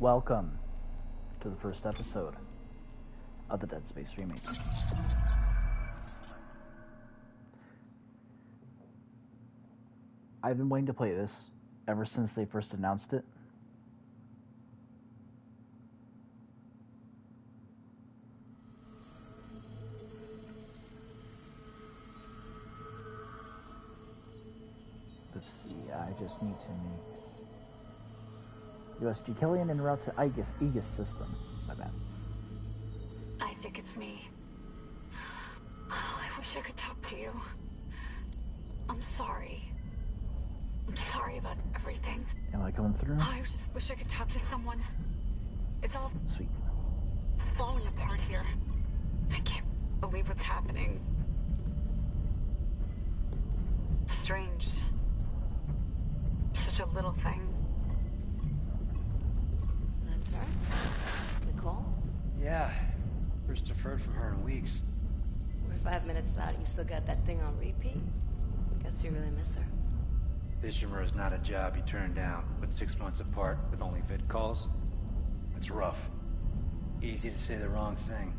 Welcome to the first episode of the Dead Space Remake. I've been waiting to play this ever since they first announced it. Let's see, I just need to make USG Killian en route to Aegis system. My bad. I think it's me. Oh, I wish I could talk to you. I'm sorry. I'm sorry about everything. Am I coming through? Oh, I just wish I could talk to someone. It's all Sweet. falling apart here. I can't believe what's happening. Strange. Such a little thing. That's her? Nicole? Yeah. First deferred from her in weeks. We're 5 minutes out. You still got that thing on repeat? Guess you really miss her. Ishimura is not a job you turn down, but 6 months apart with only vid calls. It's rough. Easy to say the wrong thing.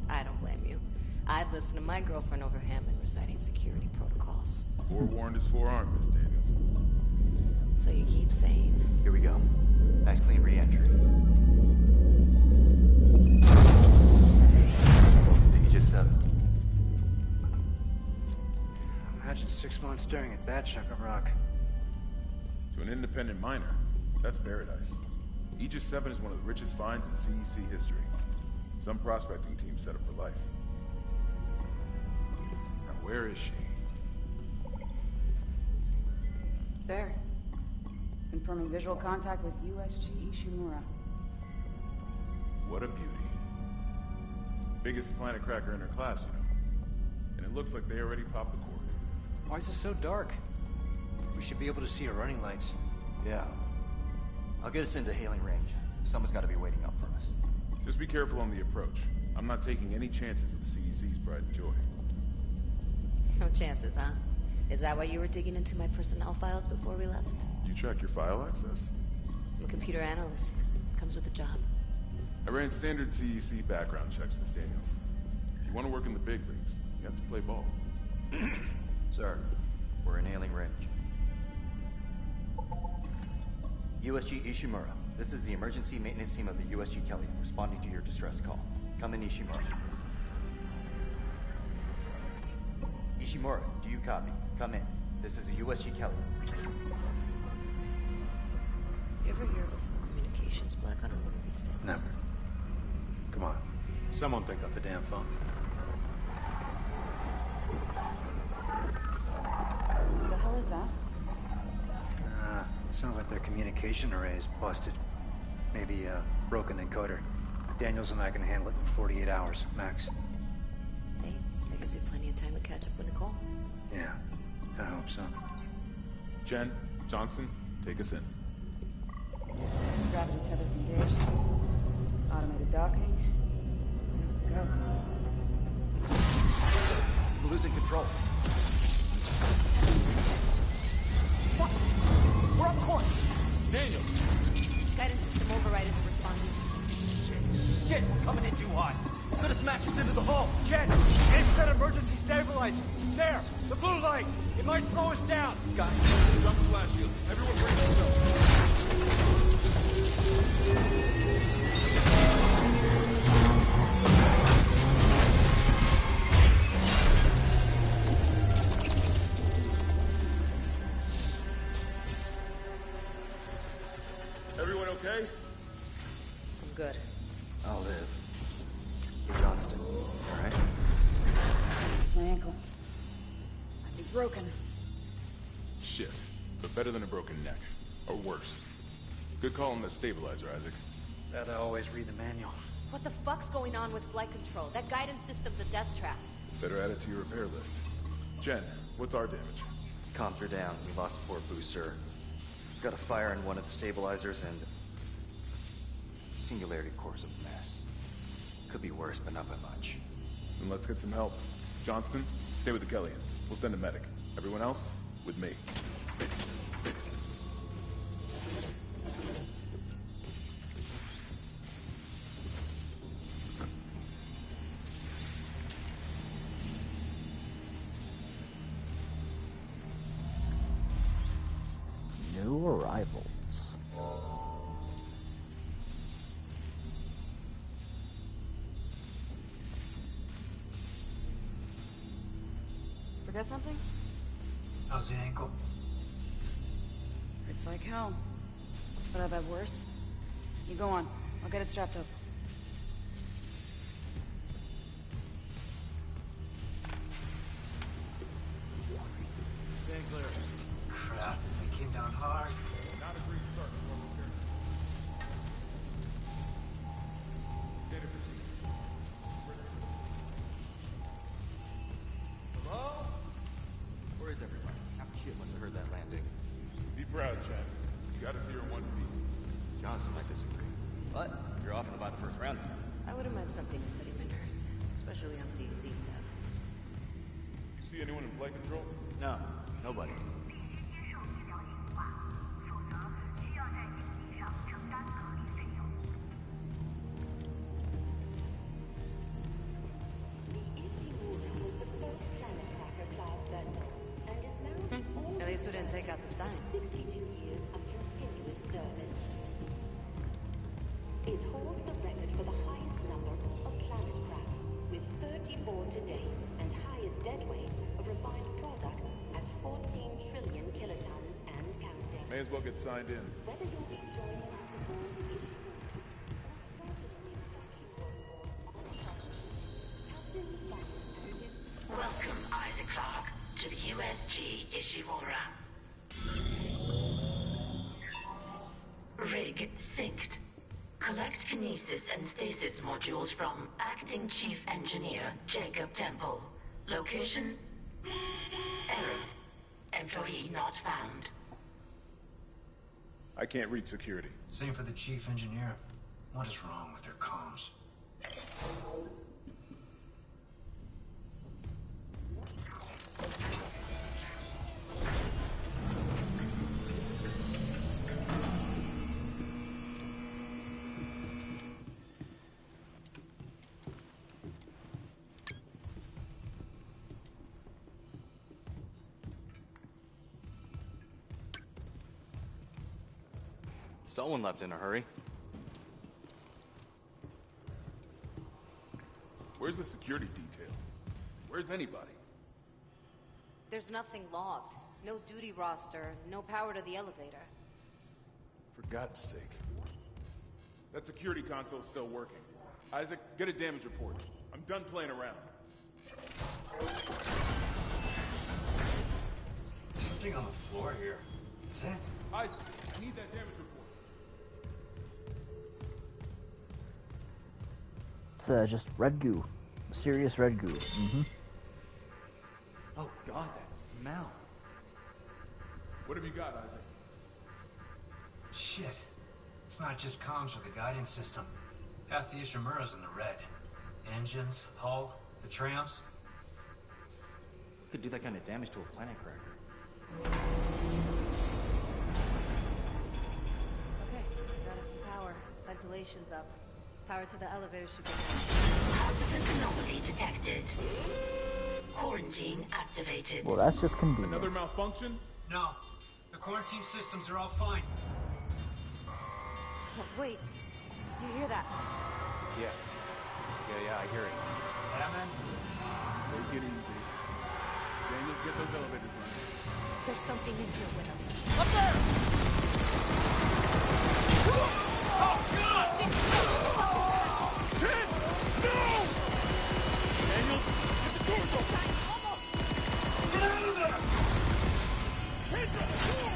I don't blame you. I'd listen to my girlfriend over Hammond reciting security protocols. Forewarned is forearmed, Miss Daniels. So you keep saying. Here we go. Nice clean re-entry. Aegis 7. Imagine 6 months staring at that chunk of rock. To an independent miner, that's paradise. Aegis 7 is one of the richest finds in CEC history. Some prospecting team set up for life. Now where is she? There. Confirming visual contact with USG Ishimura. What a beauty. Biggest planet cracker in her class, you know. And it looks like they already popped the cork. Why is it so dark? We should be able to see her running lights. Yeah. I'll get us into hailing range. Someone's got to be waiting up for us. Just be careful on the approach. I'm not taking any chances with the CEC's pride and joy. No chances, huh? Is that why you were digging into my personnel files before we left? You track your file access? I'm a computer analyst. Comes with the job. I ran standard CEC background checks, Miss Daniels. If you want to work in the big leagues, you have to play ball. Sir, we're in hailing range. USG Ishimura. This is the emergency maintenance team of the USG Kelly, responding to your distress call. Come in, Ishimura. Ishimura, do you copy? Come in. This is the USG Kelly. You ever hear of a full communications black on one of these things? Never. Come on. Someone pick up the damn phone. What the hell is that? It sounds like their communication array is busted. Maybe a broken encoder. Daniels and I can handle it in 48 hours, max. Hey, that gives you plenty of time to catch up with Nicole. Yeah, I hope so. Jen, Johnson, take us in. Gravity tethers engaged. Automated docking. Let's go. We're losing control. Fuck! We're off course! Daniel! Guidance system override isn't responding. Shit, we're coming in too hot. It's gonna smash us into the hull. Jen, aim for that emergency stabilizer. There, the blue light. It might slow us down. Got it. Drop the flash shield. Everyone brace yourselves. Everyone okay? I'm good. I'll live. Hey, Johnston. All right? It's my ankle. Might be broken. Shit. But better than a broken neck. Or worse. Good call on the stabilizer, Isaac. Gotta always read the manual. What the fuck's going on with flight control? That guidance system's a death trap. Better add it to your repair list. Jen, what's our damage? Comms are down. We lost the port booster. Got a fire in one of the stabilizers and... Singularity core's a mess. Could be worse, but not by much. Then let's get some help. Johnston, stay with the Kellian. We'll send a medic. Everyone else, with me. rivals. Forget something? How's the ankle? It's like hell. But I've had worse. You go on. I'll get it strapped up. Staying clear. Crap, they came down hard. Not a great start for what we're carrying. Data procedure. Hello? Where is everybody? Half the shit must have heard that landing. Be proud, Chad. You gotta see her in one piece. Johnson might disagree. But you're often to buy the first round. I wouldn't mind something to steady my nerves, especially on CEC stuff. You see anyone in flight control? No, nobody. At least we didn't take out the sign. 62 years of continuous service. It holds the record for the highest number of planet crafts, with 34 today, and highest dead weight of refined product at 14 trillion kilotons and counting. May as well get signed in. Whether you'll be joining us before the issue, Welcome, Isaac Clarke, to the USG Ishimura. Rig synced. Collect kinesis and stasis modules from Acting Chief Engineer Jacob Temple. Location? Error. Employee not found. I can't reach security. Same for the chief engineer. What is wrong with their comms? Someone left in a hurry. Where's the security detail? Where's anybody? There's nothing logged. No duty roster, no power to the elevator. For God's sake. That security console's still working. Isaac, get a damage report. I'm done playing around. Something on the floor here. Is it? Isaac, I need that damage report. It's just red goo. Serious red goo. Oh God, that smell. What have you got, Isaac? Shit. It's not just comms with the guidance system. Half the Ishimura's in the red. Engines, hull, the trams. Could do that kind of damage to a planet cracker. Okay, got us some power. Ventilation's up. Power to the elevator should be Hazardous anomaly detected. Quarantine activated. Well, that's just convenient. Another malfunction? No. The quarantine systems are all fine. Oh, wait. Do you hear that? Yeah, I hear it. Batman? Take it easy. Daniels, get those elevators running. There's something in here with us. Up there! Oh, God! Hit! No! Daniels, get the doors open! Get out of there! Hands on the door!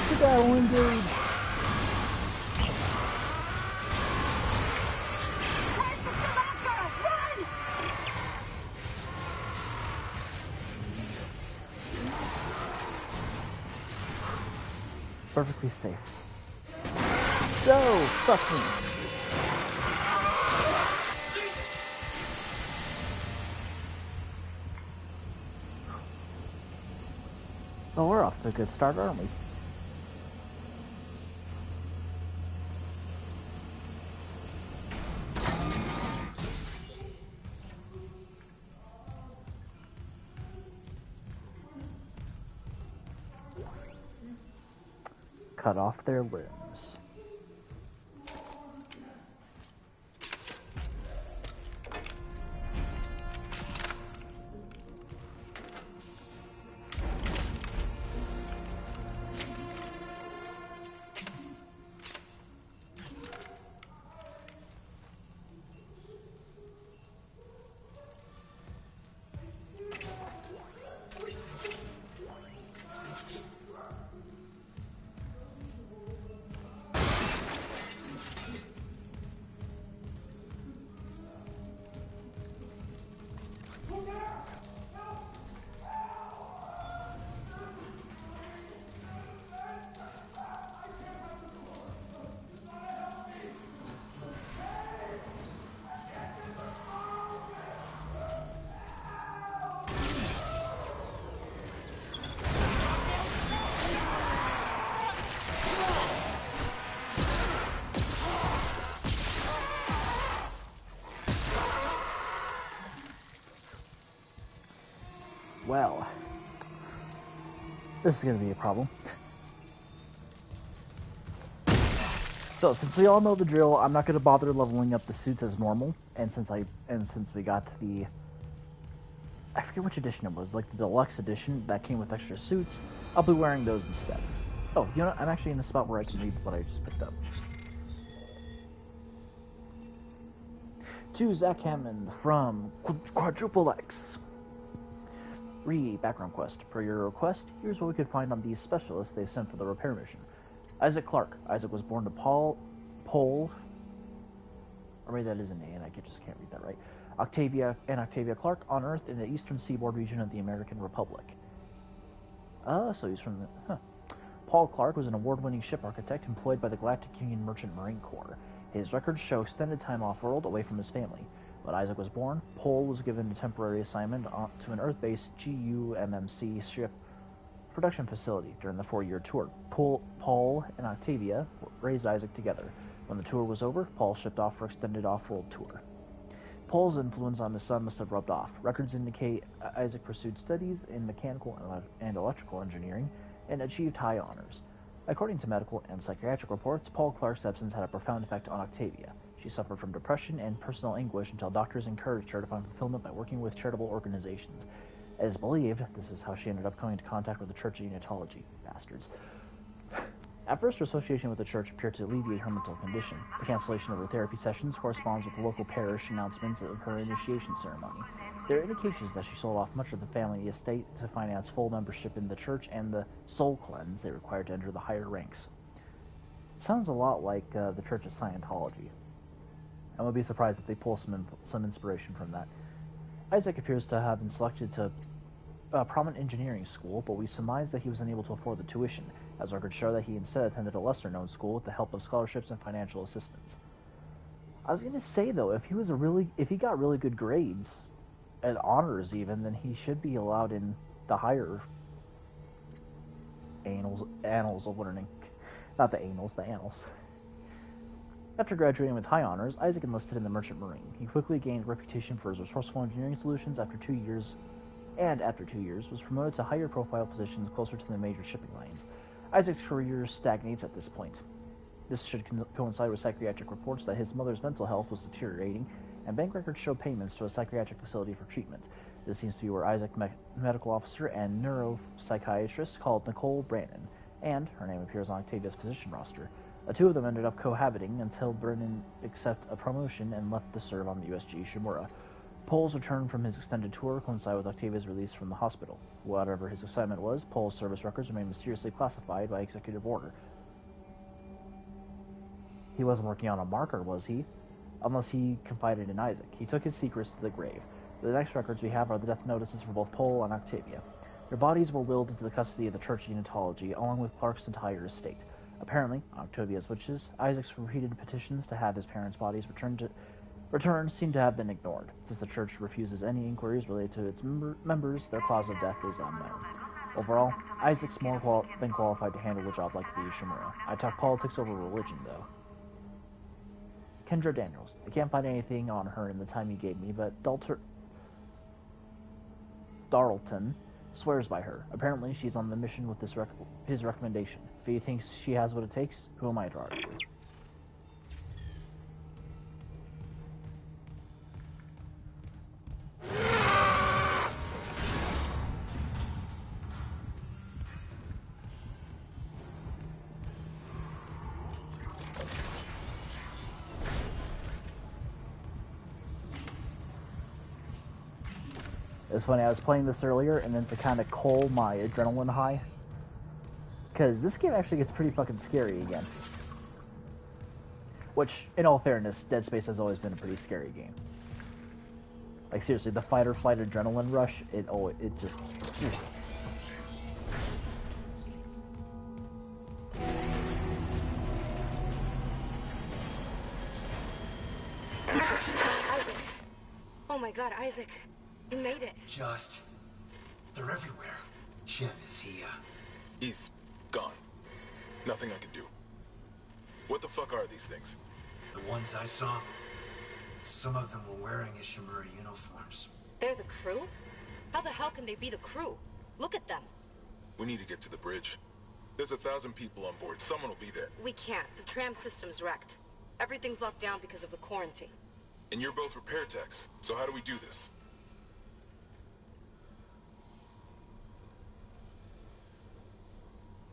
Get that window. Perfectly safe. Go! Fuck me. Well, we're off to a good start, aren't we? cut off their limbs. Well, this is going to be a problem. So, since we all know the drill, I'm not going to bother leveling up the suits as normal. And since we got the, I forget which edition it was, like the deluxe edition that came with extra suits, I'll be wearing those instead. Oh, you know what? I'm actually in the spot where I can read what I just picked up. To Zach Hammond from Quadruple X. Background quest. Per your request, here's what we could find on these specialists they've sent for the repair mission. Isaac Clarke. Isaac was born to Pole, or maybe that is a name, I just can't read that right. Octavia Clarke on Earth in the eastern seaboard region of the American Republic. So he's from the... Paul Clarke was an award-winning ship architect employed by the Galactic Union Merchant Marine Corps. His records show extended time off-world away from his family. When Isaac was born, Pole was given a temporary assignment to an Earth-based GUMMC ship production facility during the 4-year tour. Paul and Octavia raised Isaac together. When the tour was over, Paul shipped off for extended off-world tour. Paul's influence on his son must have rubbed off. Records indicate Isaac pursued studies in mechanical and electrical engineering and achieved high honors. According to medical and psychiatric reports, Paul Clarke's absence had a profound effect on Octavia. She suffered from depression and personal anguish until doctors encouraged her to find fulfillment by working with charitable organizations. It is believed this is how she ended up coming into contact with the Church of Unitology. Bastards. At first, her association with the church appeared to alleviate her mental condition. The cancellation of her therapy sessions corresponds with the local parish announcements of her initiation ceremony. There are indications that she sold off much of the family estate to finance full membership in the church and the soul cleanse they required to enter the higher ranks. Sounds a lot like the Church of Scientology. I would be surprised if they pull some inspiration from that. Isaac appears to have been selected to a prominent engineering school, but we surmise that he was unable to afford the tuition, as records show that he instead attended a lesser-known school with the help of scholarships and financial assistance. I was going to say, though, if he got really good grades, and honors even, then he should be allowed in the higher annals of learning. Not the anals, the annals. After graduating with high honors, Isaac enlisted in the Merchant Marine. He quickly gained a reputation for his resourceful engineering solutions after 2 years, was promoted to higher profile positions closer to the major shipping lanes. Isaac's career stagnates at this point. This should coincide with psychiatric reports that his mother's mental health was deteriorating, and bank records show payments to a psychiatric facility for treatment. This seems to be where Isaac met medical officer and neuropsychiatrist called Nicole Brannon, and her name appears on Octavia's position roster. The two of them ended up cohabiting until Brennan accepted a promotion and left to serve on the USG Ishimura. Pole's return from his extended tour coincided with Octavia's release from the hospital. Whatever his assignment was, Pole's service records remained mysteriously classified by executive order. He wasn't working on a marker, was he? Unless he confided in Isaac. He took his secrets to the grave. The next records we have are the death notices for both Pole and Octavia. Their bodies were willed into the custody of the Church of Unitology, along with Clarke's entire estate. Apparently, Octavia's wishes, Isaac's repeated petitions to have his parents' bodies returned seem to have been ignored. Since the church refuses any inquiries related to its members, their cause of death is unknown. Overall, Isaac's more than qualified to handle a job like the Ishimura. I talk politics over religion, though. Kendra Daniels. I can't find anything on her in the time you gave me, but Darlton Swears by her. Apparently, she's on the mission with his recommendation. If he thinks she has what it takes, who am I to argue? It's funny, I was playing this earlier, and then to kind of cull my adrenaline high, because this game actually gets pretty fucking scary again. Which, in all fairness, Dead Space has always been a pretty scary game. Like, seriously, the fight or flight adrenaline rush, it just... Isaac. Oh my god, Isaac. You made it. Just... they're everywhere. Shen, is he, He's gone. Nothing I can do. What the fuck are these things? The ones I saw, some of them were wearing Ishimura uniforms. They're the crew? How the hell can they be the crew? Look at them. We need to get to the bridge. There's 1,000 people on board. Someone will be there. We can't. The tram system's wrecked. Everything's locked down because of the quarantine. And you're both repair techs, so how do we do this?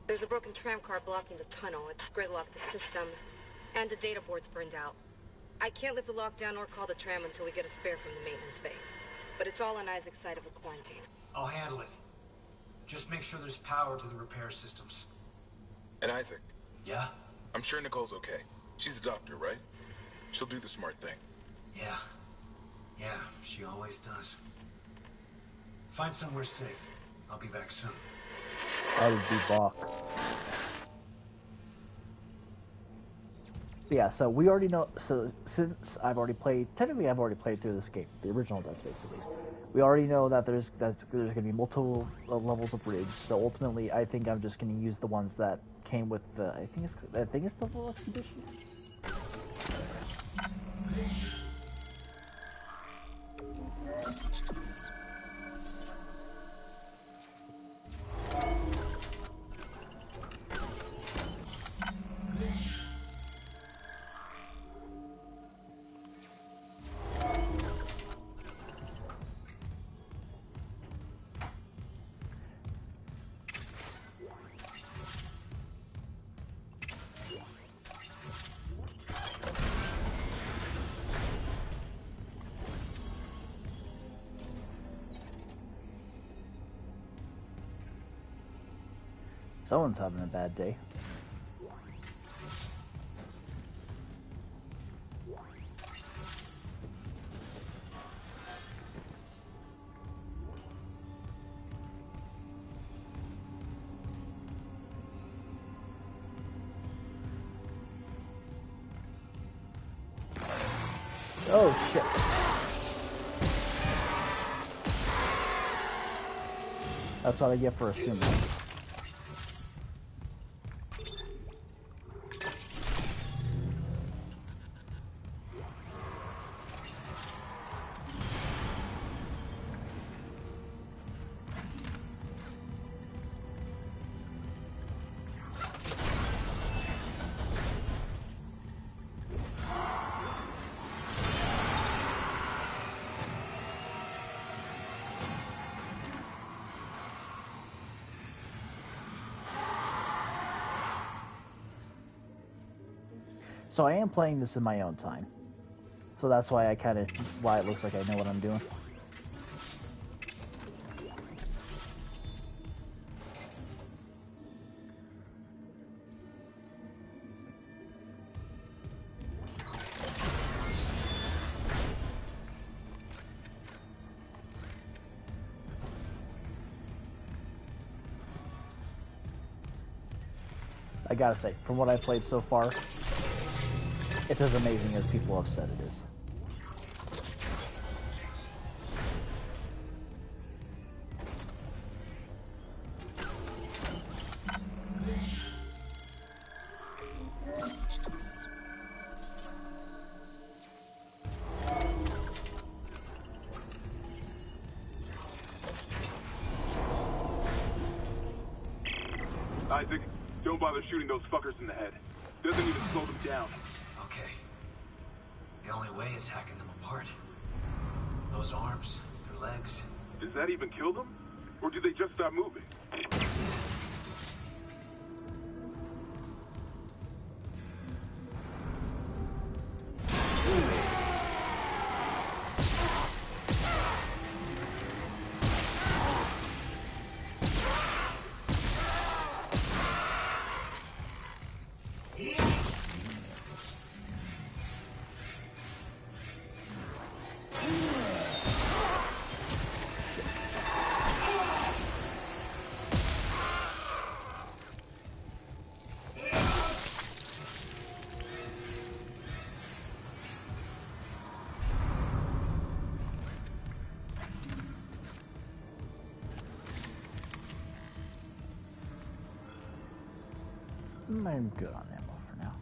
There's a broken tram car blocking the tunnel. It's gridlocked the system, and the data board's burned out. I can't lift the lockdown or call the tram until we get a spare from the maintenance bay. But it's all on Isaac's side of the quarantine. I'll handle it. Just make sure there's power to the repair systems. And Isaac? Yeah? I'm sure Nicole's okay. She's a doctor, right? She'll do the smart thing. Yeah. Yeah, she always does. Find somewhere safe. I'll be back soon. That would be Bach. Yeah, so we already know, so since I've already played through this game, the original Dead Space at least, we already know that there's going to be multiple levels of bridge, so ultimately I think I'm just going to use the ones that came with the, I think it's the Deluxe Edition? Someone's having a bad day. Oh shit. That's what I get for assuming. So I am playing this in my own time. So that's why why it looks like I know what I'm doing. I gotta say, from what I've played so far, it's as amazing as people have said it is. Isaac, don't bother shooting those fuckers in the head. Doesn't even slow them down. Okay. The only way is hacking them apart. Those arms, their legs. Does that even kill them? Or do they just stop moving? I'm good on ammo for now.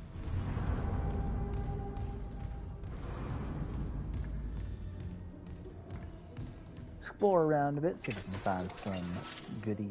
Explore around a bit, see if we can find some goodies.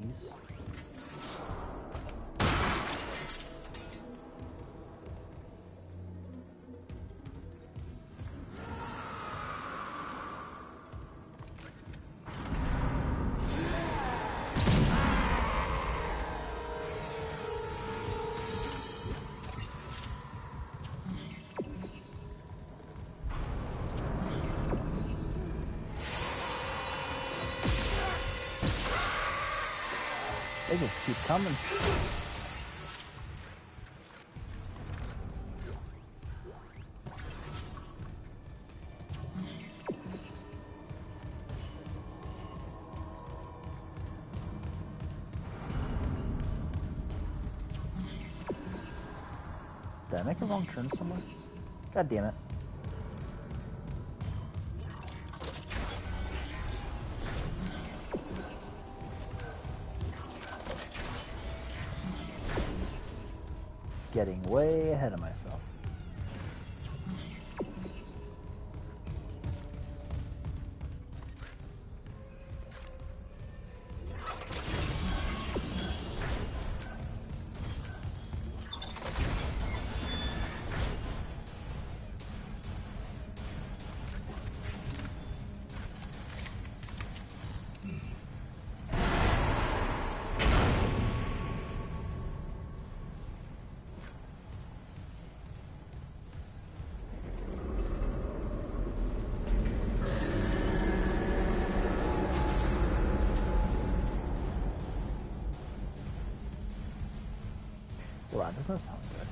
They just keep coming. Did I make a wrong turn somewhere? God damn it. Getting way ahead of myself. Wow, that doesn't sound good.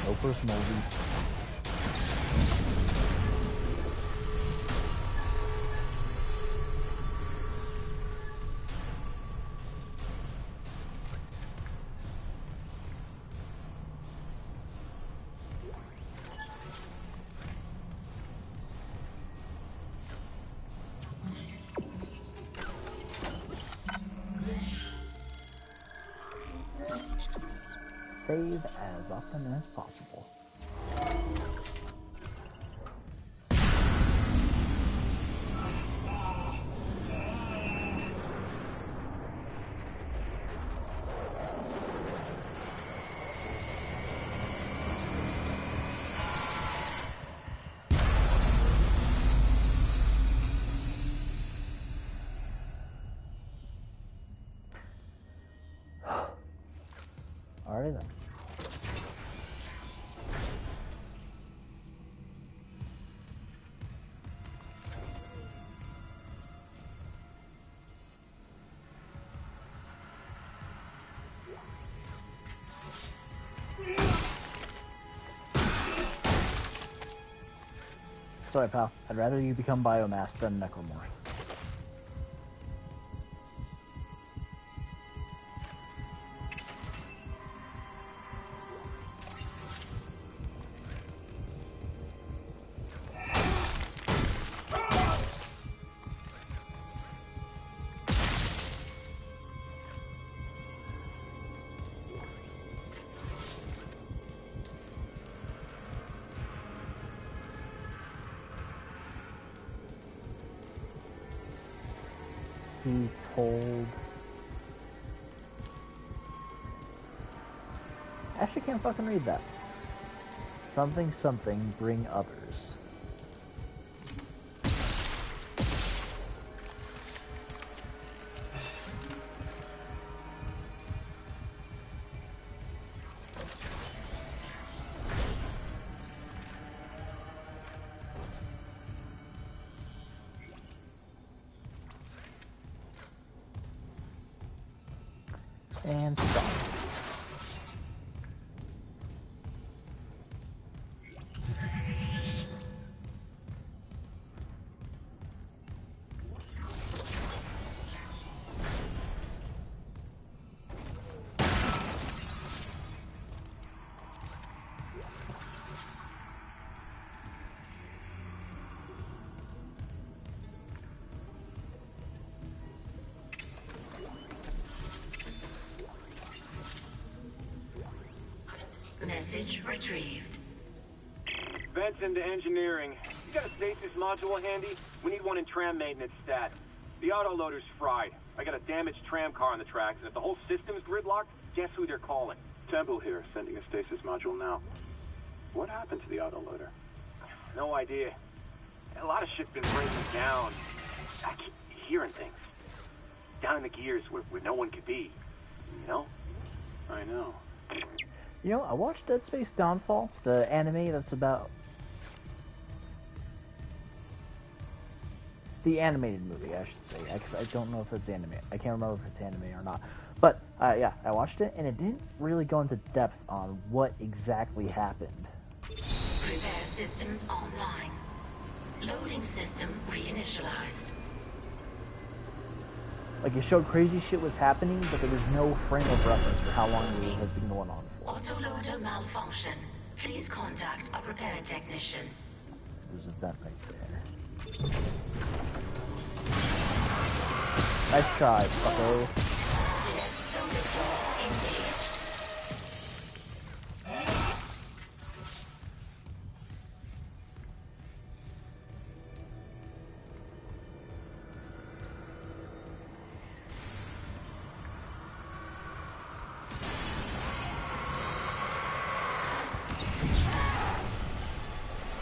No personal use. Save as often as possible. Alright then. Sorry, pal. I'd rather you become biomass than Necromorph. he told... I actually can't fucking read that. Something, something, bring others. And stop. Message retrieved. Vents into engineering. You got a stasis module handy? We need one in tram maintenance stat. The autoloader's fried. I got a damaged tram car on the tracks, and if the whole system's gridlocked, guess who they're calling? Temple here, sending a stasis module now. What happened to the autoloader? No idea. A lot of shit's been breaking down. I keep hearing things. Down in the gears where no one could be. You know? I know. You know, I watched Dead Space Downfall, the anime that's about... The animated movie, I should say. I don't know if it's anime. I can't remember if it's anime or not. But, yeah, I watched it, and it didn't really go into depth on what exactly happened. Prepare systems online. Loading system reinitialized. Like, it showed crazy shit was happening, but there was no frame of reference for how long it had been going on for. Autoloader malfunction. Please contact a repair technician. There's a vent right there. Nice try, fucko.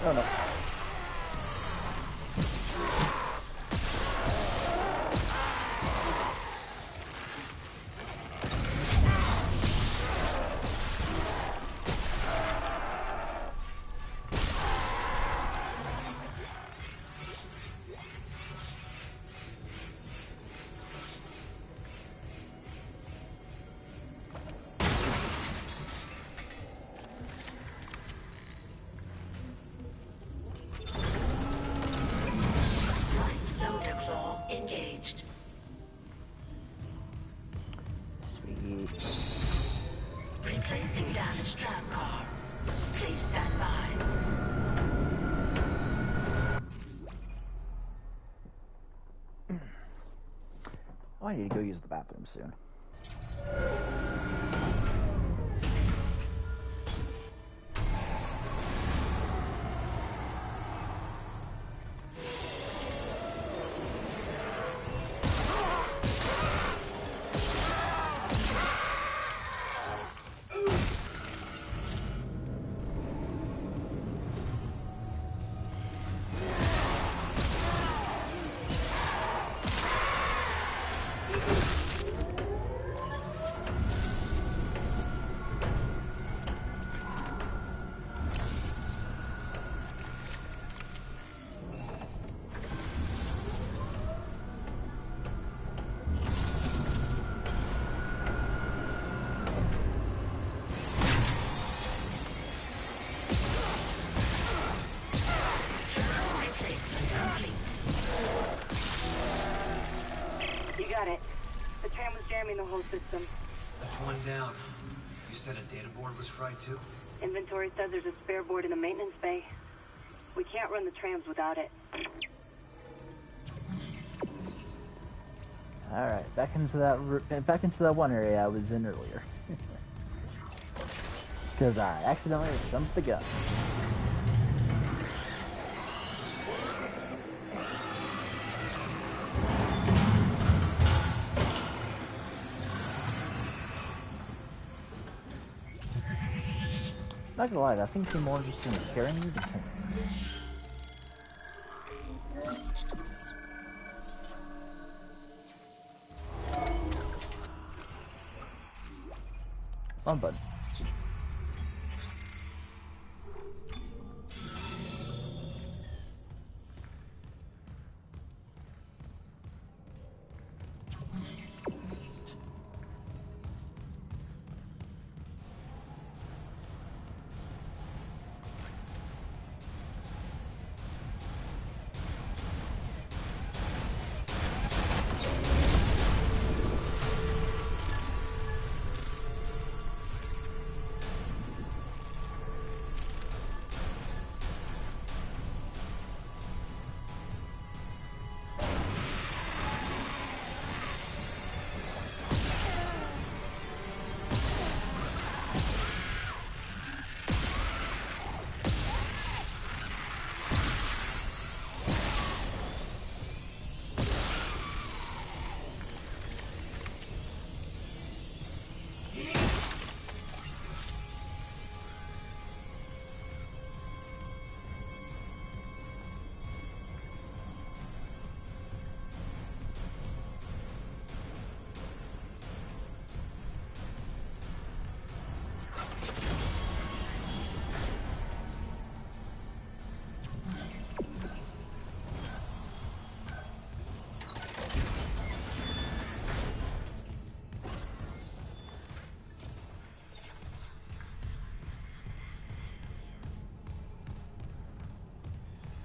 Oh no. Replacing damaged tram car. Please stand by. Oh, I need to go use the bathroom soon. The whole system. That's one down. You said a data board was fried too? Inventory says there's a spare board in the maintenance bay. We can't run the trams without it. Alright, back into that one area I was in earlier. Because I accidentally jumped the gun. Not gonna lie, that thing seemed more interesting in scaring me than killing me. Wrong button.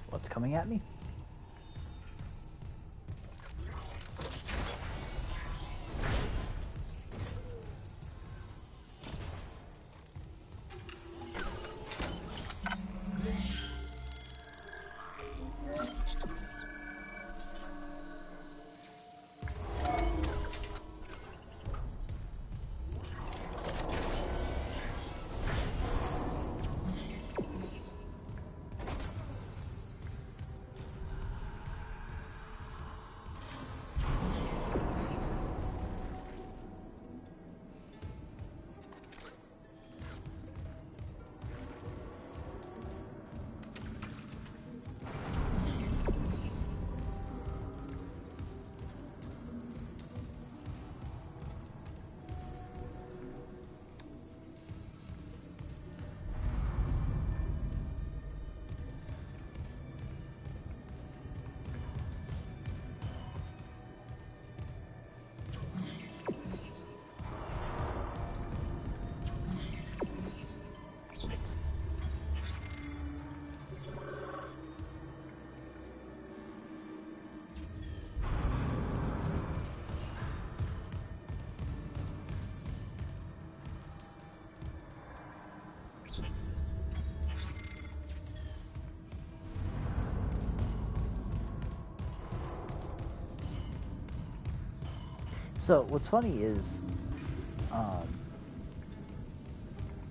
What's coming at me? So what's funny is,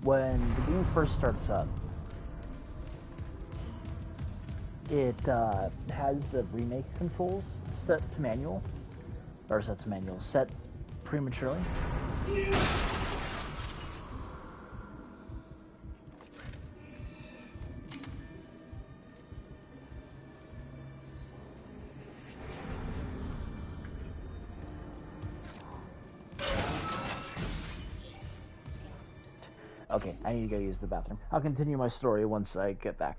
when the game first starts up, it has the remake controls set to manual, or set prematurely. Okay, I need to go use the bathroom. I'll continue my story once I get back.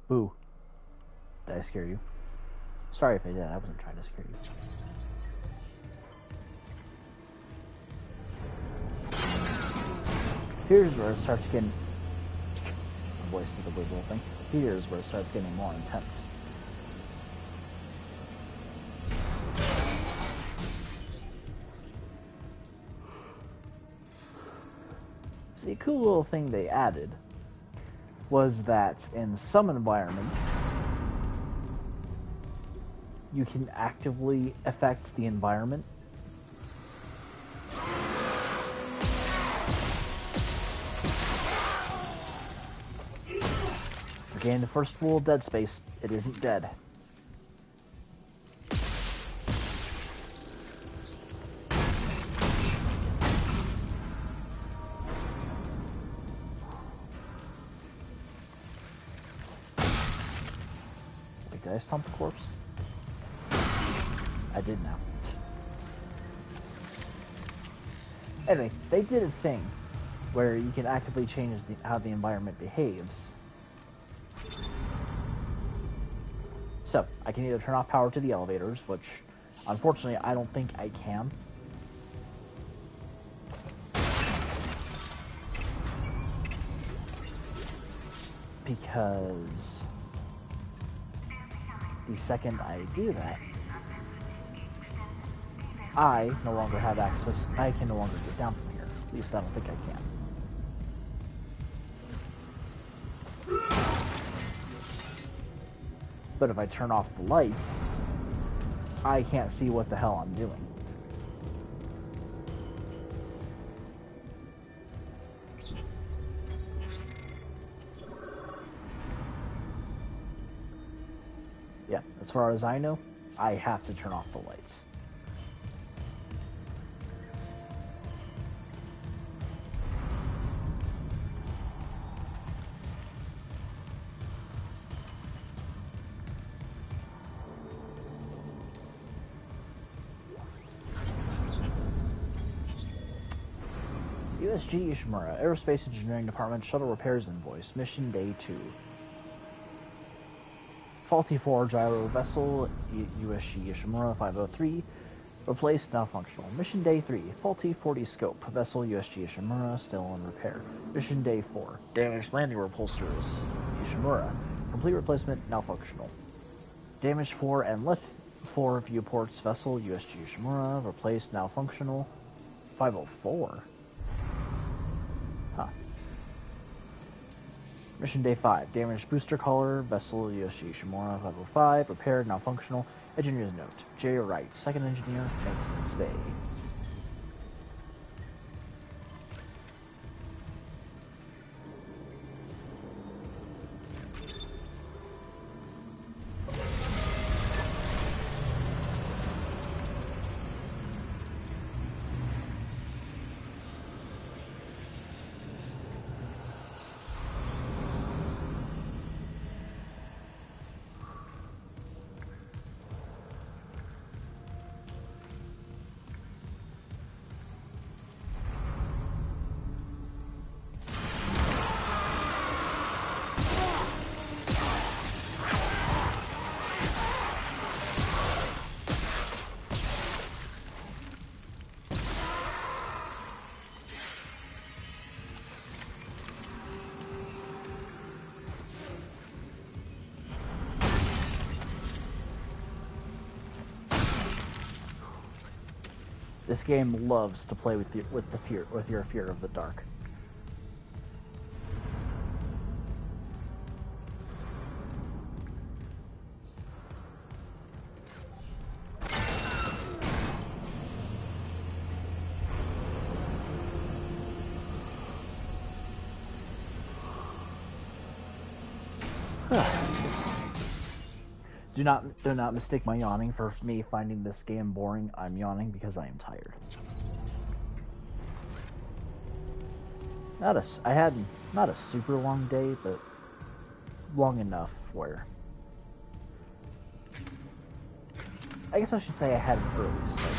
Boo. Did I scare you? Sorry if I did. I wasn't trying to scare you. Here's where it starts getting... The voice of the little thing. Here's where it starts getting more intense. See, a cool little thing they added was that in some environments, you can actively affect the environment. Again, the first rule of Dead Space, it isn't dead. Wait, did I stomp the corpse? I did now. Anyway, they did a thing where you can actively change how the environment behaves. So, I can either turn off power to the elevators, which, unfortunately, I don't think I can. Because the second I do that, I no longer have access. I can no longer get down from here. At least I don't think I can. But if I turn off the lights, I can't see what the hell I'm doing. Yeah, as far as I know, I have to turn off the lights. USG Ishimura, Aerospace Engineering Department, Shuttle Repairs Invoice, Mission Day 2. Faulty 4 gyro vessel, USG Ishimura 503, replaced, now functional. Mission Day 3, faulty 40 scope, vessel USG Ishimura, still in repair. Mission Day 4, damaged landing repulsors, Ishimura, complete replacement, now functional. Damaged 4 and left 4 viewports, vessel USG Ishimura, replaced, now functional. 504? Huh. Mission Day 5. Damaged booster collar, vessel USG Ishimura 505, repaired, now functional. Engineer's note. J. Wright, second engineer, maintenance bay. This game loves to play with your fear of the dark. Do not mistake my yawning for me finding this game boring. I'm yawning because I am tired. I had not a super long day, but long enough where I guess I should say I had an early start.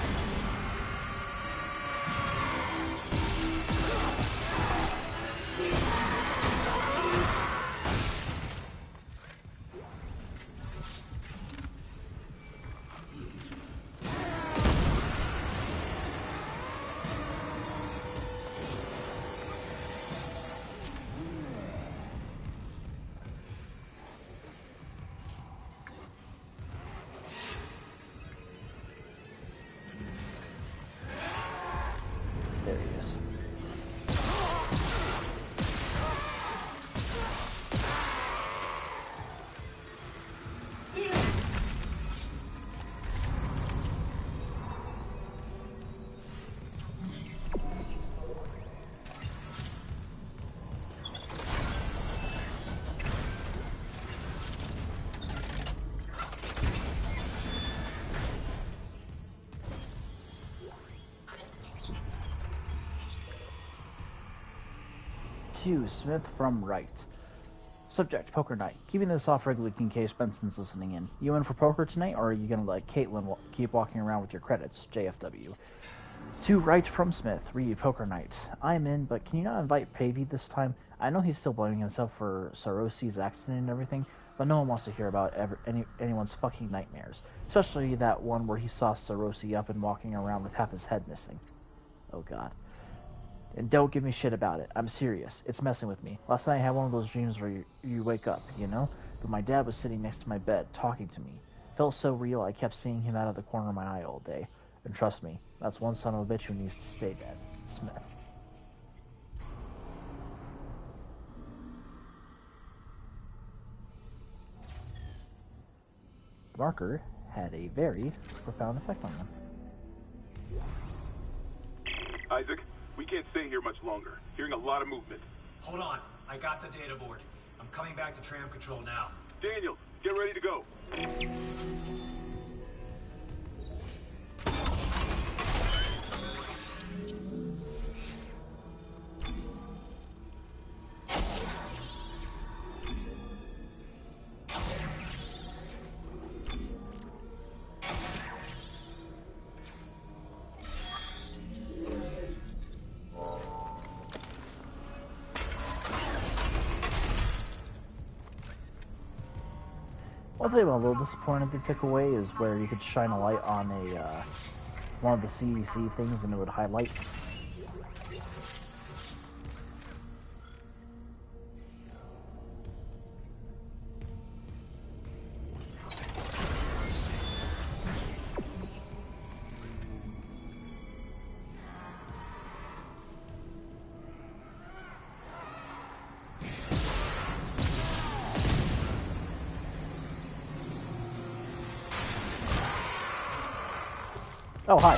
to Smith from Wright. Subject, poker night. Keeping this off regularly in case Benson's listening in. You in for poker tonight, or are you going to let Caitlin keep walking around with your credits? JFW. To Wright from Smith, read poker night. I'm in, but can you not invite Pavey this time? I know he's still blaming himself for Sarosi's accident and everything, but no one wants to hear about anyone's fucking nightmares. Especially that one where he saw Sarosi up and walking around with half his head missing. Oh god. And don't give me shit about it. I'm serious. It's messing with me. Last night I had one of those dreams where you wake up, you know? But my dad was sitting next to my bed, talking to me. Felt so real I kept seeing him out of the corner of my eye all day. And trust me, that's one son of a bitch who needs to stay dead. Smith. The marker had a very profound effect on them. Isaac, we can't stay here much longer. Hearing a lot of movement. Hold on. I got the data board. I'm coming back to tram control now. Daniel, get ready to go. One thing I'm a little disappointed they took away is where you could shine a light on a one of the CDC things and it would highlight. Oh, hi.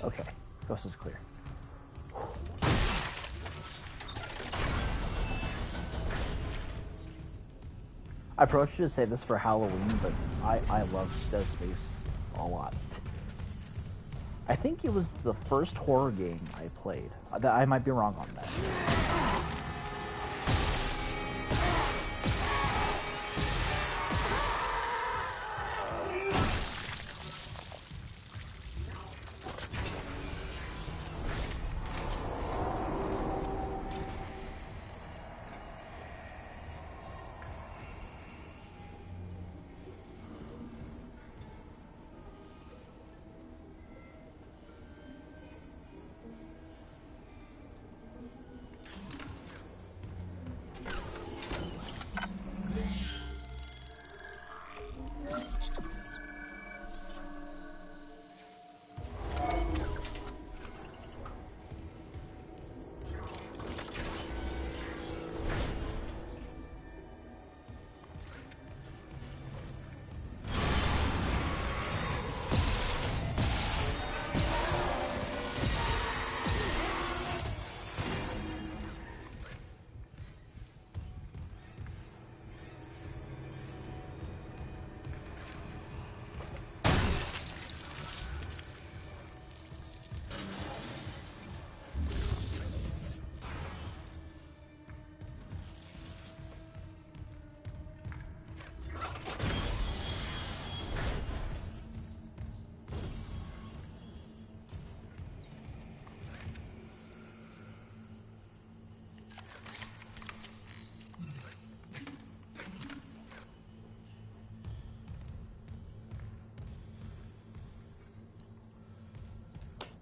Okay, coast is clear. I approached you to say this for Halloween, but I love Dead Space a lot. I think it was the first horror game I played. I might be wrong on that.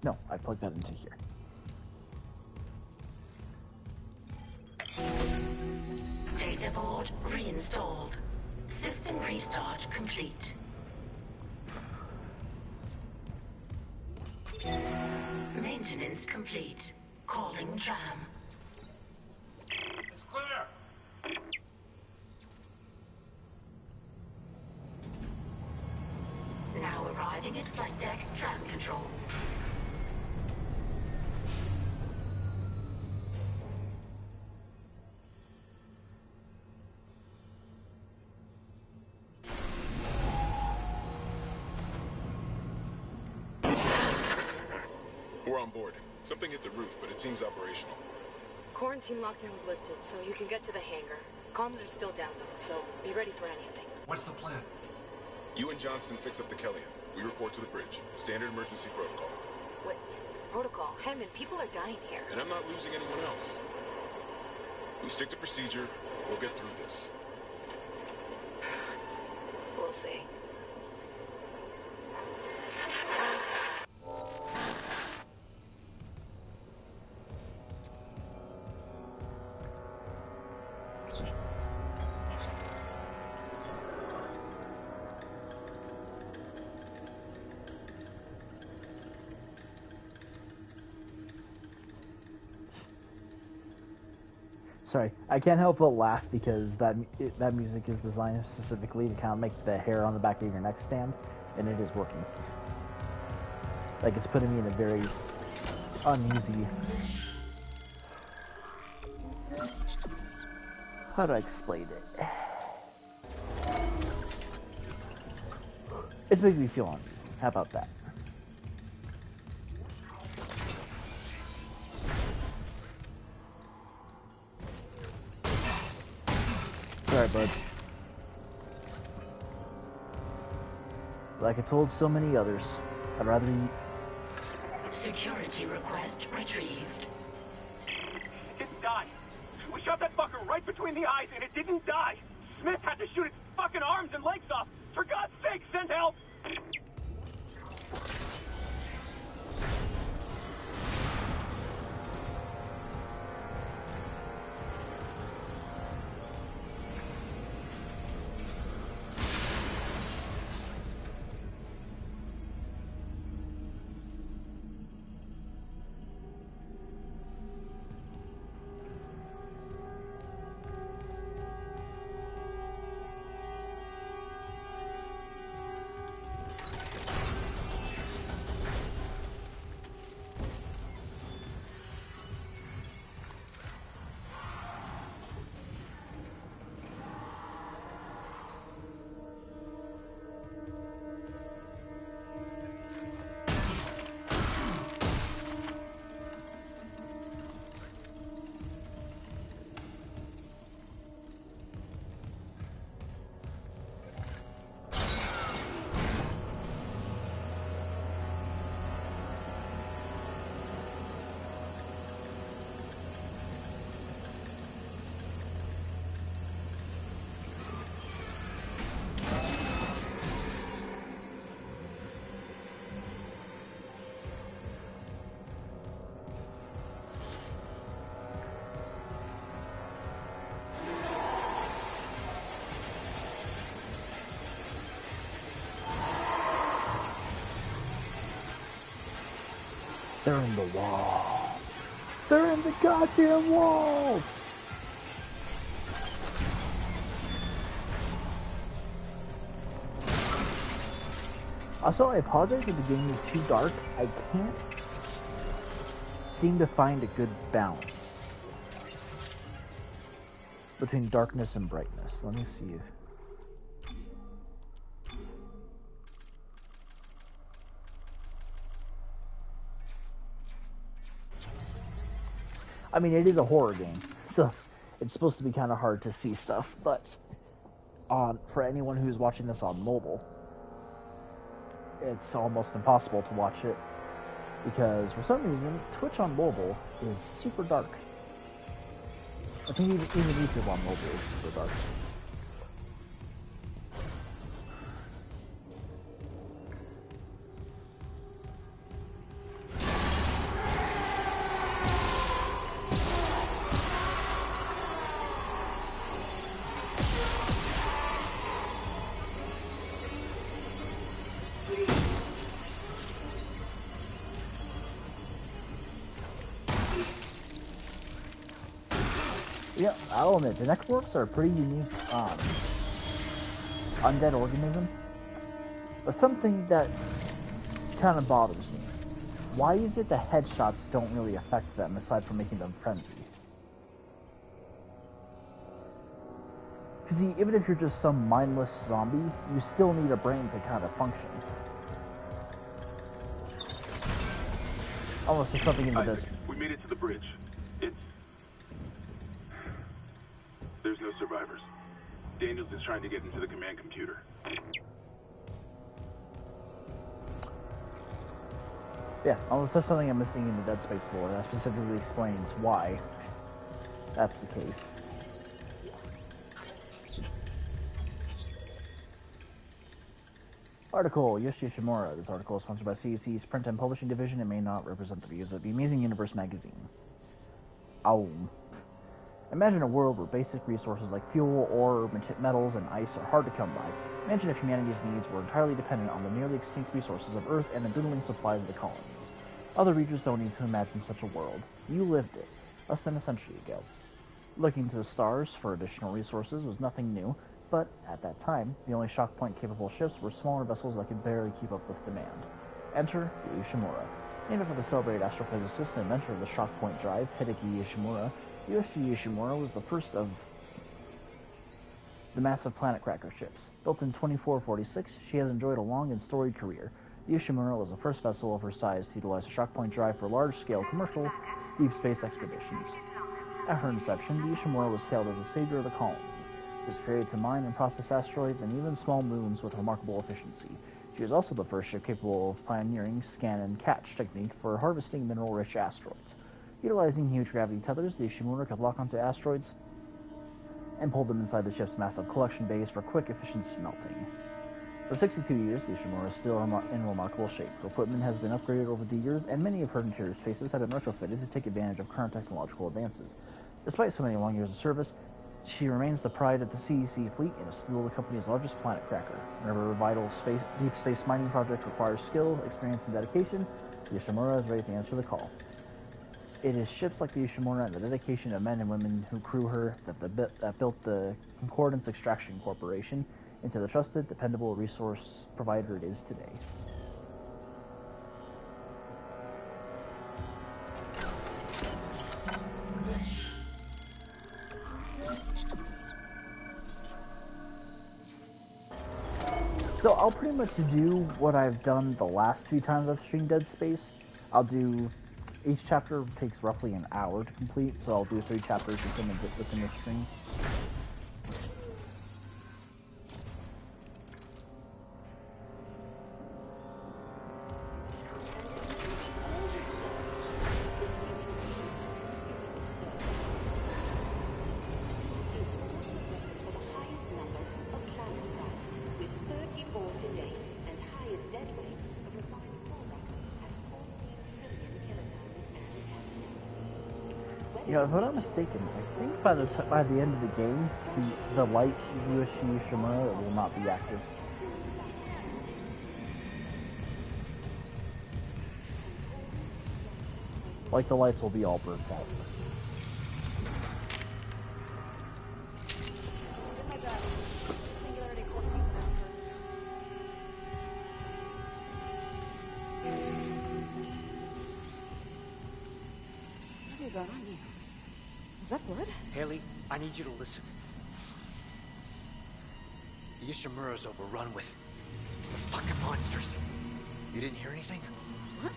No, I plugged that into here. Data board reinstalled. System restart complete. Maintenance complete. Calling tram. It's clear! Now arriving at flight deck tram control. We're on board. Something hit the roof, but it seems operational. Quarantine lockdown's lifted, so you can get to the hangar. Comms are still down, though, so be ready for anything. What's the plan? You and Johnston fix up the Kellyan. We report to the bridge. Standard emergency protocol. What? Protocol? Hammond, people are dying here. And I'm not losing anyone else. We stick to procedure. We'll get through this. We'll see. Sorry, I can't help but laugh because that music is designed specifically to kind of make the hair on the back of your neck stand, and it is working. Like, it's putting me in a very uneasy... How do I explain it? It's making me feel uneasy. How about that? Sorry, bud. Like I told so many others, I'd rather eat. Security request retrieved. It didn't die. We shot that fucker right between the eyes and it didn't die. Smith had to shoot its fucking arms and legs off. For God's sake, send help! They're in the wall. They're in the goddamn walls! Also, I apologize if the game is too dark. I can't seem to find a good balance between darkness and brightness. Let me see if... I mean, it is a horror game, so it's supposed to be kind of hard to see stuff, but for anyone who's watching this on mobile, it's almost impossible to watch it, because for some reason, Twitch on mobile is super dark. I think even YouTube on mobile is super dark. Yeah, I'll admit, the Necrorcs are a pretty unique undead organism. But something that kind of bothers me. Why is it the headshots don't really affect them, aside from making them frenzy? Because even if you're just some mindless zombie, you still need a brain to kind of function. Almost there's something in the Isaac, we made it to the bridge. There's no survivors. Daniels is trying to get into the command computer. Yeah, almost there's something I'm missing in the Dead Space lore that specifically explains why that's the case. Article, Yoshi Shimura. This article is sponsored by CEC's print and publishing division and may not represent the views of the Amazing Universe magazine. Aum. Imagine a world where basic resources like fuel, ore, metals, and ice are hard to come by. Imagine if humanity's needs were entirely dependent on the nearly extinct resources of Earth and the dwindling supplies of the colonies. Other readers don't need to imagine such a world. You lived it, less than a century ago. Looking to the stars for additional resources was nothing new, but at that time, the only shock point-capable ships were smaller vessels that could barely keep up with demand. Enter the Ishimura. Named after the celebrated astrophysicist and inventor of the shock point drive, Hideki Ishimura, Yoshi Ishimura was the first of the massive planet cracker ships. Built in 2446, she has enjoyed a long and storied career. The Ishimura was the first vessel of her size to utilize a shock point drive for large-scale commercial deep space expeditions. At her inception, the Ishimura was hailed as the savior of the colonies. It was created to mine and process asteroids and even small moons with remarkable efficiency. She was also the first ship capable of pioneering scan and catch technique for harvesting mineral-rich asteroids. Utilizing huge gravity tethers, the Ishimura could lock onto asteroids and pull them inside the ship's massive collection bays for quick, efficient smelting. For 62 years, the Ishimura is still in remarkable shape. Her equipment has been upgraded over the years, and many of her interior spaces have been retrofitted to take advantage of current technological advances. Despite so many long years of service, she remains the pride of the CEC fleet and is still the company's largest planet cracker. Whenever a vital deep space mining project requires skill, experience, and dedication, the Ishimura is ready to answer the call. It is ships like the Ishimura and the dedication of men and women who crew her that built the Concordance Extraction Corporation into the trusted, dependable resource provider it is today. So I'll pretty much do what I've done the last few times I've streamed Dead Space. Each chapter takes roughly an hour to complete, so I'll do 3 chapters within the stream. You know, if I'm not mistaken, I think by the end of the game, the light Yoshi Ishimura will not be active. Like the lights will be all burnt out. What have you got on you? Is that blood? Haley, I need you to listen. The Ishimura's overrun with fucking monsters. You didn't hear anything? What?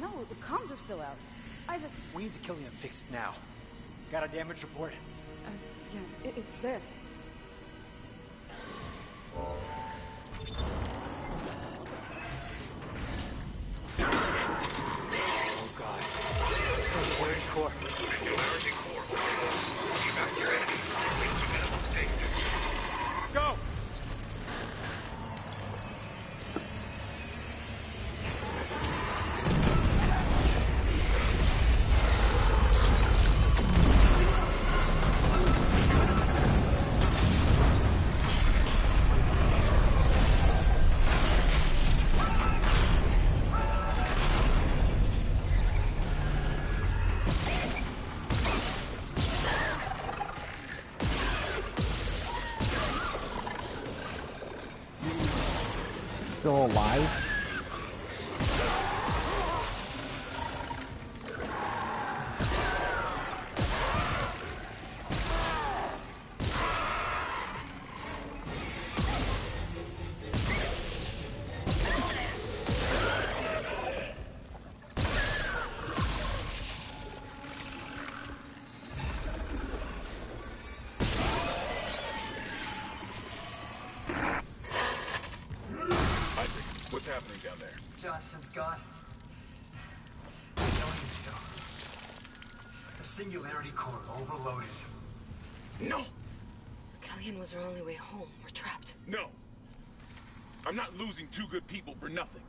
No, the comms are still out. Isaac... We need the Killian fixed now. Got a damage report? Yeah, it's there. Oh god. It's a weird core. Go! Still alive? happening down there? Johnson's gone. I know you two. The singularity core overloaded. No! Kellyan was our only way home. We're trapped. No! I'm not losing two good people for nothing.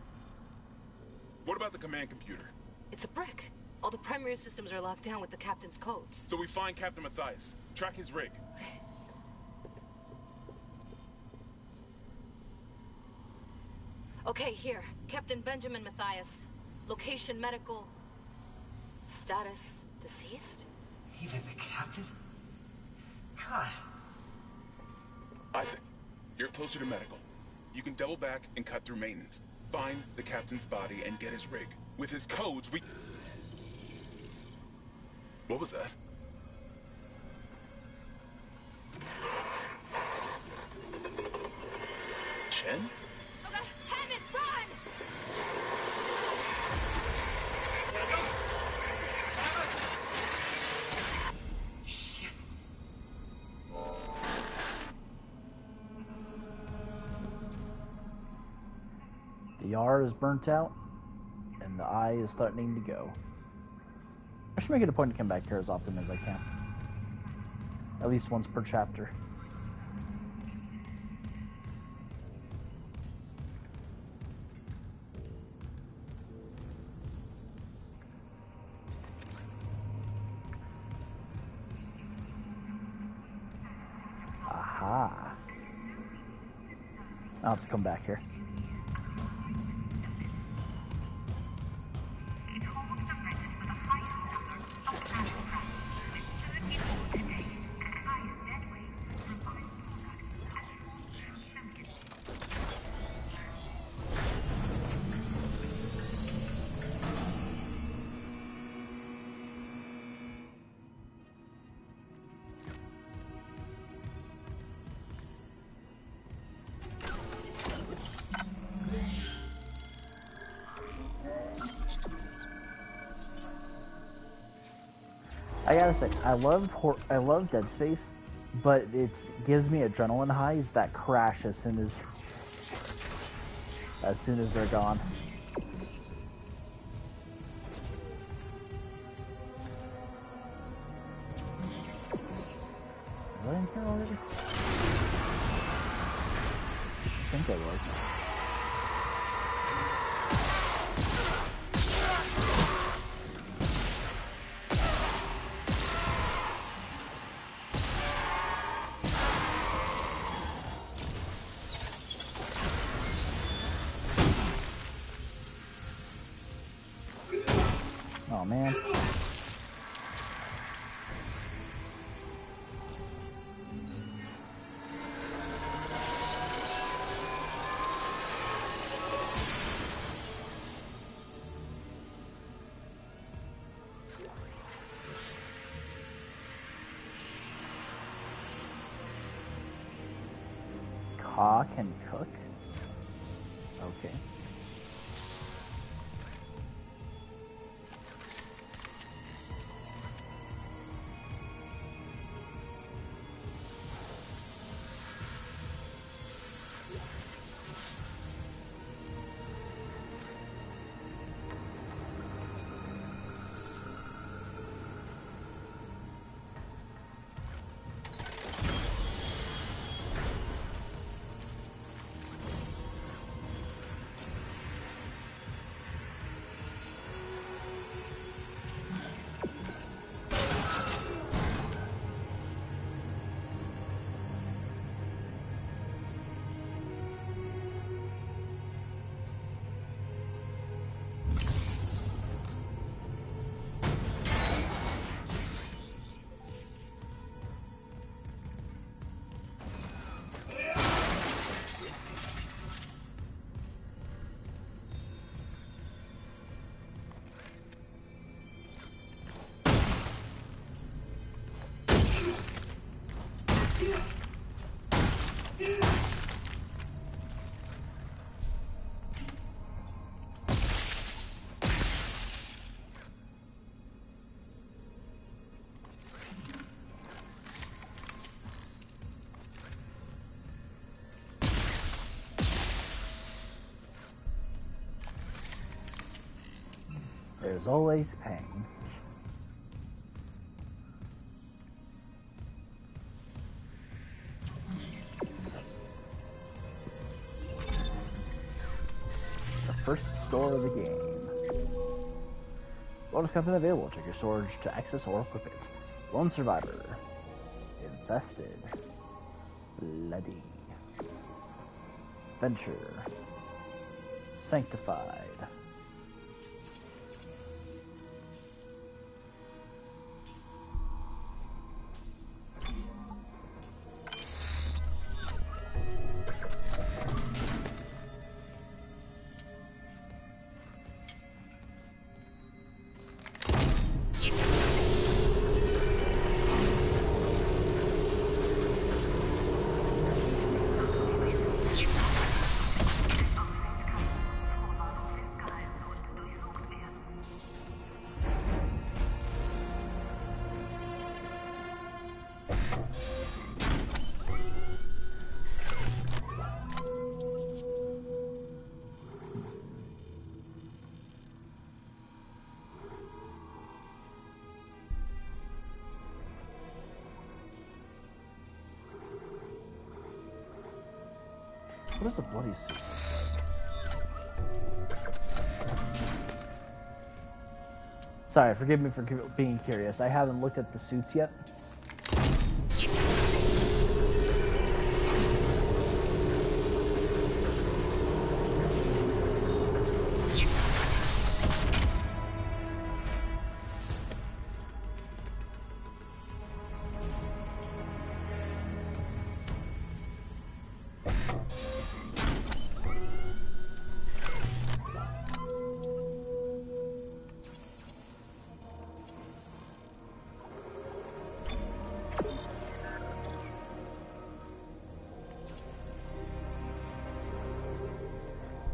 What about the command computer? It's a brick. All the primary systems are locked down with the captain's codes. So we find Captain Matthias. Track his rig. Okay, here. Captain Benjamin Matthias. Location medical. Status deceased? Even the captain? God. Isaac, you're closer to medical. You can double back and cut through maintenance. Find the captain's body and get his rig. With his codes, we... What was that? Chen? Okay, Hammond, run! Shit. The R is burnt out, and the I is threatening to go. I should make it a point to come back here as often as I can. At least once per chapter. Aha. I'll have to come back here. I gotta say, I love Dead Space, but it gives me adrenaline highs that crash as soon as they're gone. Was I in here already? I think I was. Oh man. Ka can cook? Okay. There's always pain. The first store of the game. Bonus content available. Check your storage to access or equip it. Lone Survivor. Infested. Bloody. Venture. Sanctified. What is the bloody suit? Sorry, forgive me for being curious. I haven't looked at the suits yet.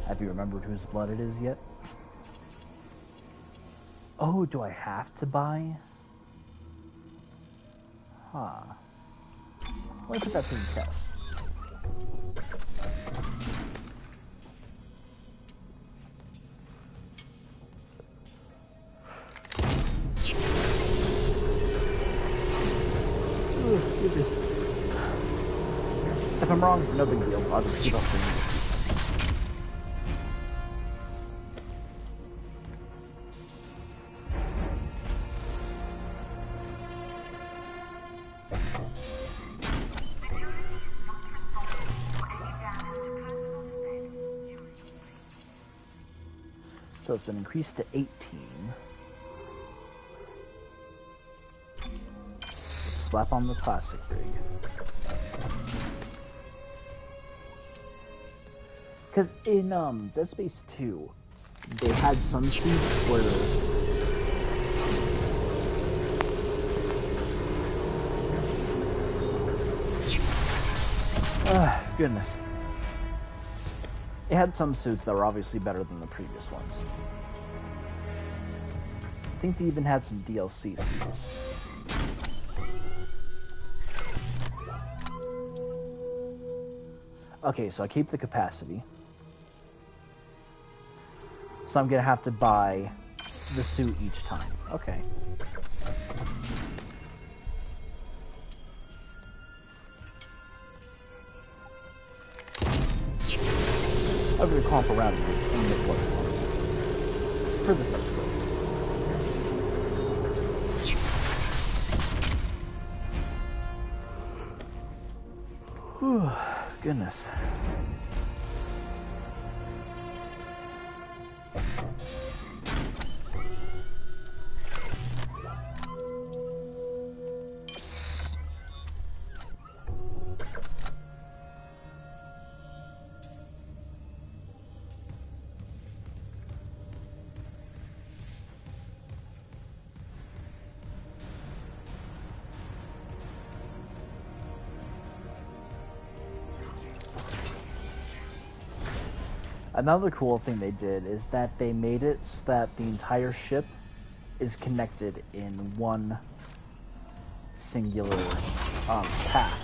Have you remembered whose blood it is yet? Oh, do I have to buy? Huh. Let me put that to the test. Ooh, goodness. If I'm wrong, no big deal. I'll just keep up for you. So it's been increased to 18. Slap on the classic rig. Because in Dead Space 2, they had some suits where goodness. It had some suits that were obviously better than the previous ones. I think they even had some DLC suits. Okay, so I keep the capacity. So I'm gonna have to buy the suit each time. Okay. I'm gonna comp around in the floor for this episode. Whew, goodness. Another cool thing they did is that they made it so that the entire ship is connected in one singular path.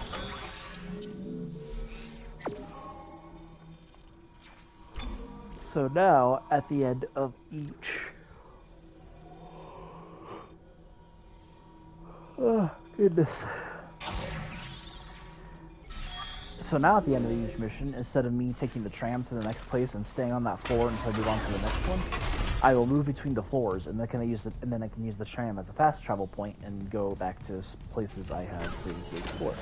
So now, at the end of each Oh, goodness. So now at the end of each mission, instead of me taking the tram to the next place and staying on that floor until I move on to the next one, I will move between the floors, and then I can use the tram as a fast travel point and go back to places I have previously explored.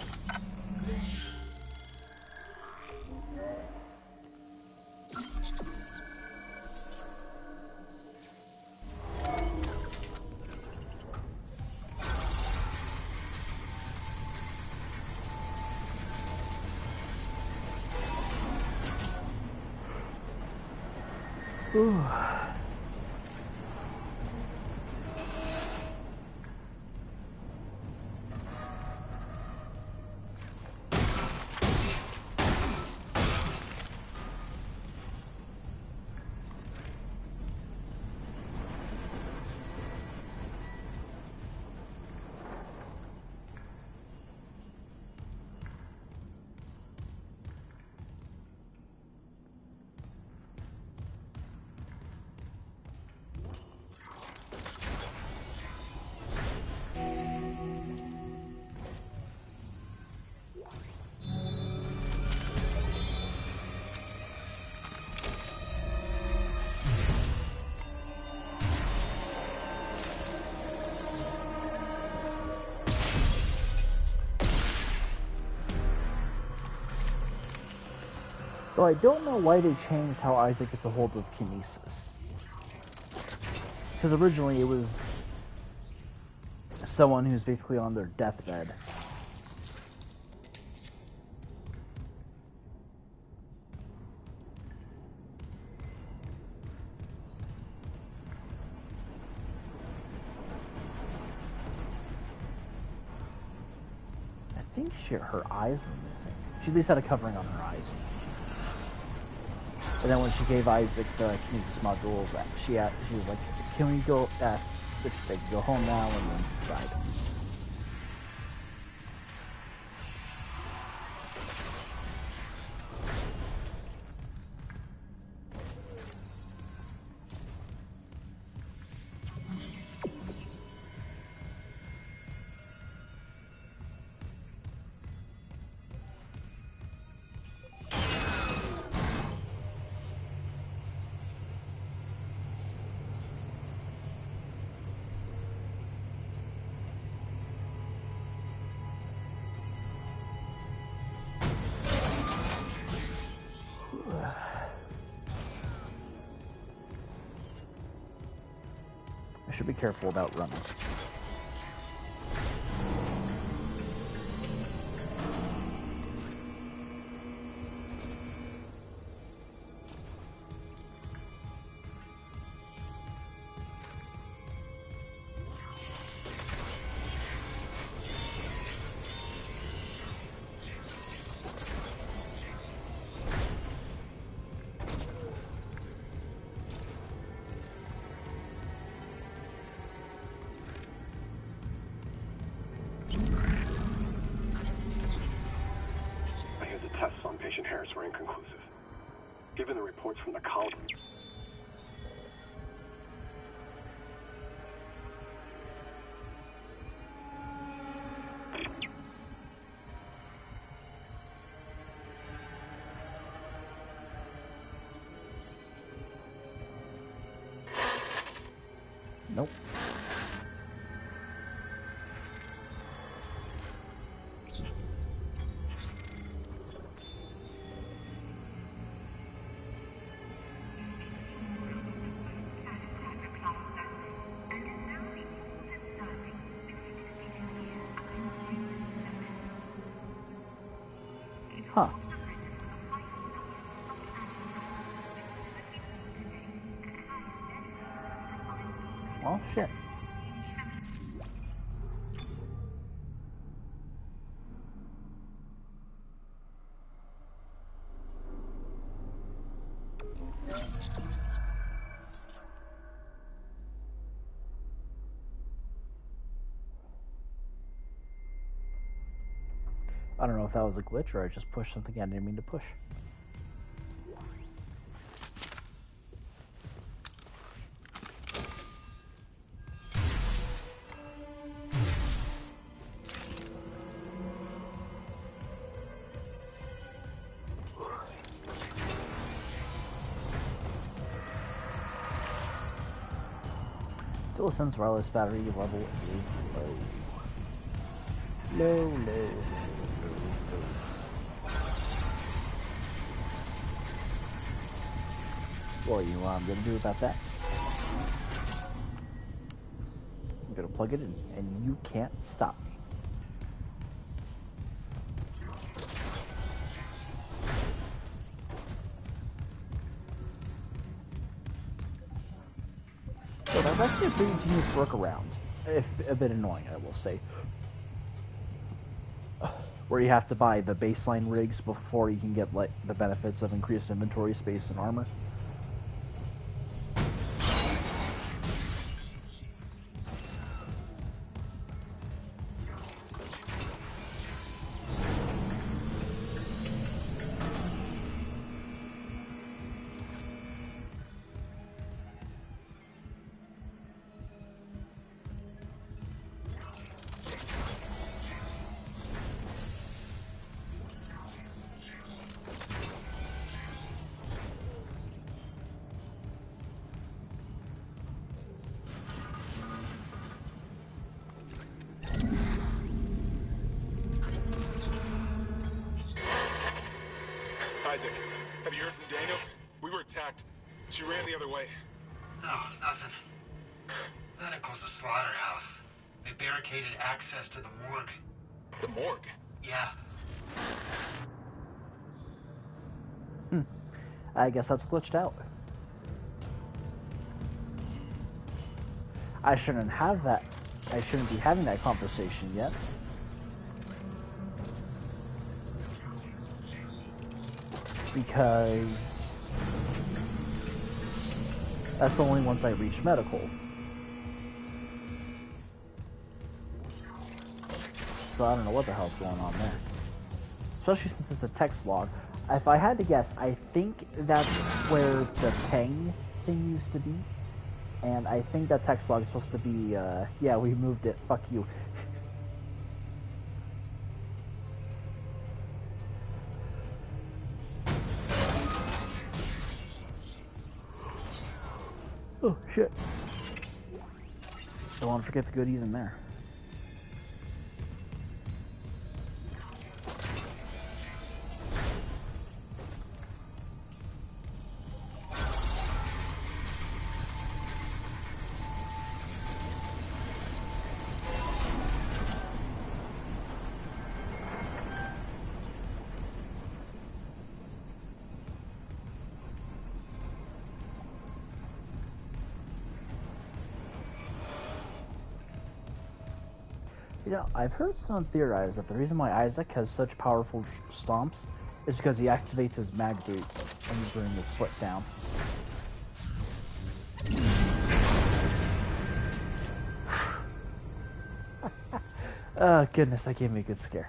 Ooh. Though I don't know why they changed how Isaac gets a hold of Kinesis. Because originally it was someone who's basically on their deathbed. I think her eyes were missing. She at least had a covering on her eyes. And then when she gave Isaac the Kinesis module, she was like, "Can we go ask if they can go home now?" And then died. I should be careful about running. Harris were inconclusive. Given the reports from the colony. Nope. Huh. Well, shit. I don't know if that was a glitch or I just pushed something I didn't mean to push. Still, since wireless battery level is low. Low. Well, you know what I'm gonna do about that? I'm gonna plug it in, and you can't stop me. So that's actually a pretty genius workaround. If a bit annoying, I will say. Where you have to buy the baseline rigs before you can get like the benefits of increased inventory space and armor. Isaac, have you heard from Daniels? We were attacked. She ran the other way. No, nothing. Then it goes to slaughterhouse. They barricaded access to the morgue. The morgue? Yeah. I guess that's glitched out. I shouldn't have that. I shouldn't be having that conversation yet. Because that's the only once I reach medical. So I don't know what the hell's going on there. Especially since it's a text log. If I had to guess, I think that's where the ping thing used to be. And I think that text log is supposed to be, yeah, we moved it, fuck you. Oh, shit. Don't want to forget the goodies in there. You know, I've heard someone theorize that the reason why Isaac has such powerful stomps is because he activates his mag boot when he's bringing his foot down. Oh goodness, that gave me a good scare.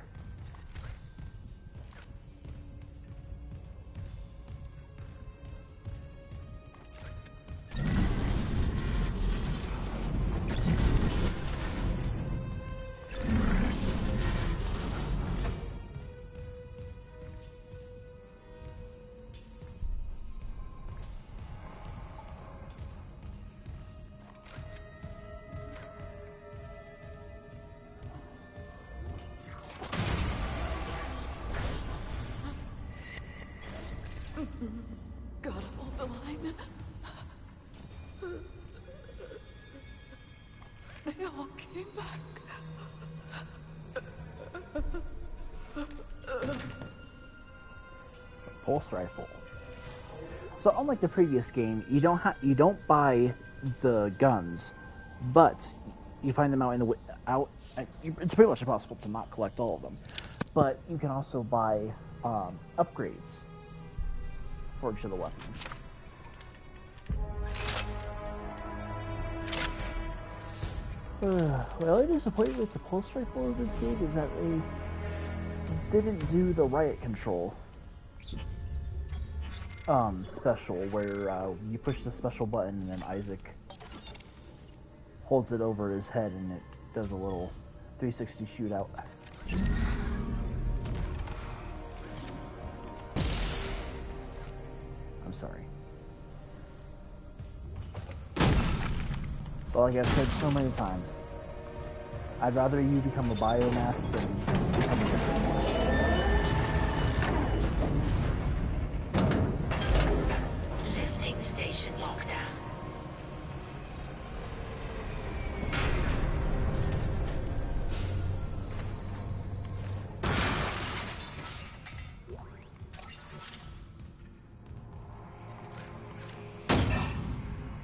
Got him off the line. They all came back. Pulse rifle. So unlike the previous game, you don't buy the guns, but you find them out in the it's pretty much impossible to not collect all of them. But you can also buy upgrades for each of the weapons. Well, I'm disappointed with the pulse rifle of this game is that they didn't do the riot control special, where you push the special button and then Isaac holds it over his head and it does a little 360 shootout. I'm sorry. But like I've said so many times, I'd rather you become a biomass than become a different one. Lifting station lockdown.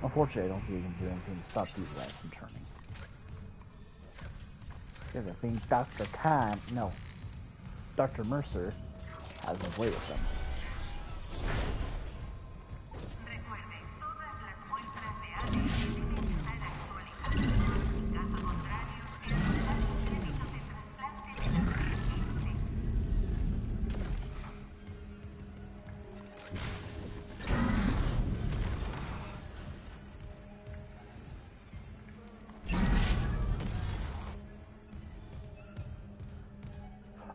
Unfortunately, I don't think you can do anything to stop these guys from turning. Because I think Dr. Mercer has a way with them.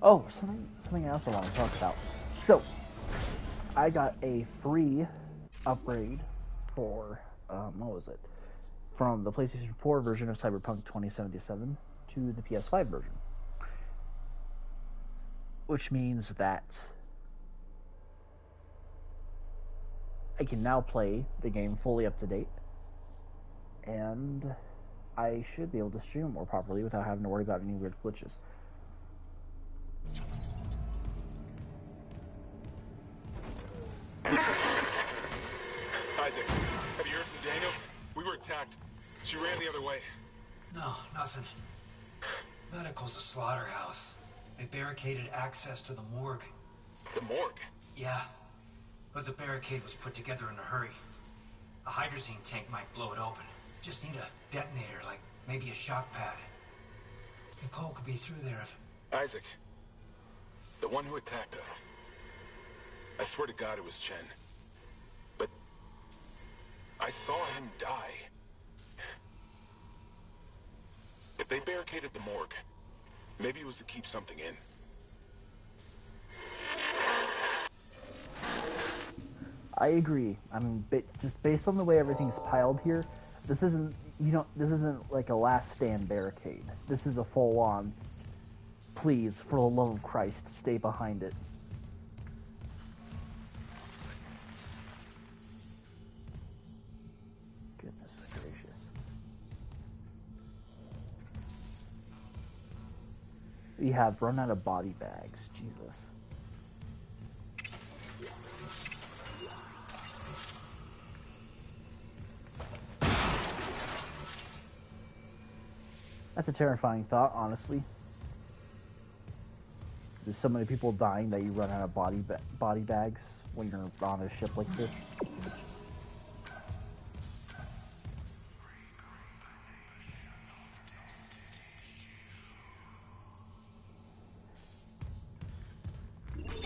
Oh, something I also want to talk about. So, I got a free upgrade for, what was it? From the PlayStation 4 version of Cyberpunk 2077 to the PS5 version. Which means that I can now play the game fully up to date. And I should be able to stream it more properly without having to worry about any weird glitches. Isaac, have you heard from Daniels? We were attacked. She ran the other way. No, nothing. Medical's a slaughterhouse. They barricaded access to the morgue. The morgue? Yeah, but the barricade was put together in a hurry. A hydrazine tank might blow it open. Just need a detonator, like maybe a shock pad. Nicole could be through there if... Isaac, the one who attacked us. I swear to God it was Chen. But I saw him die. If they barricaded the morgue, maybe it was to keep something in. I agree. I mean, just based on the way everything's piled here, this isn't like a last stand barricade. This is a full-on, please, for the love of Christ, stay behind it. Goodness gracious. We have run out of body bags. Jesus. That's a terrifying thought, honestly. There's so many people dying that you run out of body bags when you're on a ship like this.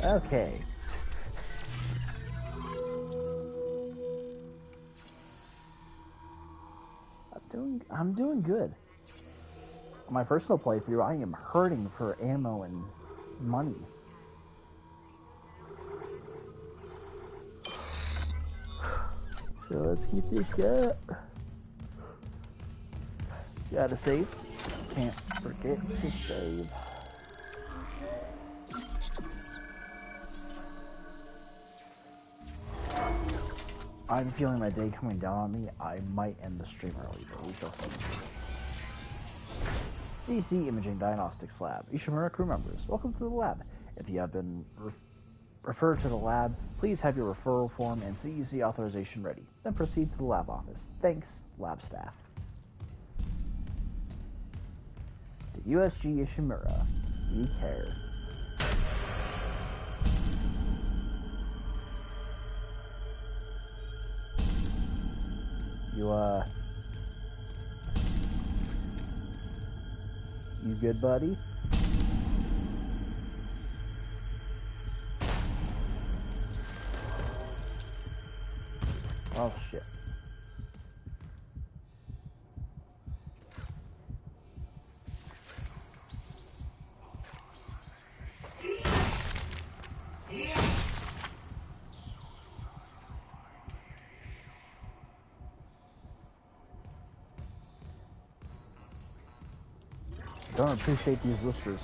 Okay. I'm doing good. On my personal playthrough, I am hurting for ammo and money. So let's keep this up. Gotta save. Can't forget to save. I'm feeling my day coming down on me. I might end the stream early, but we shall see. CC Imaging Diagnostics Lab. Ishimura crew members, welcome to the lab. If you have been referred to the lab, please have your referral form and CEC authorization ready. Then proceed to the lab office. Thanks, lab staff. To USG Ishimura, we care. You good, buddy? Oh, shit. don't appreciate these whispers.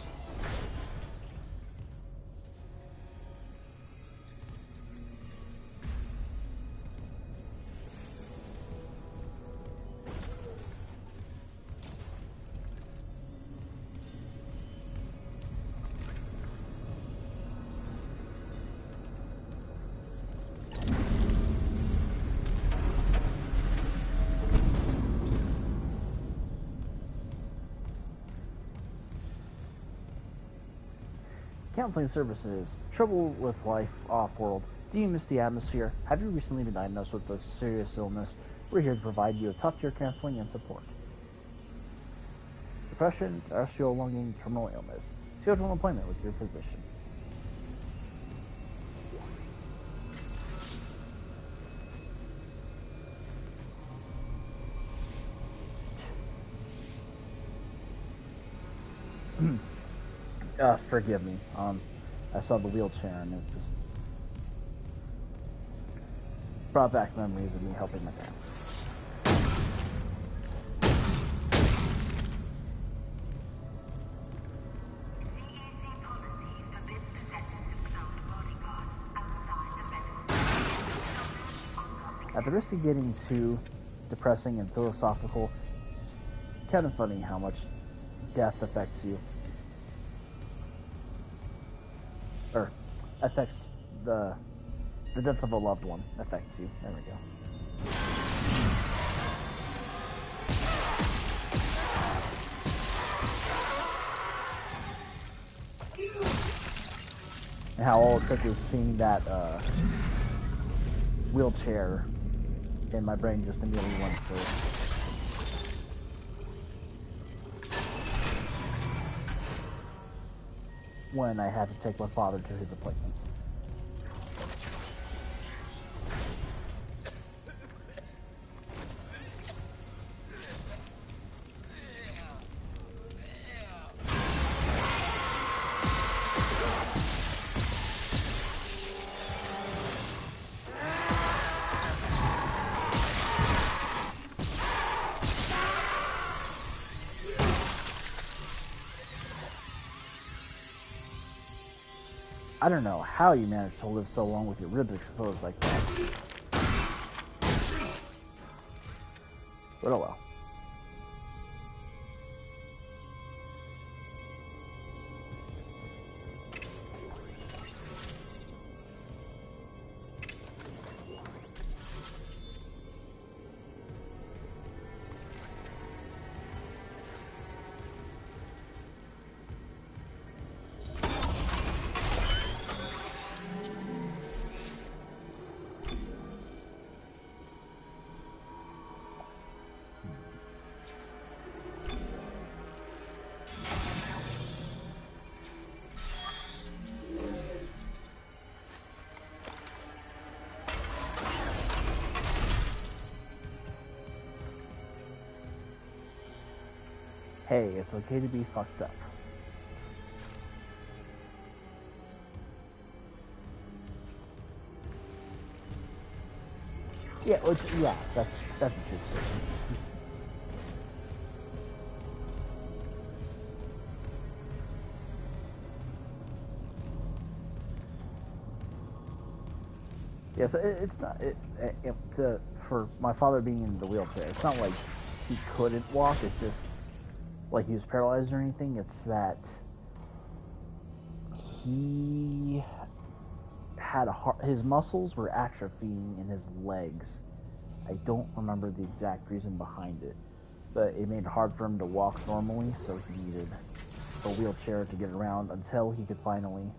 Counseling services. Trouble with life off-world. Do you miss the atmosphere? Have you recently been diagnosed with a serious illness? We're here to provide you with top-tier counseling and support. Depression, terrestrial lunging, terminal illness. Schedule an appointment with your physician. Forgive me. I saw the wheelchair and it just brought back memories of me helping my dad. At the risk of getting too depressing and philosophical, it's kind of funny how much death affects you. Or affects the death of a loved one affects you. There we go. And how all it took was seeing that wheelchair, and my brain just immediately went to when I had to take my father to his appointments. I don't know how you managed to live so long with your ribs exposed like that. But oh well. Hey, it's okay to be fucked up. Yeah, that's a true statement. Yeah, so it's not for my father being in the wheelchair. It's not like he couldn't walk. It's just like he was paralyzed or anything. It's that he had his muscles were atrophying in his legs. I don't remember the exact reason behind it, but it made it hard for him to walk normally, so he needed a wheelchair to get around until he could finally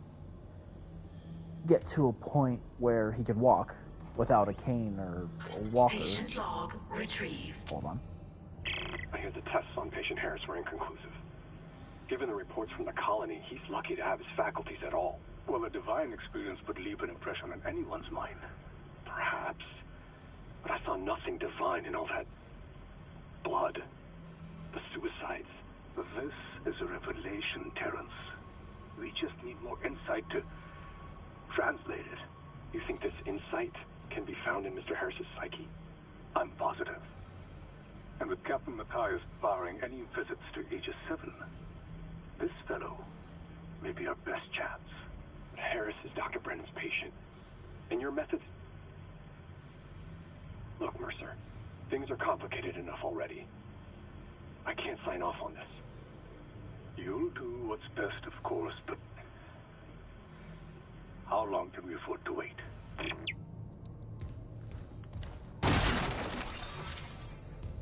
get to a point where he could walk without a cane or a walker. Patient log retrieved. Hold on. I hear the tests on patient Harris were inconclusive. Given the reports from the colony, he's lucky to have his faculties at all. Well, a divine experience would leave an impression on anyone's mind. Perhaps. But I saw nothing divine in all that blood. The suicides. This is a revelation, Terrence. We just need more insight to translate it. You think this insight can be found in Mr. Harris's psyche? I'm positive. And with Captain Matthias barring any visits to Aegis 7, This fellow may be our best chance. Harris is Dr. Brennan's patient. And your methods... Look, Mercer, things are complicated enough already. I can't sign off on this. You'll do what's best, of course, but how long can we afford to wait?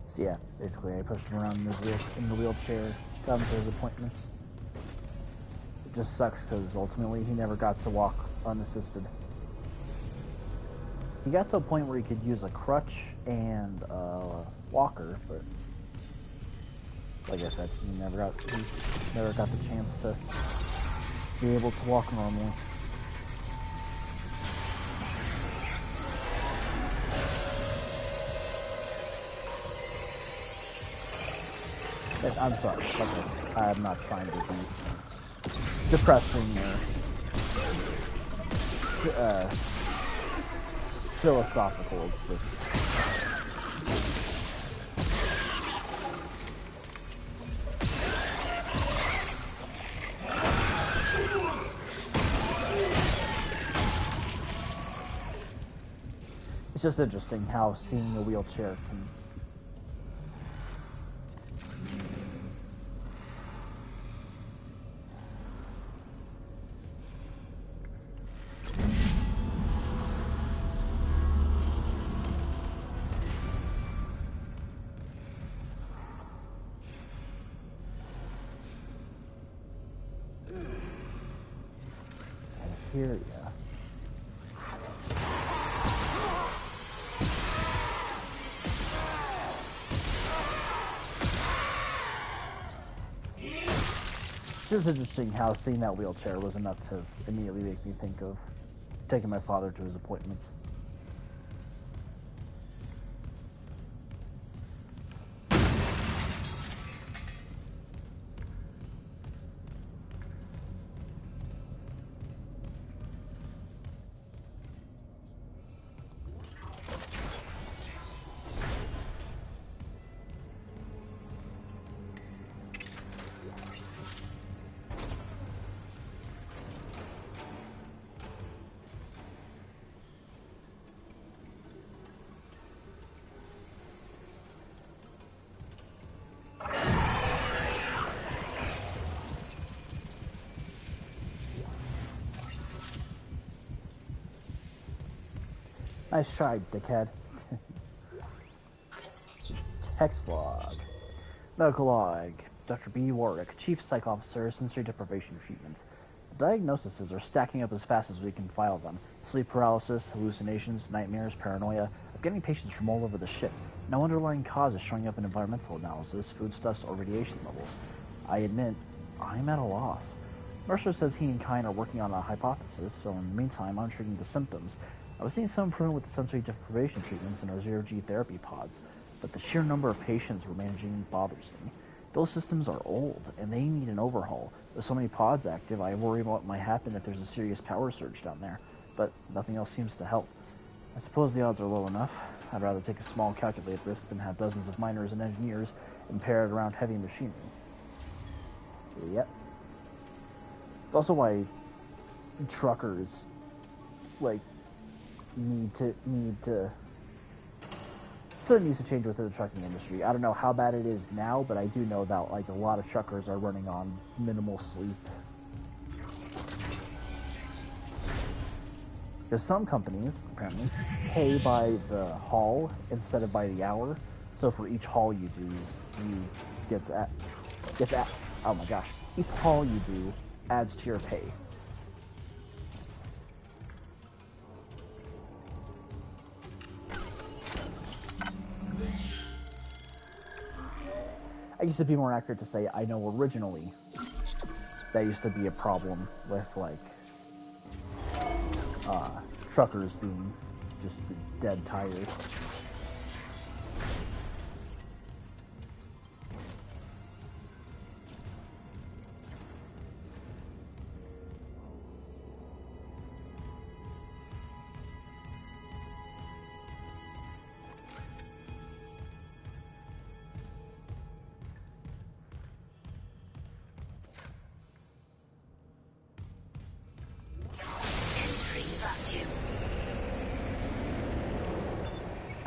So yeah, basically I pushed him around in the wheelchair, got him to his appointments. It just sucks because ultimately he never got to walk unassisted. He got to a point where he could use a crutch and a walker, but like I said, he never got the chance to be able to walk normally. I'm sorry, I'm not trying to be depressing or philosophical. It's just interesting how seeing a wheelchair can hear ya. It's just interesting how seeing that wheelchair was enough to immediately make me think of taking my father to his appointments. Nice try, dickhead. Text log. Medical log. Dr. B. Warwick, Chief Psych Officer, Sensory Deprivation Treatments. The diagnoses are stacking up as fast as we can file them. Sleep paralysis, hallucinations, nightmares, paranoia. I'm getting patients from all over the ship. No underlying cause is showing up in environmental analysis, foodstuffs, or radiation levels. I admit, I'm at a loss. Mercer says he and Kine are working on a hypothesis, so in the meantime, I'm treating the symptoms. I was seeing some improvement with the sensory deprivation treatments in our zero-G therapy pods, but the sheer number of patients we're managing bothers me. Those systems are old, and they need an overhaul. With so many pods active, I worry about what might happen if there's a serious power surge down there, but nothing else seems to help. I suppose the odds are low enough. I'd rather take a small calculated risk than have dozens of miners and engineers impaired around heavy machinery. Yep. It's also why truckers, need to something needs to change within the trucking industry. I don't know how bad it is now, but I do know that a lot of truckers are running on minimal sleep. Because some companies apparently pay by the haul instead of by the hour. So for each haul you do, oh my gosh, each haul you do adds to your pay. I used to be more accurate to say I know originally that used to be a problem with truckers being just dead tired.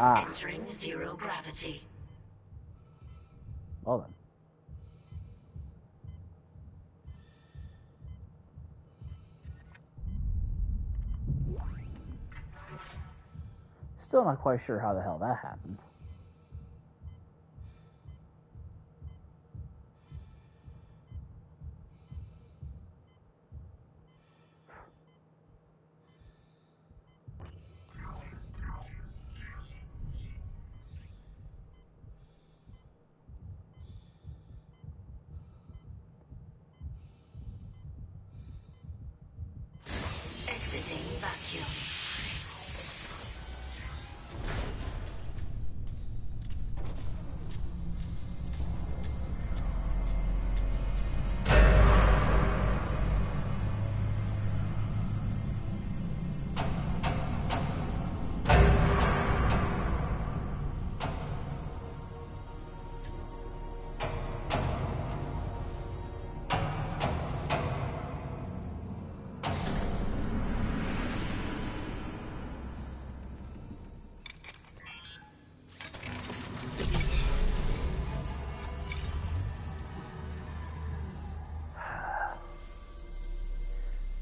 Entering zero gravity. Well then. Still not quite sure how the hell that happened. Exiting vacuum.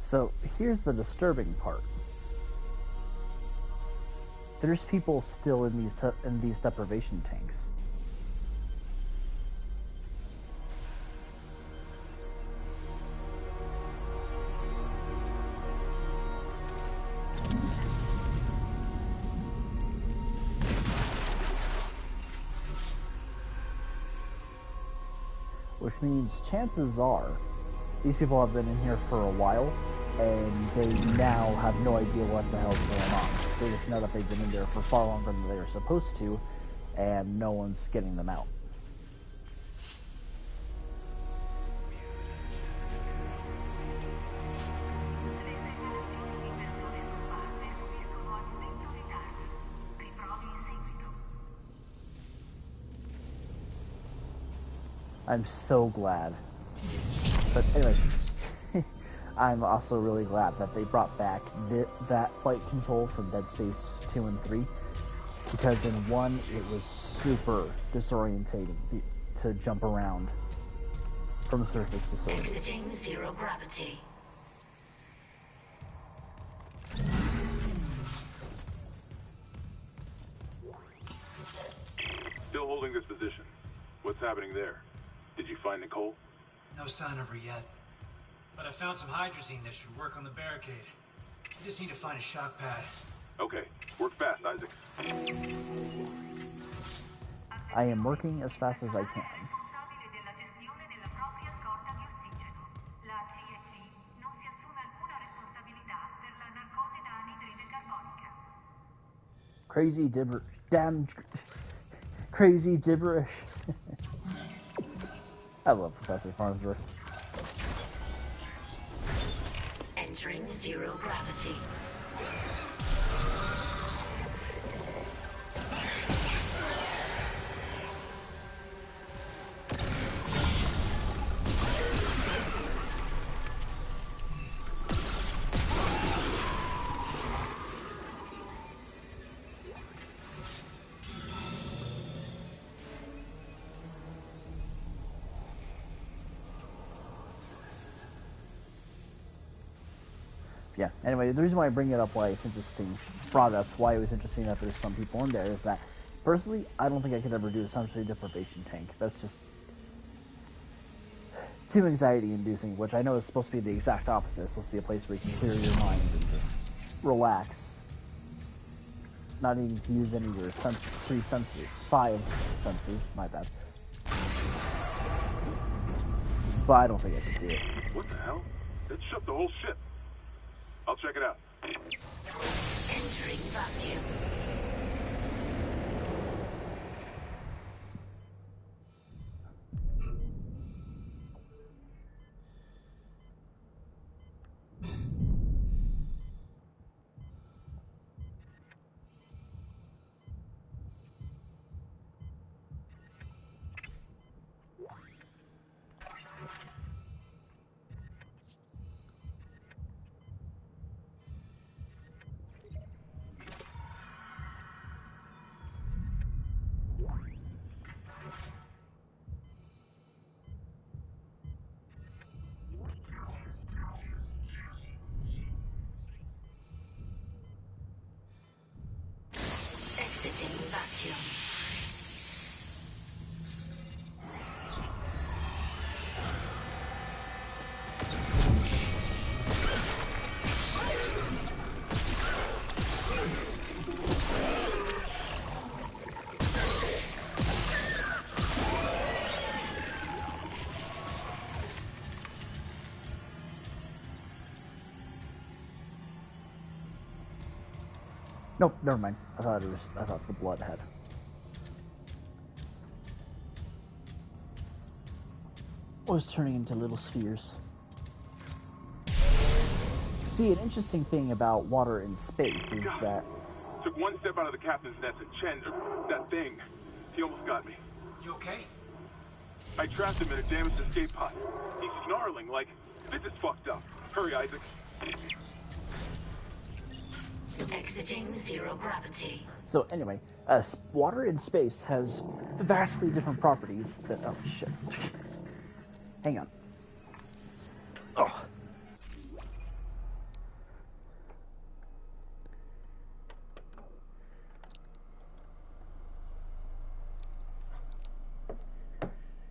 So here's the disturbing part. There's people still in these deprivation tanks. Which means chances are these people have been in here for a while and they now have no idea what the hell's going on. They just know that they've been in there for far longer than they were supposed to, and no one's getting them out. I'm so glad. But anyway, I'm also really glad that they brought back that flight control from Dead Space 2 and 3, because in 1 it was super disorientating to jump around from surface to surface. Exiting zero gravity. Still holding this position. What's happening there? Did you find Nicole? No sign of her yet. But I found some hydrazine that should work on the barricade. I just need to find a shock pad. Okay. Work fast, Isaac. I am working as fast as I can. Crazy gibberish. Damn. Crazy gibberish. I love Professor Farnsworth. Entering zero gravity. Yeah, anyway, the reason why I bring it up, why it's interesting, brought up why it was interesting that there's some people in there, is that, personally, I don't think I could ever do a sensory deprivation tank. That's just too anxiety-inducing, which I know is supposed to be the exact opposite. It's supposed to be a place where you can clear your mind and just relax. Not needing to use any of your 5 senses, my bad. But I don't think I could do it. What the hell? It shut the whole ship. I'll check it out. Entering vacuum. vacuum. Nope, never mind. I thought the blood had. Was turning into little spheres. See, an interesting thing about water in space is that... Took one step out of the captain's nest and Chen, that thing, he almost got me. You okay? I trapped him in a damaged escape pod. He's snarling like, this is fucked up. Hurry, Isaac. Exiting zero gravity. So anyway, water in space has vastly different properties than... Oh, shit. Hang on. Oh.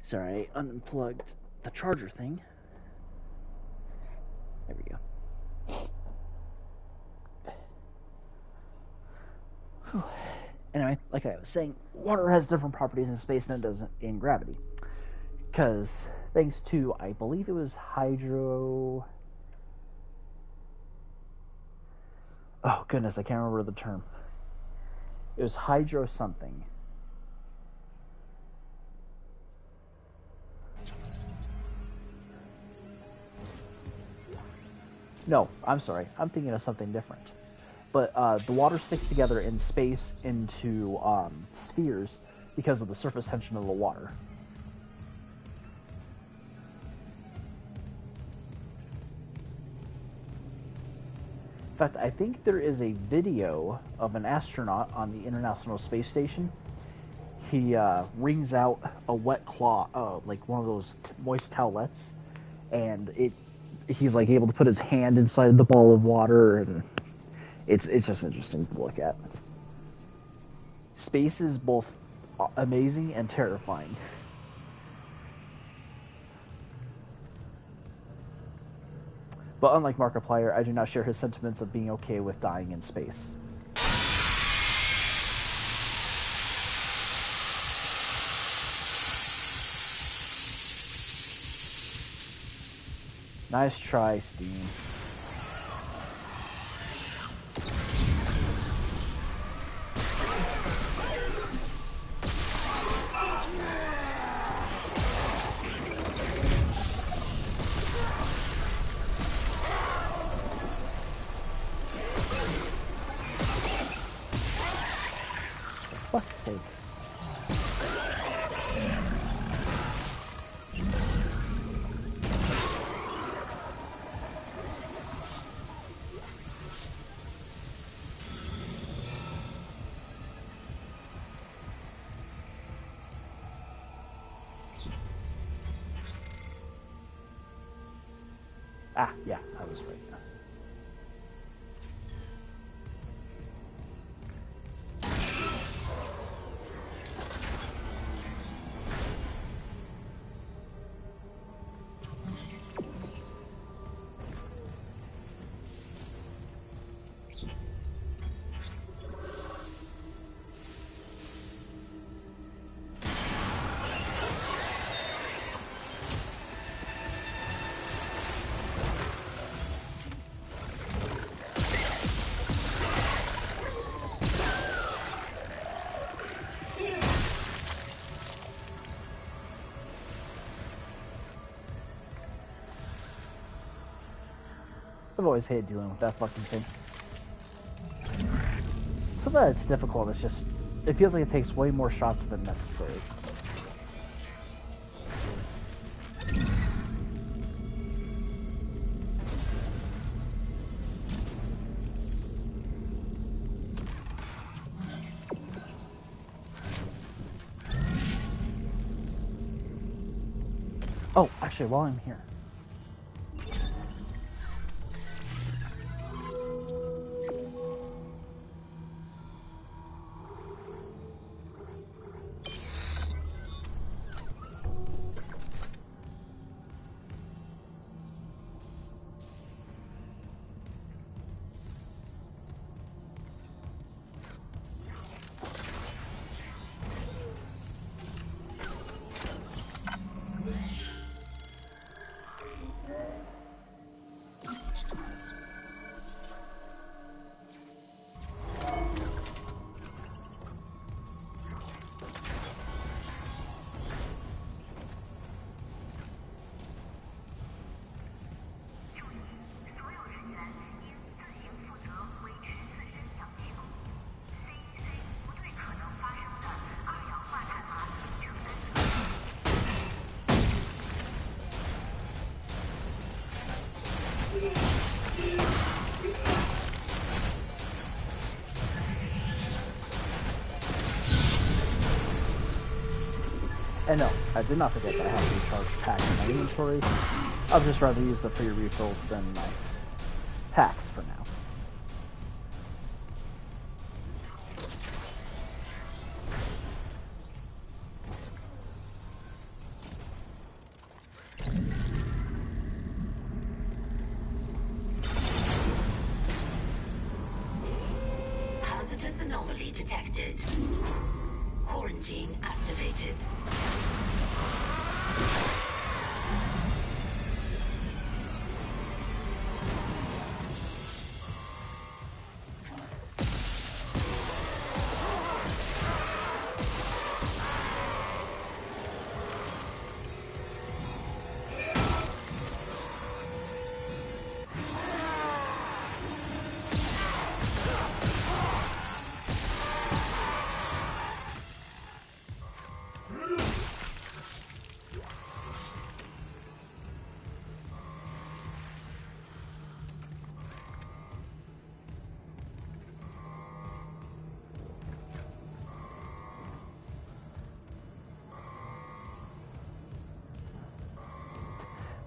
Sorry, I unplugged the charger thing. There we go. Whew. Anyway, like I was saying, water has different properties in space than it does in gravity. Because thanks to, I believe it was hydro... Oh goodness, I can't remember the term. It was hydro something. No, I'm sorry. I'm thinking of something different. But the water sticks together in space into spheres because of the surface tension of the water. In fact, I think there is a video of an astronaut on the International Space Station. He wrings out a wet claw, like one of those moist towelettes, and he's like able to put his hand inside the ball of water, and it's just interesting to look at. Space is both amazing and terrifying. But unlike Markiplier, I do not share his sentiments of being okay with dying in space. Nice try, Steam. For fuck's sake. Ah, yeah, I was right. I've always hated dealing with that fucking thing. So that it's difficult, it's just... It feels like it takes way more shots than necessary. Oh, actually, while I'm here... And no, I did not forget that I have a recharge pack in my inventory. I'll just rather use the free refills than my packs for now. Hazardous anomaly detected. Quarantine activated.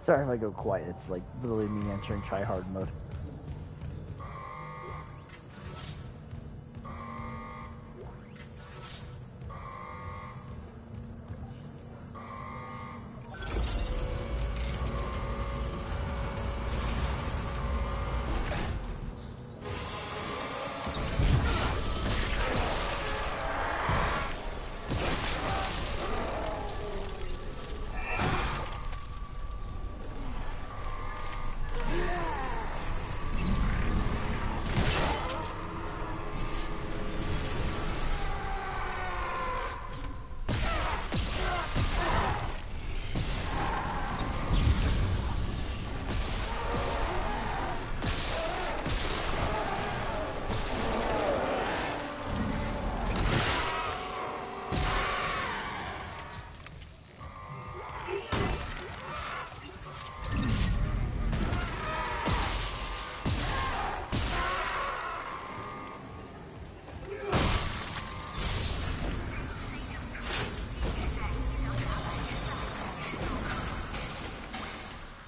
Sorry if I go quiet, it's like literally me entering try-hard mode.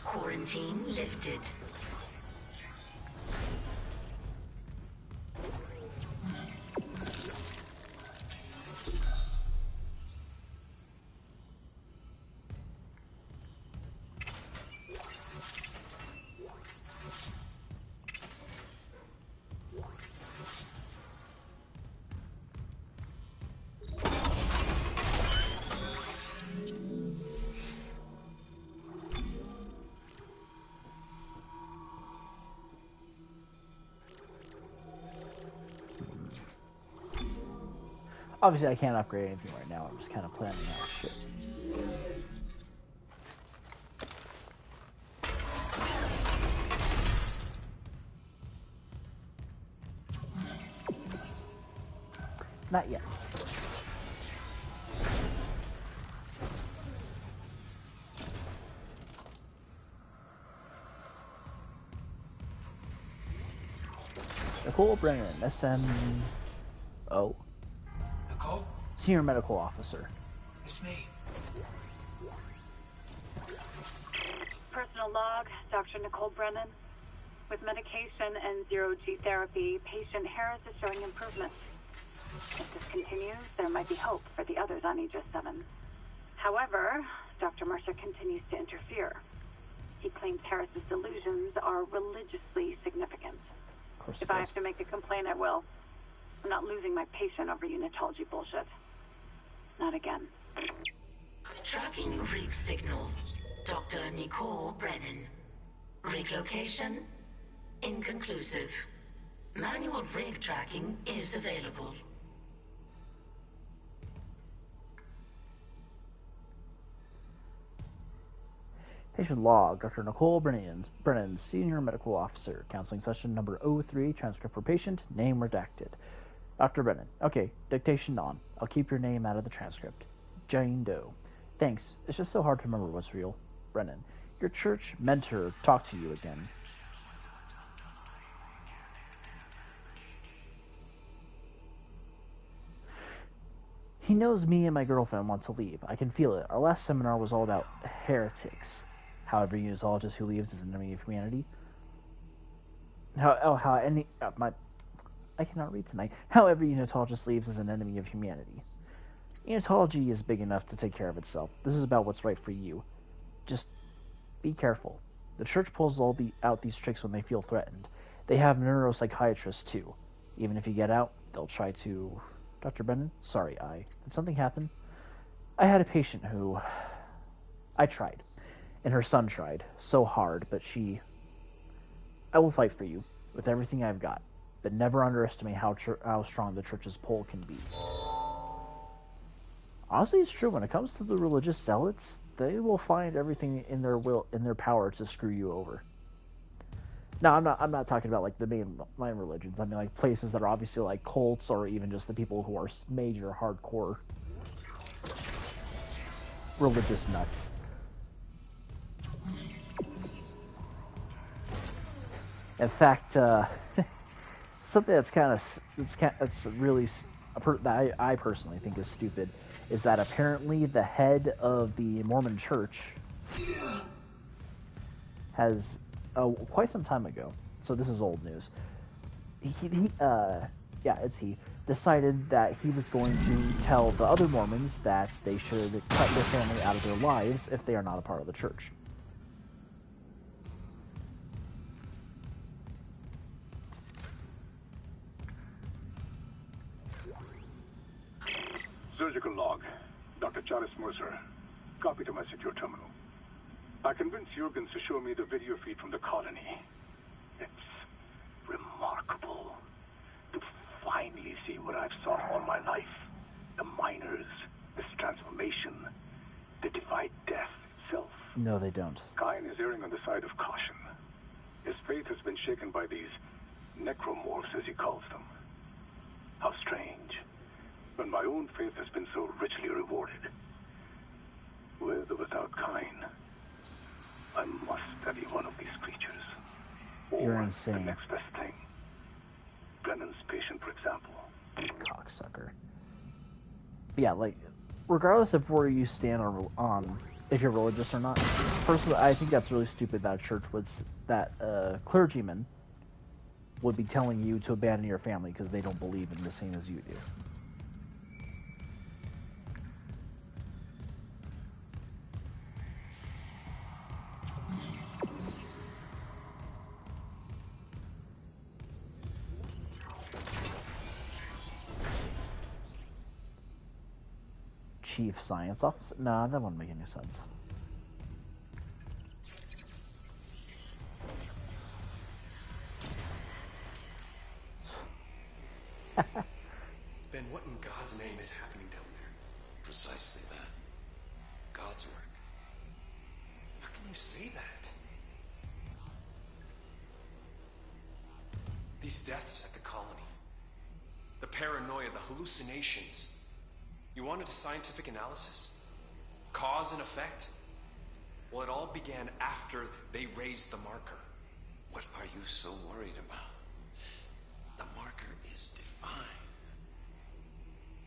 Quarantine lifted. Obviously, I can't upgrade anything right now. I'm just kind of planning out shit. Not yet. Nicole Brennan, SMO. Nicole? Senior Medical Officer. It's me. Personal log, Dr. Nicole Brennan. With medication and zero-G therapy, patient Harris is showing improvement. If this continues, there might be hope for the others on Aegis 7. However, Dr. Mercer continues to interfere. He claims Harris's delusions are religiously significant. If I have to make a complaint, I will. I'm not losing my patient over unitology bullshit. Not again. Tracking rig signal. Dr. Nicole Brennan. Rig location? Inconclusive. Manual rig tracking is available. Patient log, Dr. Nicole Brennan, Senior Medical Officer. Counseling session number 03, transcript for patient, name redacted. Dr. Brennan. Okay, dictation on. I'll keep your name out of the transcript. Jane Doe. Thanks. It's just so hard to remember what's real. Brennan. Your church mentor talked to you again. He knows me and my girlfriend want to leave. I can feel it. Our last seminar was all about heretics. How every unitologist who leaves is an enemy of humanity. I cannot read tonight. How every unitologist leaves is an enemy of humanity. Unitology is big enough to take care of itself. This is about what's right for you. Just be careful. The church pulls out these tricks when they feel threatened. They have neuropsychiatrists too. Even if you get out, they'll try to... Dr. Brennan? Sorry, did something happen? I had a patient who... I tried. And her son tried. So hard, but she... I will fight for you, with everything I've got. But never underestimate how strong the church's pull can be. Honestly, it's true. When it comes to the religious zealots, they will find everything in their power to screw you over. Now, I'm not talking about like the mainline religions. I mean like places that are obviously like cults, or even just the people who are major hardcore religious nuts. In fact, something that's really that I personally think is stupid is that apparently the head of the Mormon Church has quite some time ago, so this is old news, he decided that he was going to tell the other Mormons that they should cut their family out of their lives if they are not a part of the church. Surgical log. Dr. Charles Mercer. Copy to my secure terminal. I convinced Jurgens to show me the video feed from the colony. It's remarkable to finally see what I've sought all my life. The miners, this transformation. They defy death itself. No, they don't. Kine is erring on the side of caution. His faith has been shaken by these necromorphs, as he calls them. How strange. When my own faith has been so richly rewarded. With or without Kine, I must study one of these creatures. You're or insane. The next best thing. Brennan's patient, for example. Cocksucker. But yeah, like, regardless of where you stand on if you're religious or not, personally, I think that's really stupid that a church clergyman would be telling you to abandon your family because they don't believe in the same as you do. Chief Science Officer? Nah, that wouldn't make any sense. Ben, what in God's name is happening down there? Precisely that. God's work. How can you say that? These deaths at the colony. The paranoia, the hallucinations. You wanted a scientific analysis? Cause and effect? Well, it all began after they raised the marker. What are you so worried about? The marker is divine.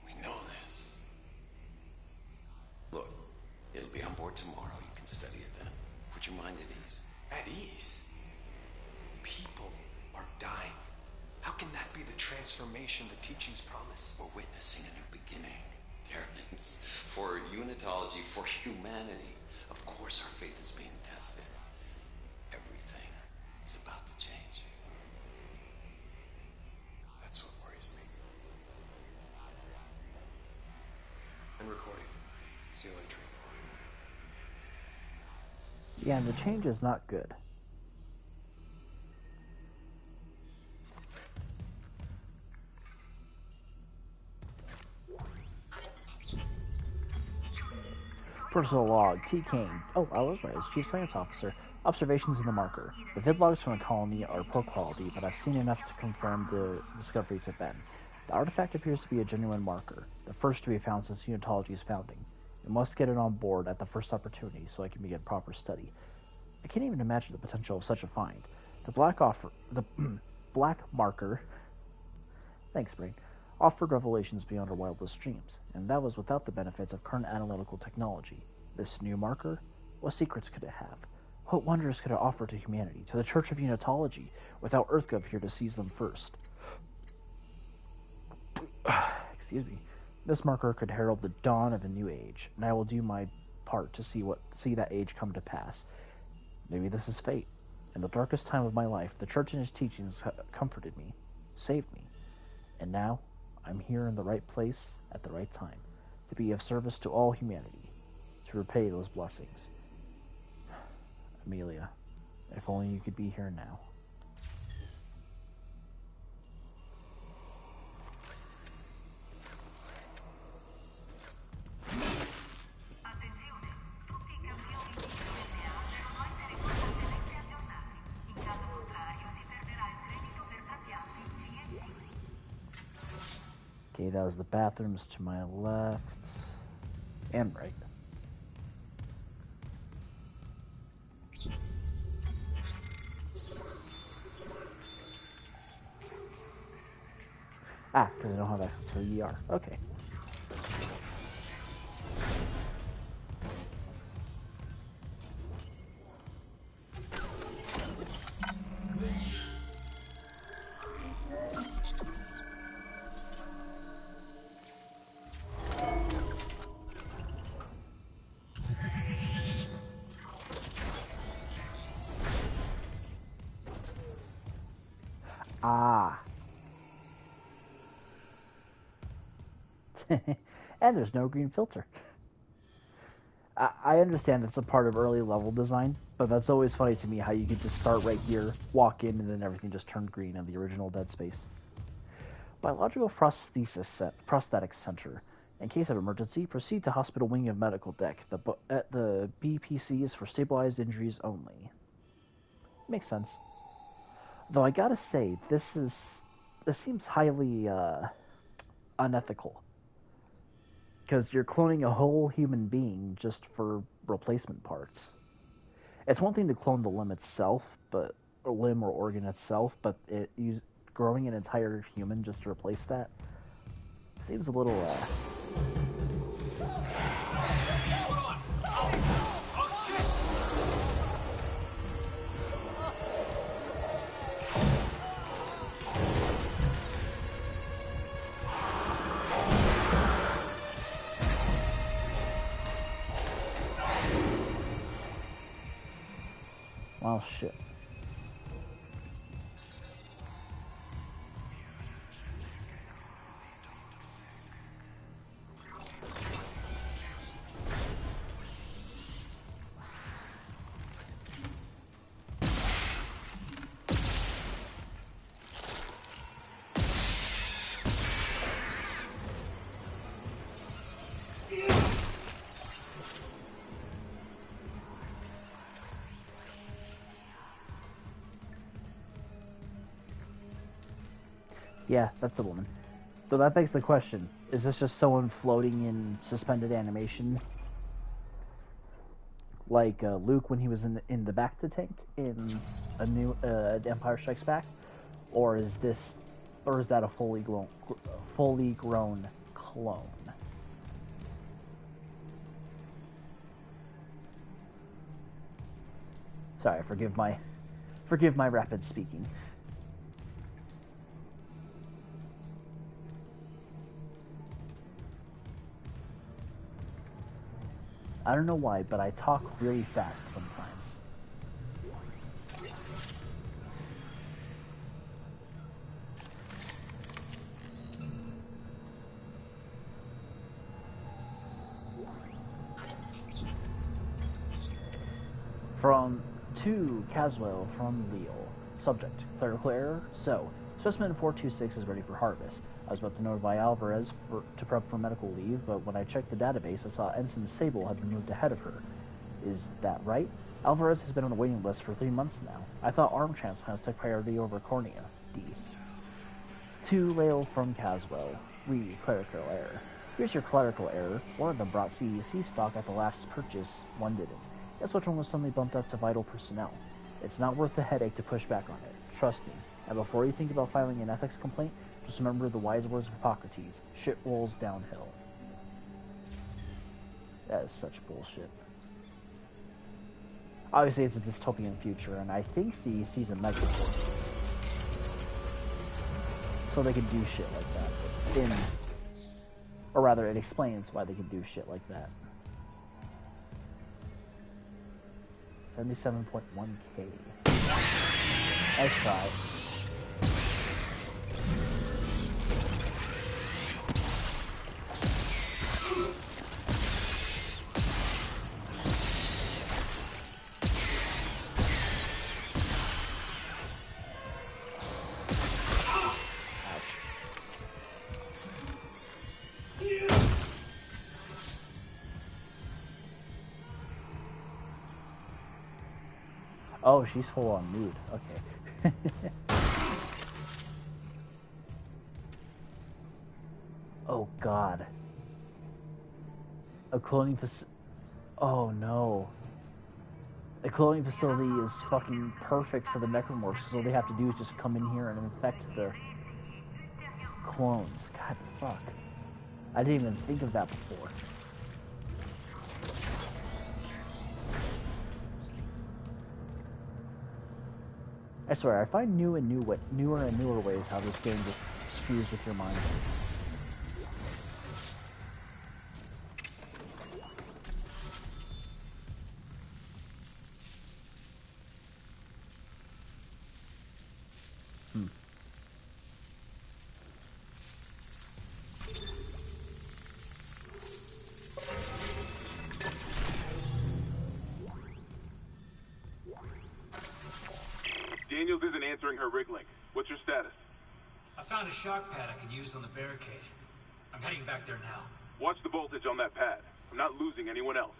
We know this. Look, it'll be on board tomorrow. You can study it then. Put your mind at ease. At ease? People are dying. How can that be the transformation the teachings promise? We're witnessing a new beginning. Terrence, for unitology, for humanity. Of course our faith is being tested. Everything is about to change. That's what worries me. And recording. See you later. Yeah, and the change is not good. Personal log, T. Kane. Oh, I was right, as Chief Science Officer. Observations in the marker. The vidlogs from the colony are poor quality, but I've seen enough to confirm the discoveries have been. The artifact appears to be a genuine marker, the first to be found since Unitology's founding. We must get it on board at the first opportunity so I can begin proper study. I can't even imagine the potential of such a find. The black marker, thanks, Brain, offered revelations beyond our wildest dreams, and that was without the benefits of current analytical technology. This new marker? What secrets could it have? What wonders could it offer to humanity, to the Church of Unitology, without EarthGov here to seize them first? Excuse me. This marker could herald the dawn of a new age, and I will do my part to see that age come to pass. Maybe this is fate. In the darkest time of my life, the Church and its teachings comforted me, saved me, and now I'm here in the right place at the right time, to be of service to all humanity, to repay those blessings. Amelia, if only you could be here now. Okay, that was the bathrooms to my left and right. Ah, because I don't have access to the ER. Okay. Ah. And there's no green filter. I understand that's a part of early level design, but that's always funny to me how you could just start right here, walk in, and then everything just turned green in the original Dead Space. Biological Prosthetic Center. In case of emergency, proceed to hospital wing of medical deck. The BPC is for stabilized injuries only. Makes sense. Though I gotta say, this seems highly unethical. Because you're cloning a whole human being just for replacement parts. It's one thing to clone the limb itself, or limb or organ itself, but growing an entire human just to replace that seems a little. Well, shit. Yeah, that's the woman. So that begs the question, is this just someone floating in suspended animation? Like Luke when he was in the Bacta tank in a new Empire Strikes Back? Or is that a fully grown clone? Sorry, forgive my rapid speaking. I don't know why, but I talk really fast sometimes. To Caswell from Leo. Subject, clerical error. So, specimen 426 is ready for harvest. I was about to notify Alvarez to prep for medical leave, but when I checked the database, I saw Ensign Sable had been moved ahead of her. Is that right? Alvarez has been on a waiting list for 3 months now. I thought arm transplants took priority over cornea. D. To Leo from Caswell. Read, clerical error. Here's your clerical error. One of them brought CEC stock at the last purchase, one didn't. Guess which one was suddenly bumped up to vital personnel? It's not worth the headache to push back on it. Trust me, And before you think about filing an ethics complaint, just remember the wise words of Hippocrates. Shit rolls downhill. That is such bullshit. Obviously, it's a dystopian future, and I think CEC's a metaphor. So they can do shit like that. Or rather, it explains why they can do shit like that. 77.1k. Nice try. Oh, she's full on nude. Okay. Oh God. A cloning facility. Oh no. A cloning facility is fucking perfect for the necromorphs. So all they have to do is just come in here and infect the clones. God, fuck. I didn't even think of that before. I swear, I find newer and newer ways how this game just screws with your mind. Daniels isn't answering her rig link. What's your status? I found a shock pad I could use on the barricade. I'm heading back there now. Watch the voltage on that pad. I'm not losing anyone else.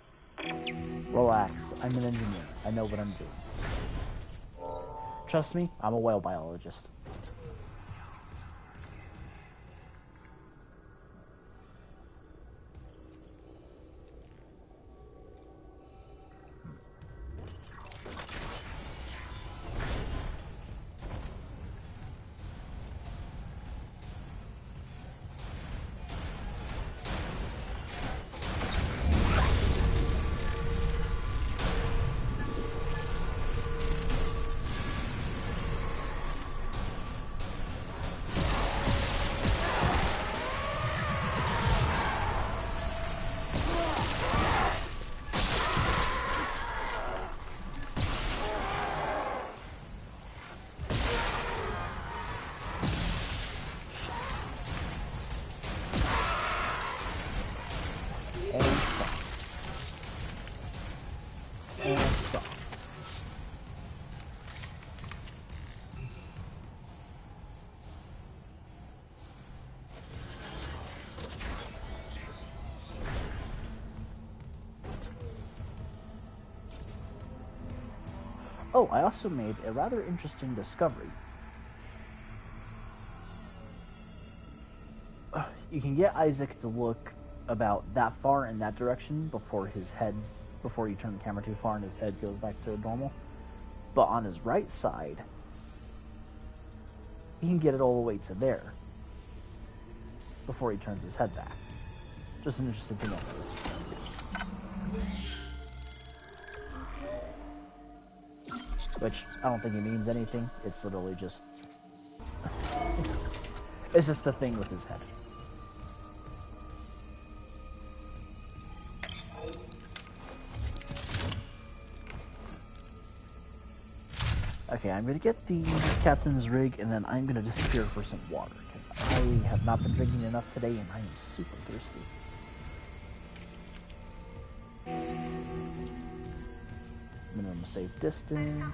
Relax. I'm an engineer. I know what I'm doing. Trust me, I'm a whale biologist. Oh, I also made a rather interesting discovery. You can get Isaac to look about that far in that direction before you turn the camera too far and his head goes back to normal. But on his right side, he can get it all the way to there before he turns his head back. Just an interesting thing. Which, I don't think it means anything. It's literally just... it's just a thing with his head. Okay, I'm gonna get the captain's rig, and then I'm gonna disappear for some water, because I have not been drinking enough today, and I am super thirsty. Minimum safe distance.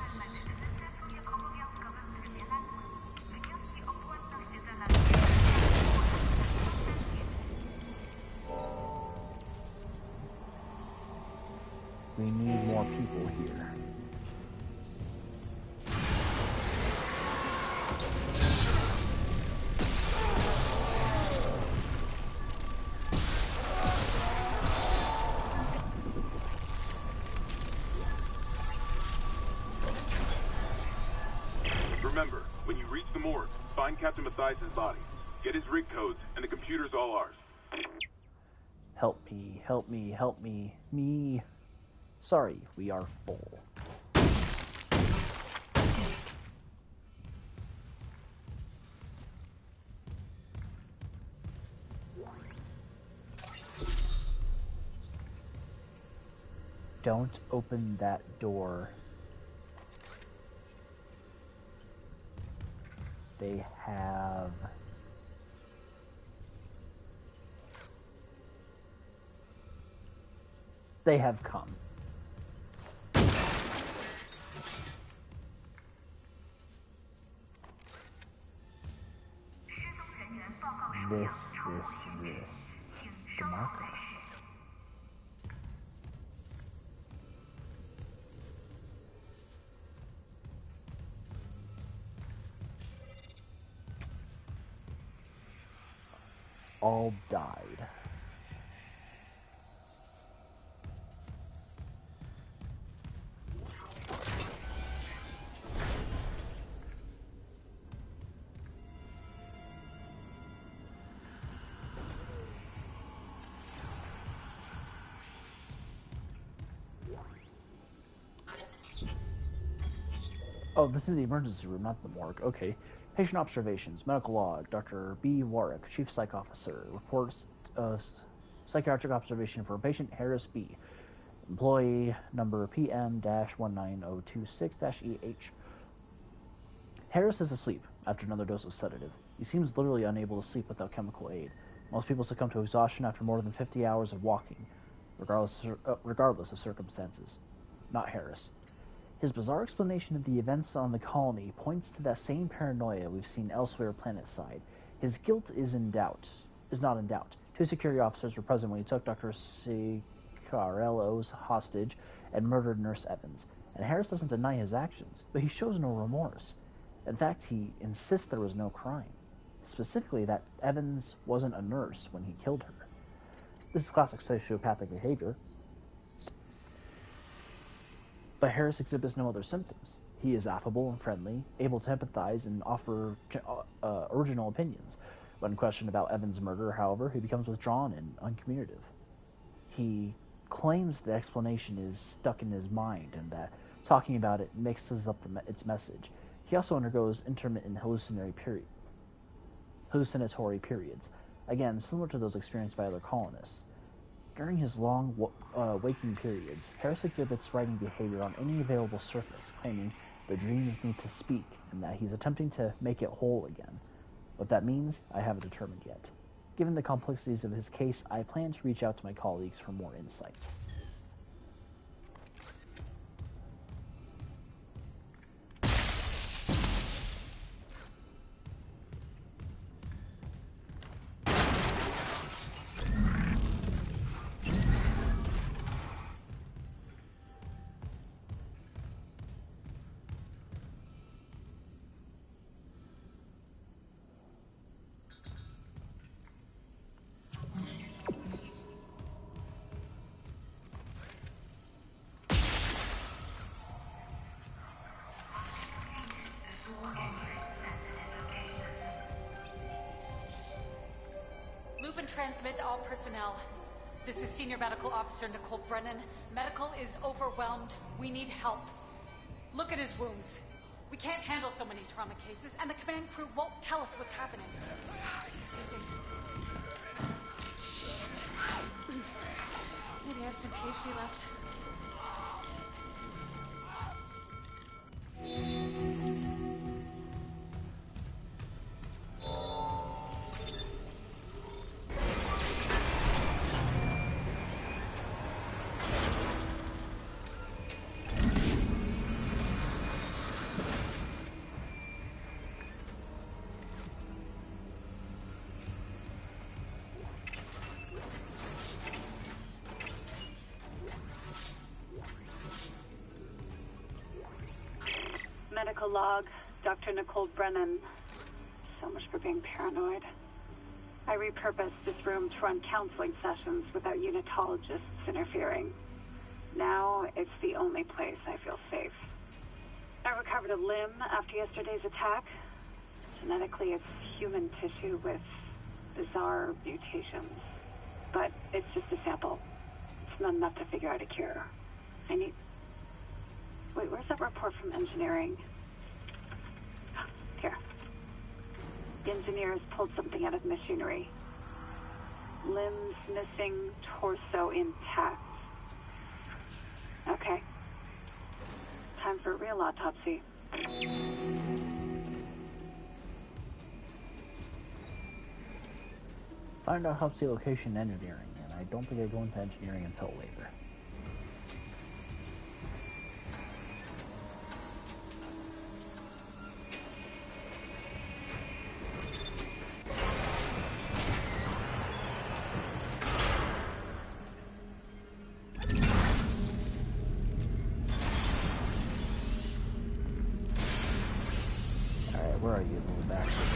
We need more people here. Remember, when you reach besides his body. Get his rig codes, and the computer's all ours. Help me, help me, help me, me. Sorry, we are full. Don't open that door. They have... They have come. This. The marker. All died. Oh, this is the emergency room, not the morgue. Okay. Patient observations. Medical log. Dr. B. Warwick, Chief Psych Officer. Reports psychiatric observation for patient Harris B. Employee number PM-19026-EH. Harris is asleep after another dose of sedative. He seems literally unable to sleep without chemical aid. Most people succumb to exhaustion after more than 50 hours of walking, regardless of circumstances. Not Harris. His bizarre explanation of the events on the colony points to that same paranoia we've seen elsewhere planetside. His guilt is not in doubt. 2 security officers were present when he took Dr. Cicarello's hostage and murdered Nurse Evans. And Harris doesn't deny his actions, but he shows no remorse. In fact, he insists there was no crime. Specifically, that Evans wasn't a nurse when he killed her. This is classic sociopathic behavior. But Harris exhibits no other symptoms. He is affable and friendly, able to empathize and offer original opinions. When questioned about Evans' murder, however, he becomes withdrawn and uncommunicative. He claims the explanation is stuck in his mind and that talking about it mixes up its message. He also undergoes intermittent hallucinatory periods, again, similar to those experienced by other colonists. During his long waking periods, Harris exhibits writing behavior on any available surface, claiming the dreams need to speak and that he's attempting to make it whole again. What that means, I haven't determined yet. Given the complexities of his case, I plan to reach out to my colleagues for more insight. Loop and transmit to all personnel. This is Senior Medical Officer Nicole Brennan. Medical is overwhelmed. We need help. Look at his wounds. We can't handle so many trauma cases, and the command crew won't tell us what's happening. He's seizing. Shit. Maybe I have some PHP left. Medical log, Dr. Nicole Brennan. So much for being paranoid. I repurposed this room to run counseling sessions without unitologists interfering. Now, it's the only place I feel safe. I recovered a limb after yesterday's attack. Genetically, it's human tissue with bizarre mutations. But it's just a sample. It's not enough to figure out a cure. I need... Wait, where's that report from engineering? Here. The engineers pulled something out of machinery. Limbs missing, torso intact. Okay. Time for a real autopsy. Find autopsy location engineering, and I don't think I go into engineering until later. Alright, where are you, little bastard?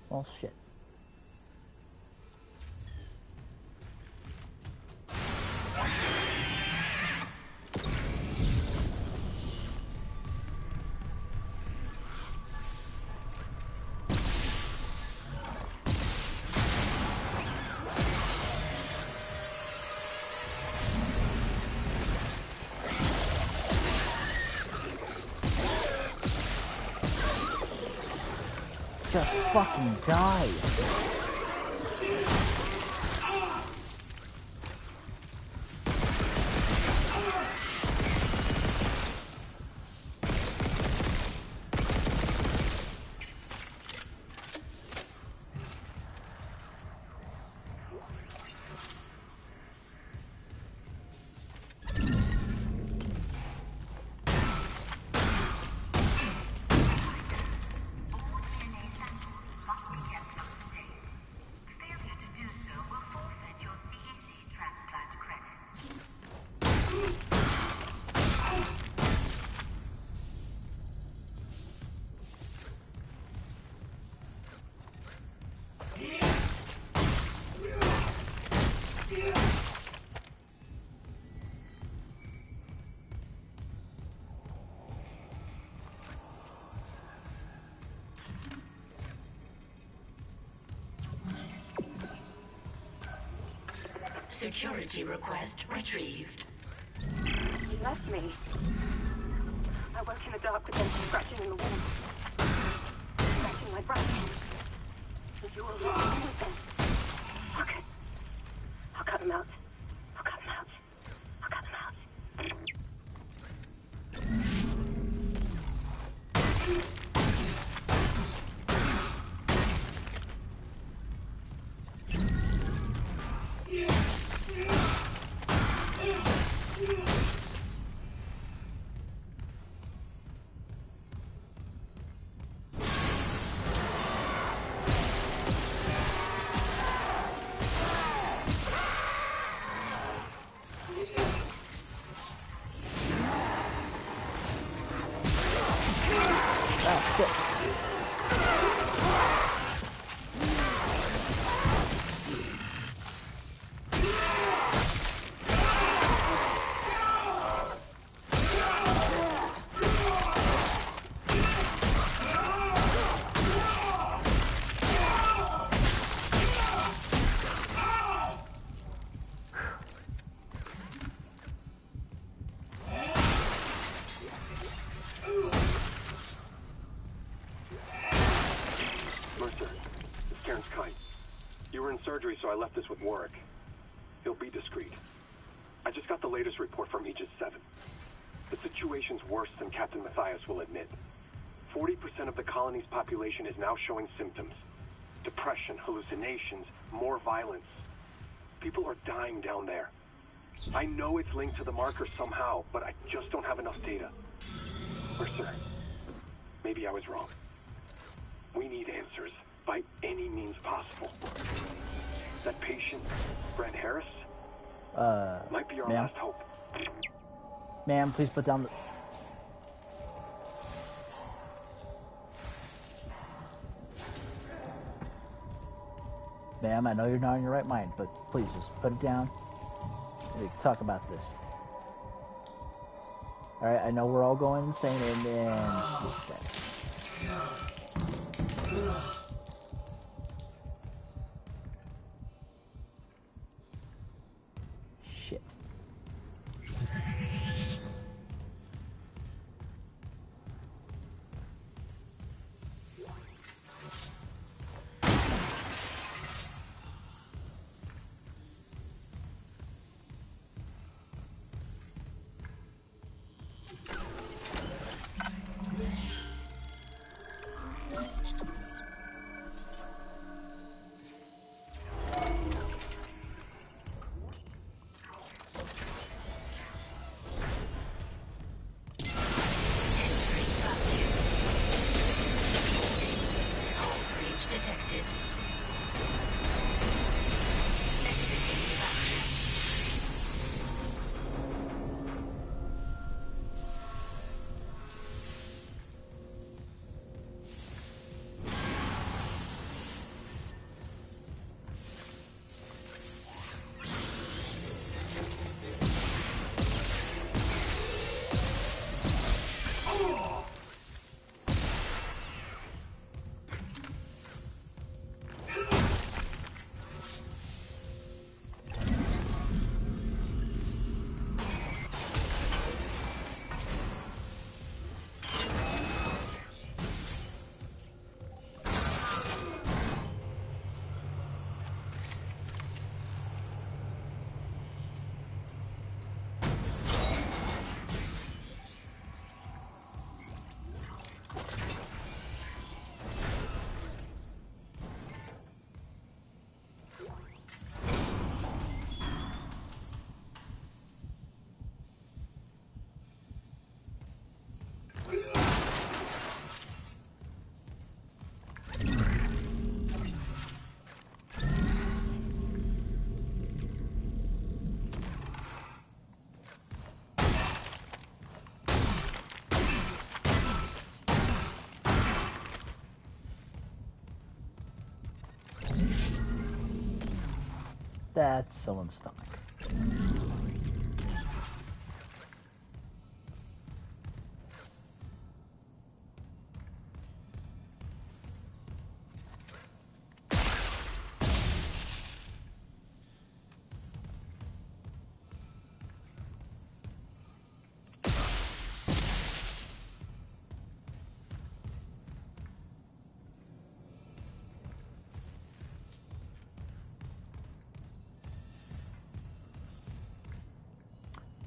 Well, shit. Just fucking die. Security request retrieved. He left me. I work in the dark with them scratching in the wall. Scratching my breath. And you will leave me with them. Okay. I'll cut him out. I'll cut him out. I'll cut him out. shit. Surgery, so I left this with Warwick. He'll be discreet. I just got the latest report from Aegis 7. The situation's worse than Captain Matthias will admit. 40% of the colony's population is now showing symptoms. Depression, hallucinations, more violence. People are dying down there. I know it's linked to the marker somehow, but I just don't have enough data. Mercer, maybe I was wrong. We need answers by any means possible. That patient, Brent Harris, might be our last hope. Ma'am, please put down the... Ma'am, I know you're not in your right mind, but please just put it down. We can talk about this. Alright, I know we're all going insane and then... Shit. That's someone's stomach.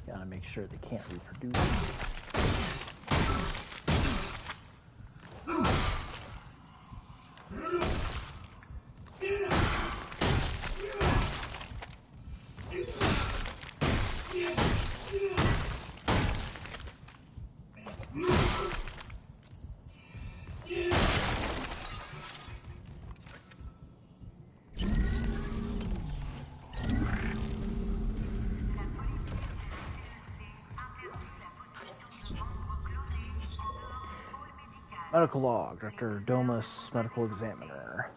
Gotta make sure they can't reproduce. Medical log, Dr. Domus, medical examiner.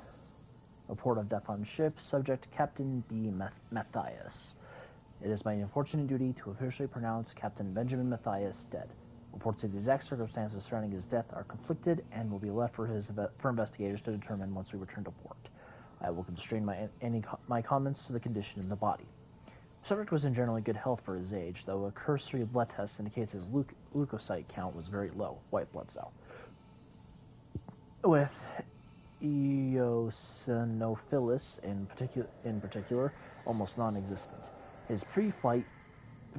Report of death on ship, subject Captain B. Matthias. It is my unfortunate duty to officially pronounce Captain Benjamin Matthias dead. Reports of the exact circumstances surrounding his death are conflicted and will be left for investigators to determine once we return to port. I will constrain my comments to the condition of the body. The subject was in generally good health for his age, though a cursory blood test indicates his leukocyte count was very low, white blood cell, with eosinophils in particular almost non-existent. His pre-flight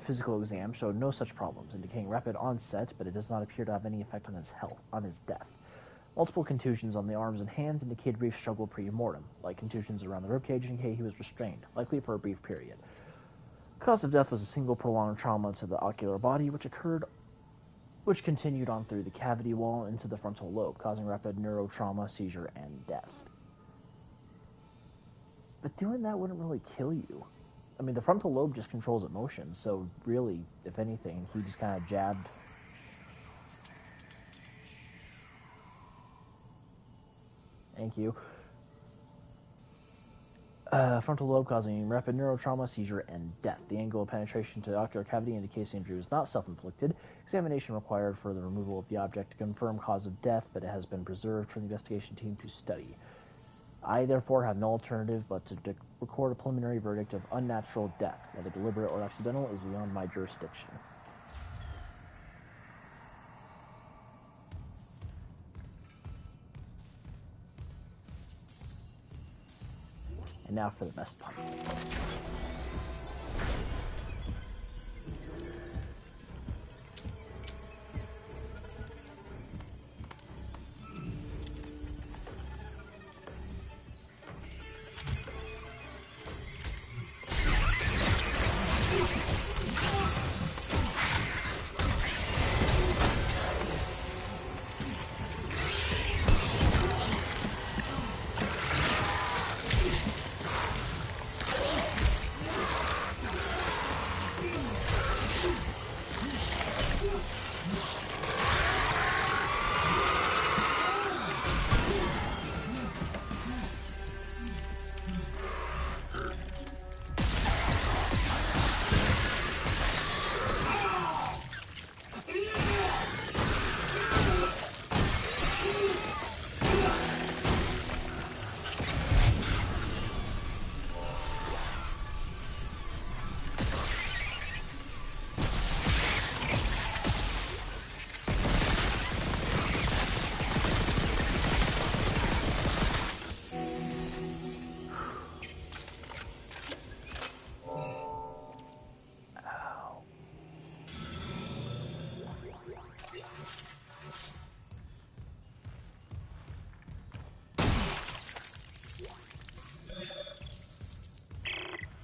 physical exam showed no such problems, indicating rapid onset, but it does not appear to have any effect on his health, on his death. Multiple contusions on the arms and hands indicate brief struggle pre-mortem, like contusions around the ribcage indicate he was restrained, likely for a brief period. Cause of death was a single prolonged trauma to the ocular body, which continued on through the cavity wall into the frontal lobe, causing rapid neurotrauma, seizure, and death. But doing that wouldn't really kill you. I mean, the frontal lobe just controls emotions, so really, if anything, he just kind of jabbed. Thank you. Frontal lobe causing rapid neurotrauma, seizure, and death. The angle of penetration to the ocular cavity indicates the injury was not self-inflicted. Examination required for the removal of the object to confirm cause of death, but it has been preserved for the investigation team to study. I, therefore, have no alternative but to record a preliminary verdict of unnatural death. Whether deliberate or accidental is beyond my jurisdiction. And now for the best part.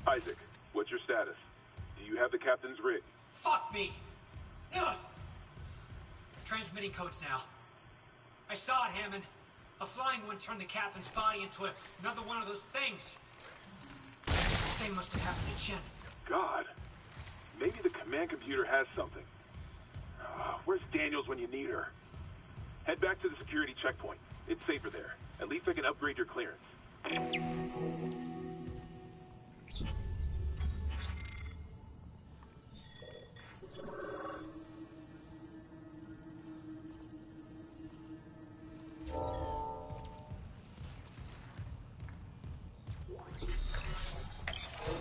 Isaac, what's your status? Do you have the captain's rig? Fuck me! Ugh. Transmitting codes now. I saw it, Hammond. A flying one turned the captain's body into another one of those things. The same must have happened to Chen. God. Maybe the command computer has something. Where's Daniels when you need her? Head back to the security checkpoint. It's safer there. At least I can upgrade your clearance.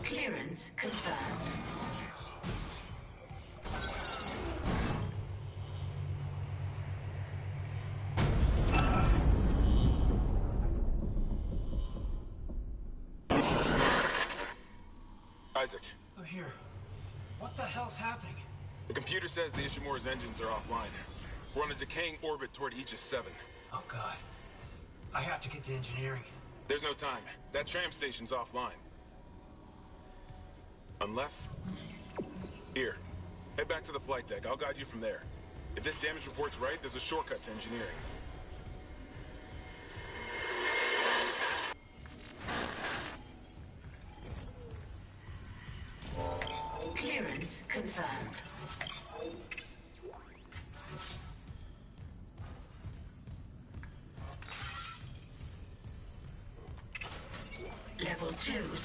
Clearance confirmed. Isaac. I'm here. What the hell's happening? The computer says the Ishimura's engines are offline. We're on a decaying orbit toward Aegis 7. Oh, God. I have to get to engineering. There's no time. That tram station's offline. Unless... Here. Head back to the flight deck. I'll guide you from there. If this damage report's right, there's a shortcut to engineering. Clearance confirmed.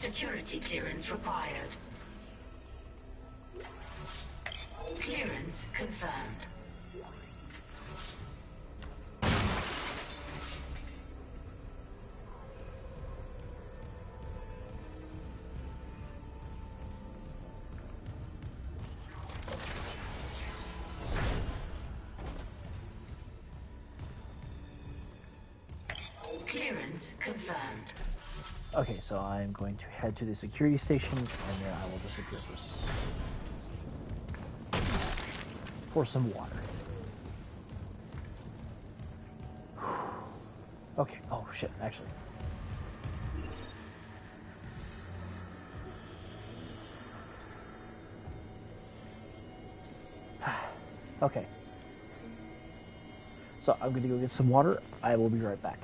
security clearance required. Clearance confirmed. Clearance confirmed. Okay, so I'm going to head to the security station, and then I will disappear for some water. Okay, oh shit, actually. Okay. So I'm gonna go get some water. I will be right back.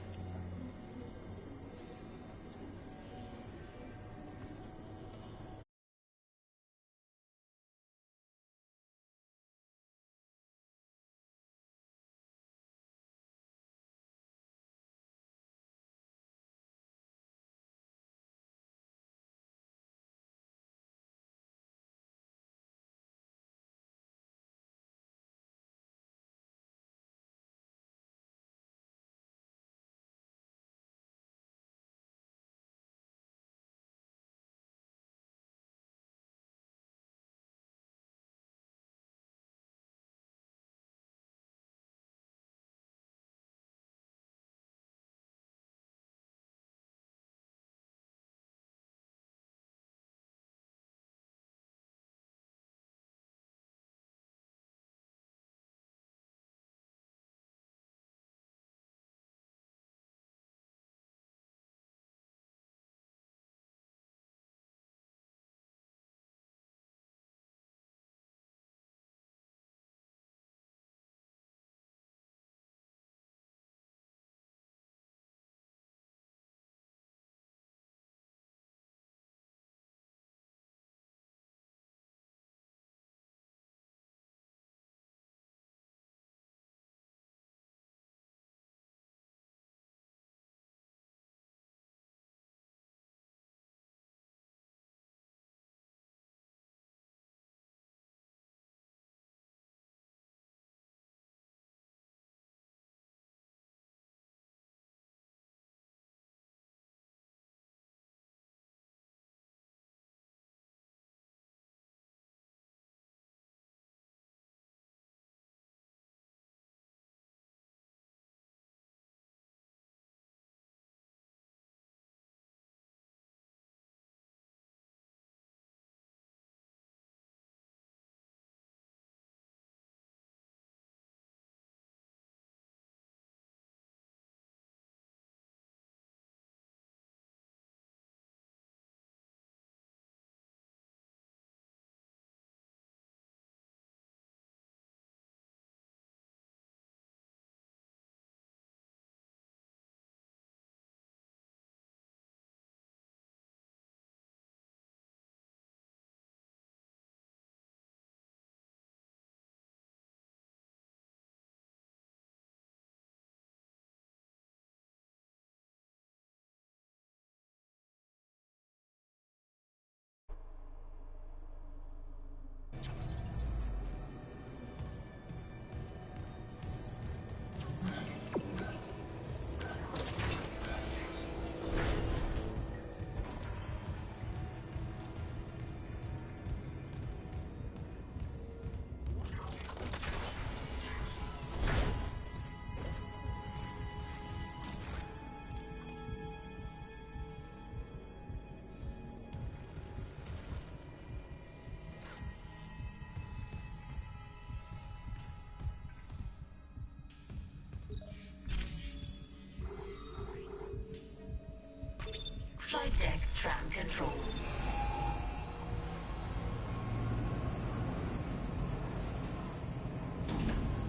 Flight deck tram control.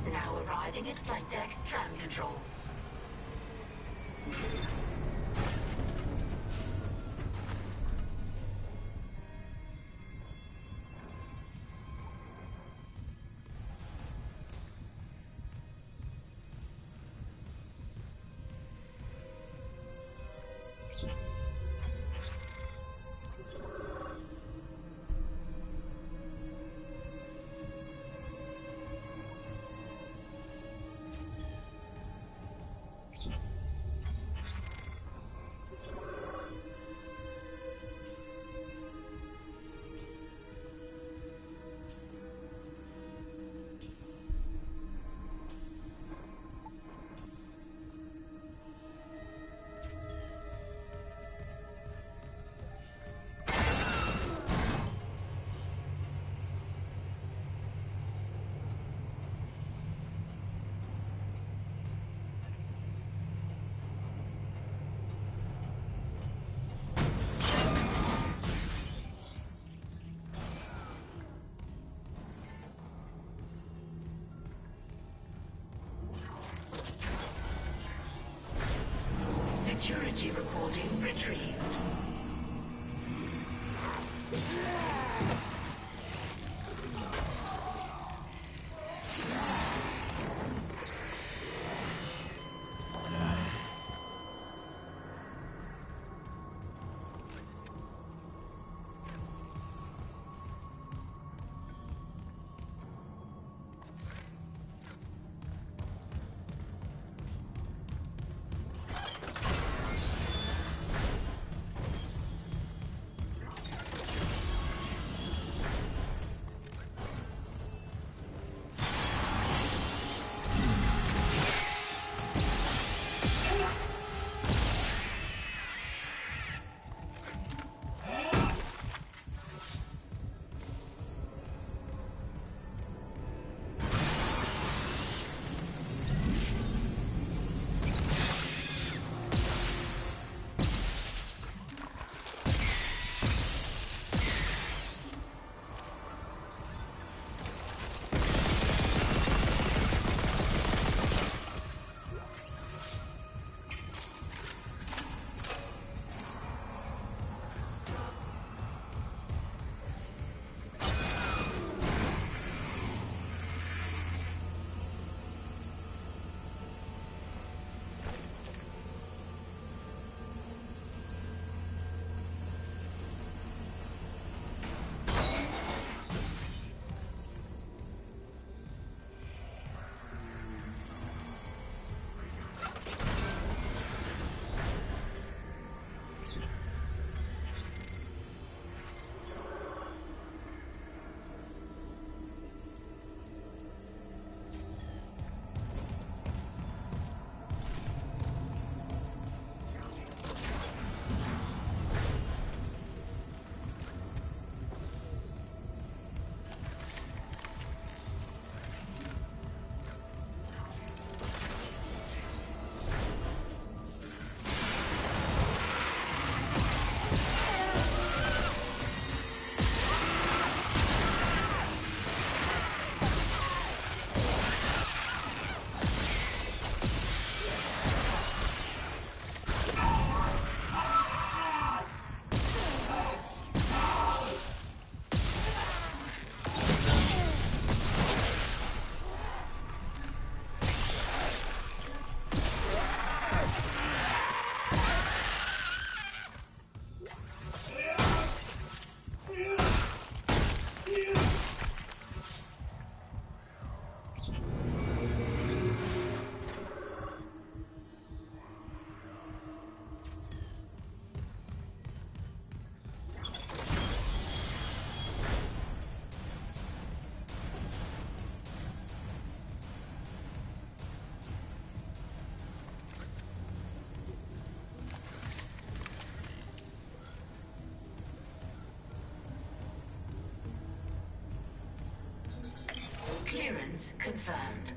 Now arriving at flight deck tram control. Security recording retrieved. Clearance confirmed.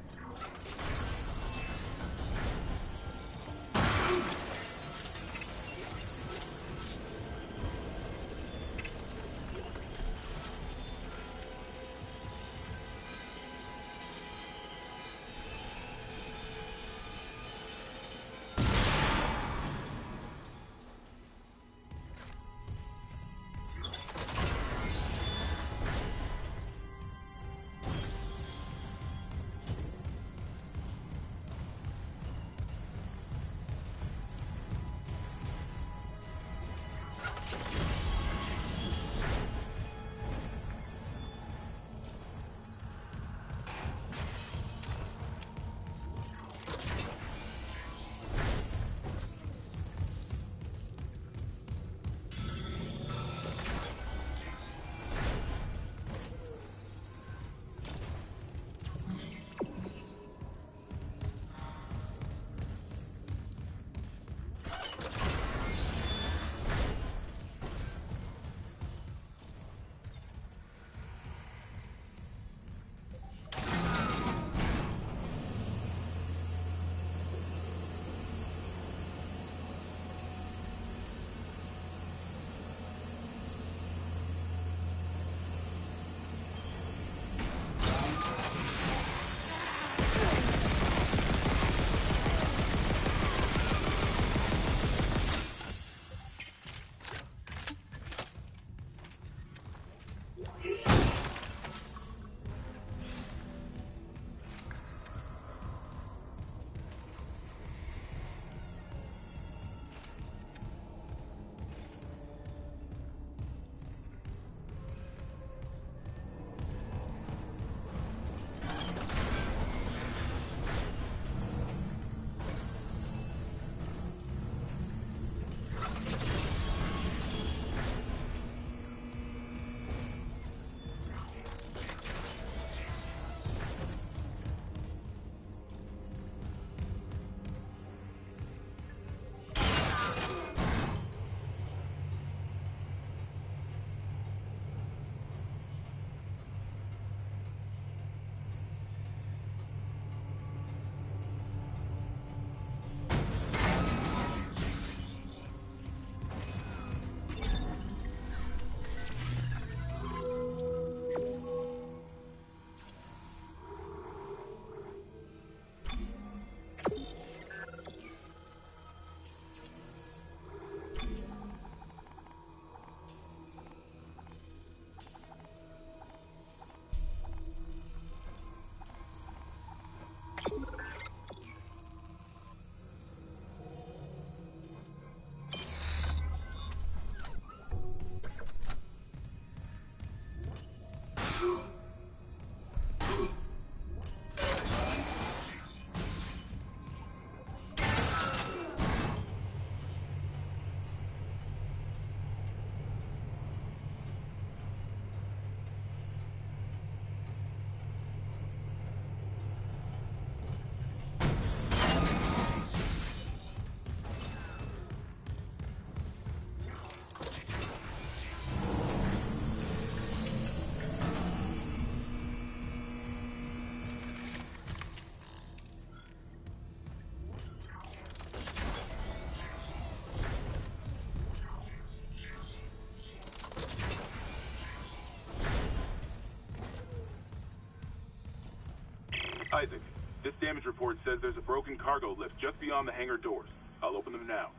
Isaac, this damage report says there's a broken cargo lift just beyond the hangar doors. I'll open them now.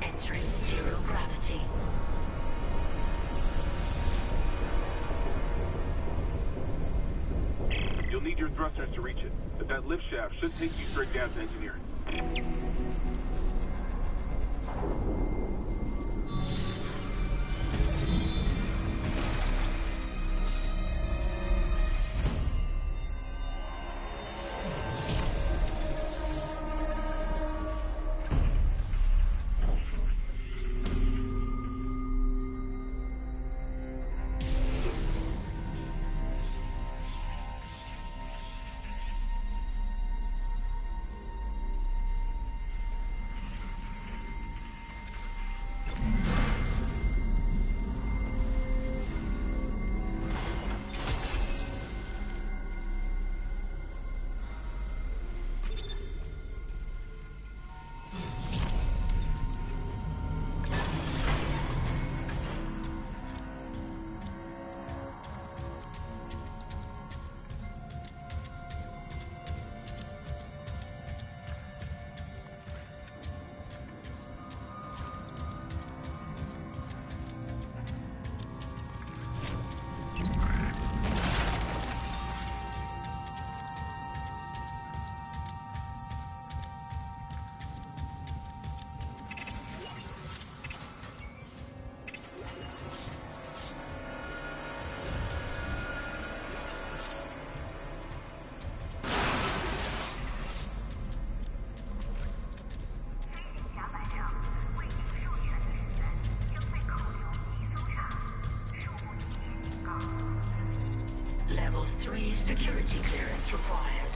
Entering zero gravity. You'll need your thrusters to reach it, but that lift shaft should take you straight down to engineering. Level 3 security clearance required.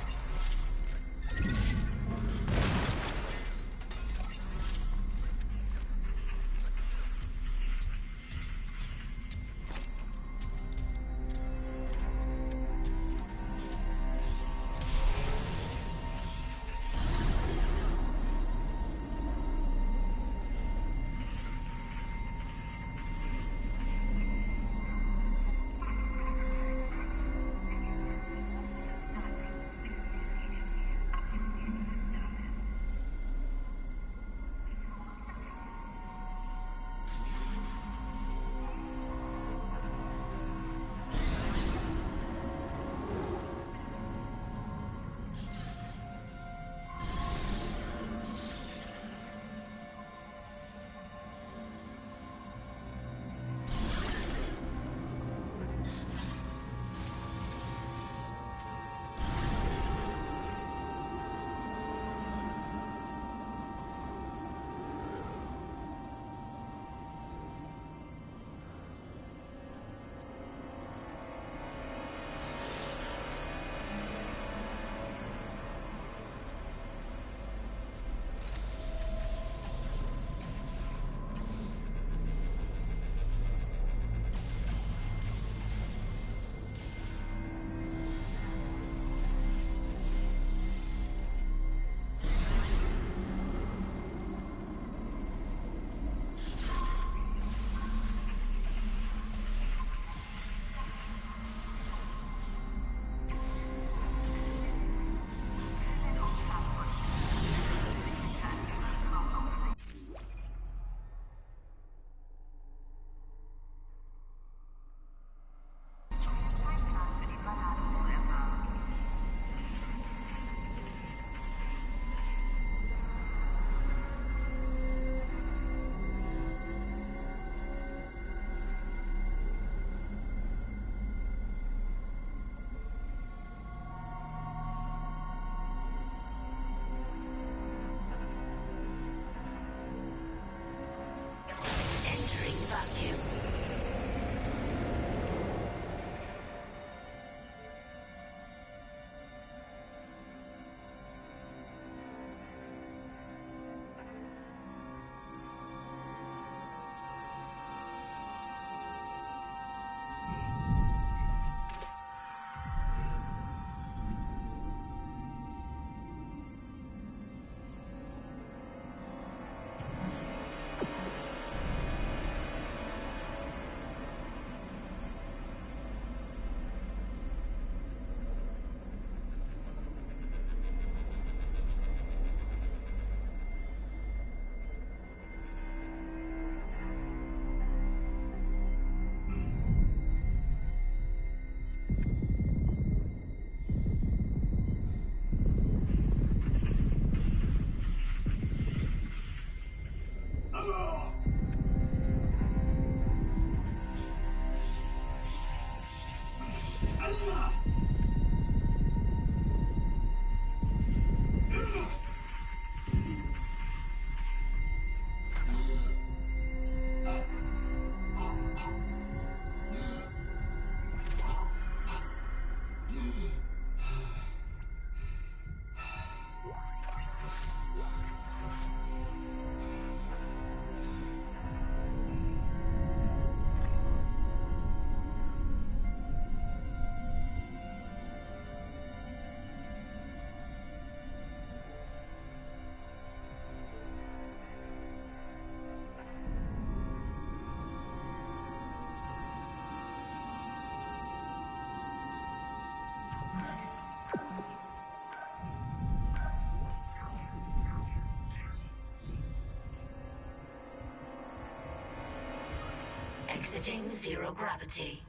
Exiting zero gravity.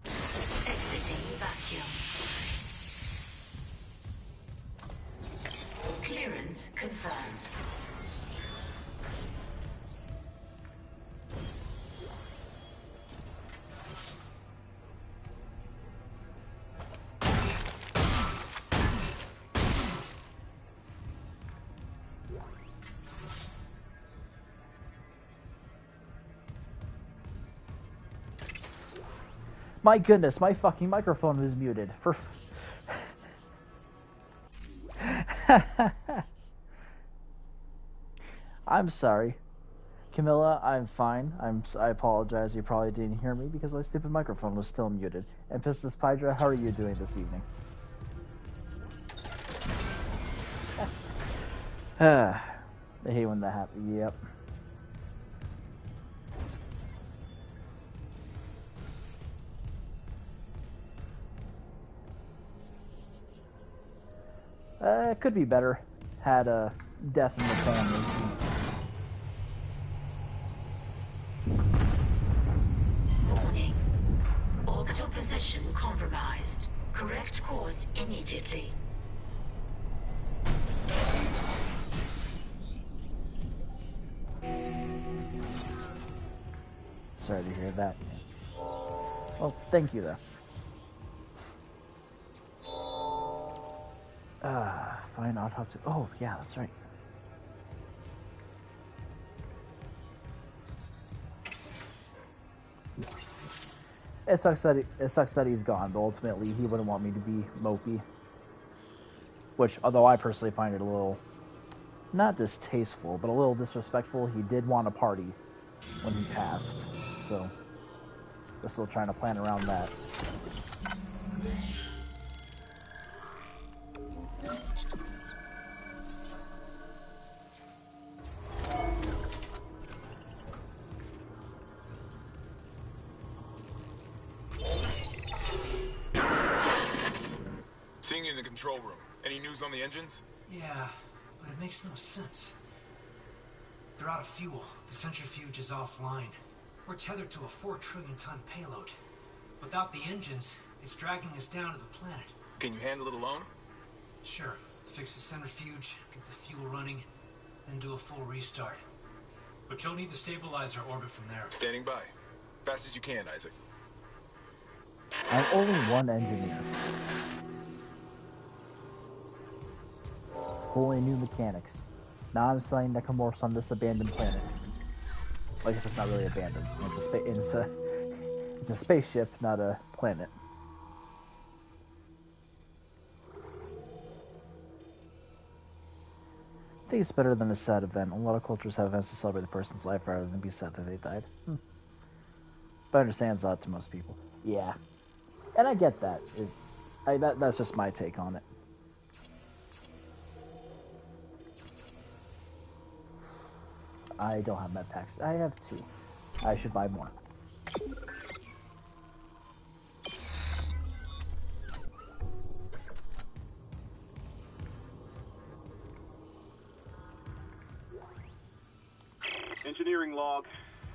Exiting vacuum. Clearance confirmed. My goodness, my fucking microphone was muted. For I'm sorry. Camilla, I'm fine. I apologize. You probably didn't hear me because my stupid microphone was still muted. And Pistis Pydra, how are you doing this evening? I hate when that happens. Yep. It could be better. Had a death in the family. Warning. Orbital position compromised. Correct course immediately. Sorry to hear that. Well, thank you, though. Fine autopsy. Oh, yeah, that's right. It sucks that he's gone, but ultimately he wouldn't want me to be mopey. Which, although I personally find it a little, not distasteful, but a little disrespectful, he did want a party when he passed. So, we're still trying to plan around that. Seeing you in the control room. Any news on the engines? Yeah, but it makes no sense. They're out of fuel. The centrifuge is offline. We're tethered to a 4 trillion ton payload. Without the engines, it's dragging us down to the planet. Can you handle it alone? Sure. Fix the centrifuge, get the fuel running, then do a full restart. But you'll need to stabilize our orbit from there. Standing by. Fast as you can, Isaac. I'm only one engineer. Fully new mechanics. Now I'm selling necromorphs on this abandoned planet. Well, I guess it's not really abandoned. It's a spaceship, not a planet. I think it's better than a sad event. A lot of cultures have events to celebrate a person's life rather than be sad that they died. But I understand it's odd to most people. Yeah. And I get that. That's just my take on it. I don't have med packs. I have 2. I should buy more. Engineering log.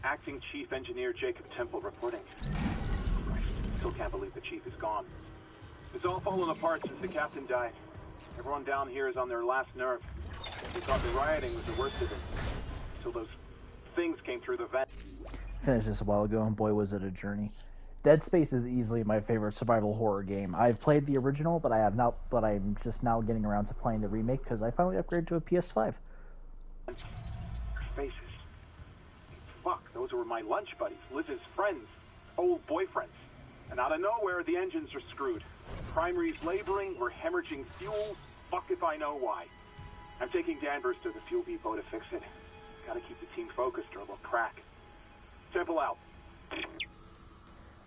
Acting Chief Engineer Jacob Temple reporting. I still can't believe the chief is gone. It's all fallen apart since the captain died. Everyone down here is on their last nerve. We thought the rioting was the worst of it. Until those things came through the vent. Finished this a while ago, and boy was it a journey. Dead Space is easily my favorite survival horror game. I've played the original, but I'm just now getting around to playing the remake because I finally upgraded to a PS5. Faces. Fuck, those were my lunch buddies, Liz's friends, old boyfriends. And out of nowhere, the engines are screwed. Primary's laboring, we're hemorrhaging fuel. Fuck if I know why. I'm taking Danvers to the fuel depot to fix it. Gotta keep the team focused or they'll crack. Temple out.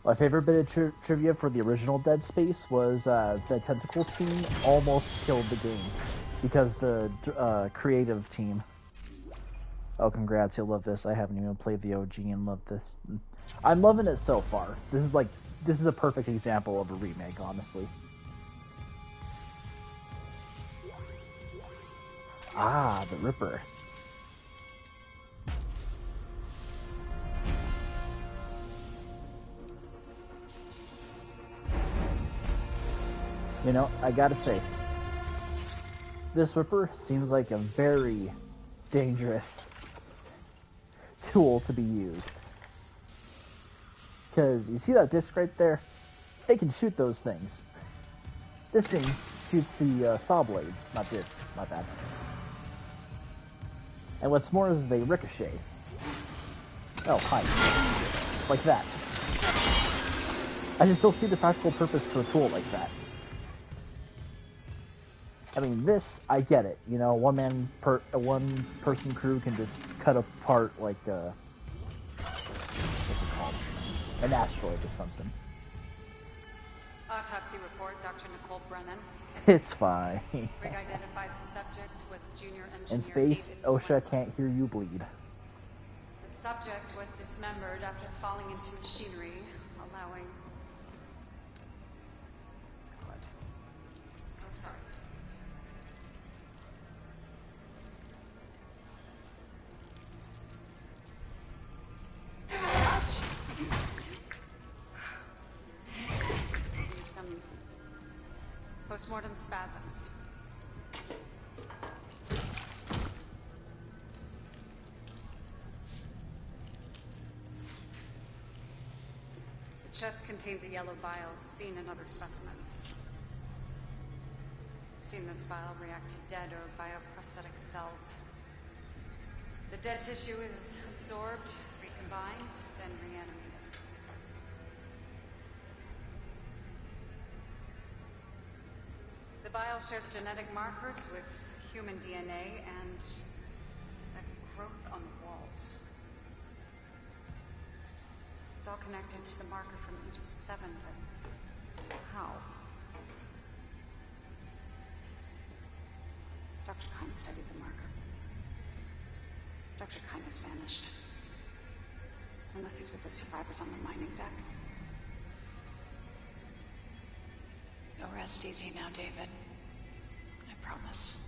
My favorite bit of trivia for the original Dead Space was the tentacle scene almost killed the game because the creative team. Oh, congrats! You'll love this. I haven't even played the OG and love this. I'm loving it so far. This is a perfect example of a remake, honestly. Ah, the Ripper. You know, I gotta say, this whipper seems like a very dangerous tool to be used. Because you see that disc right there? They can shoot those things. This thing shoots the saw blades, not discs, not bad. And what's more is they ricochet. Oh, hi. Like that. I just don't see the practical purpose to a tool like that. I mean, this, I get it. You know, one person crew can just cut apart like what's it called? An asteroid or something. Autopsy report, Dr. Nicole Brennan. It's fine. Rig identifies the subject was junior engineer In space, David OSHA Swenson. can't hear you bleed. The subject was dismembered after falling into machinery, allowing... God. So sorry. Some postmortem spasms. The chest contains a yellow vial seen in other specimens. I've seen this vial react to dead or bioprosthetic cells. The dead tissue is absorbed, recombined, then reanimated. The vial shares genetic markers with human DNA and a growth on the walls. It's all connected to the marker from Aegis 7, but how? Dr. Kine studied the marker. Dr. Kine has vanished. Unless he's with the survivors on the mining deck. You'll rest easy now, David. I promise.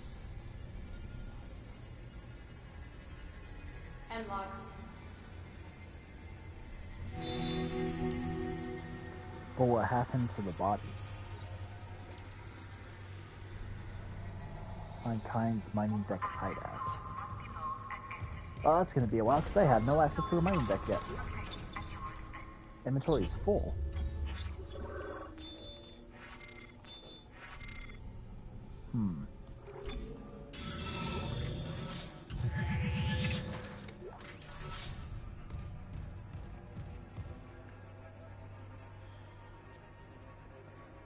End log. But what happened to the body? Find Kine's mining deck hideout. Oh, that's gonna be a while because I have no access to the mining deck yet. Inventory is full.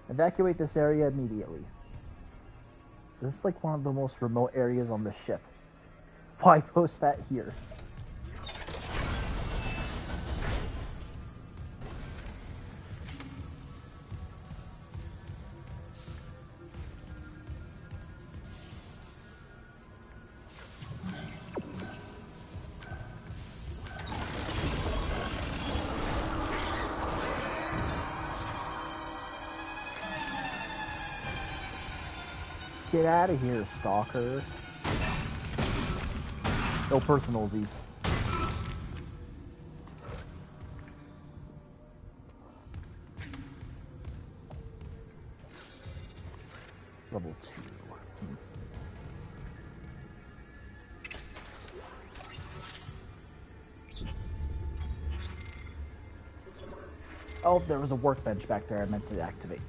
Evacuate this area immediately. This is like one of the most remote areas on the ship. Why post that here? Get out of here, stalker. No personalsies. Level 2. Oh, there was a workbench back there I meant to activate.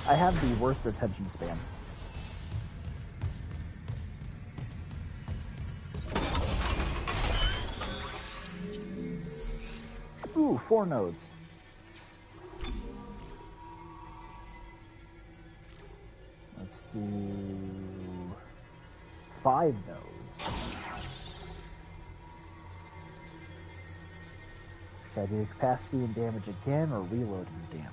I have the worst attention span. Ooh, 4 nodes. Let's do 5 nodes. Should I do capacity and damage again or reloading damage?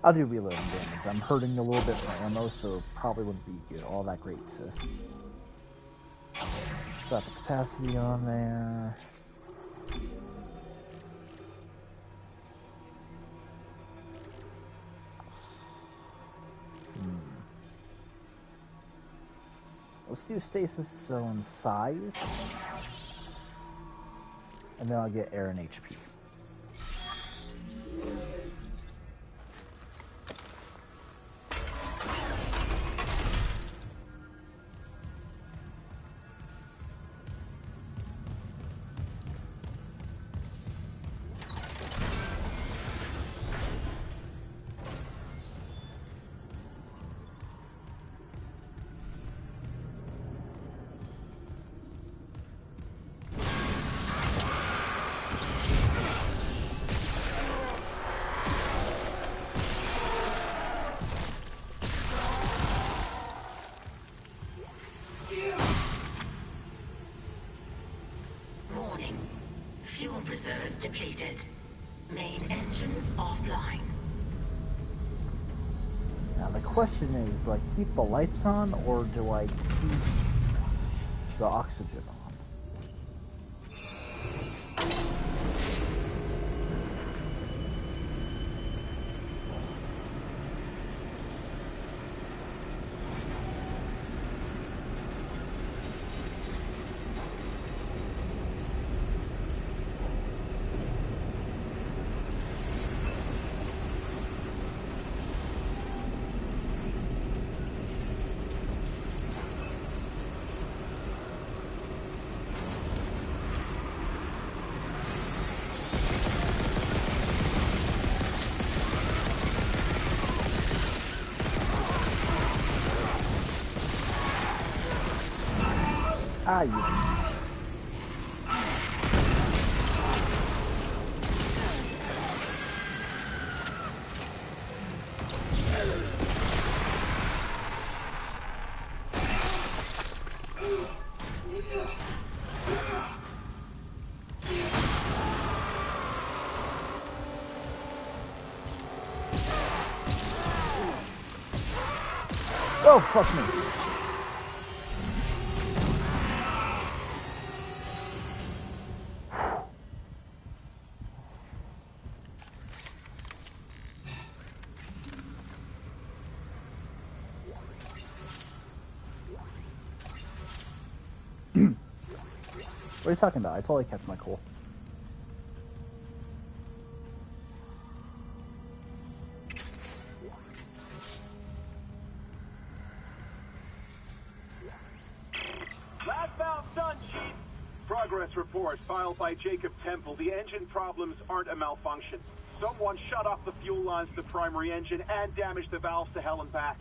I'll do reloading damage. I'm hurting a little bit for ammo, so probably wouldn't be good, all that great to slap the capacity on there. let's do stasis zone size. And then I'll get air and HP. Warning. Fuel reserves depleted. Main engines offline. Now the question is, do I keep the lights on or do I keep the oxygen on? Ah, you. Oh, fuck me. What are you talking about? I totally kept my cool. Last valve done, Chief. Progress report filed by Jacob Temple. The engine problems aren't a malfunction. Someone shut off the fuel lines to the primary engine and damaged the valves to hell and back.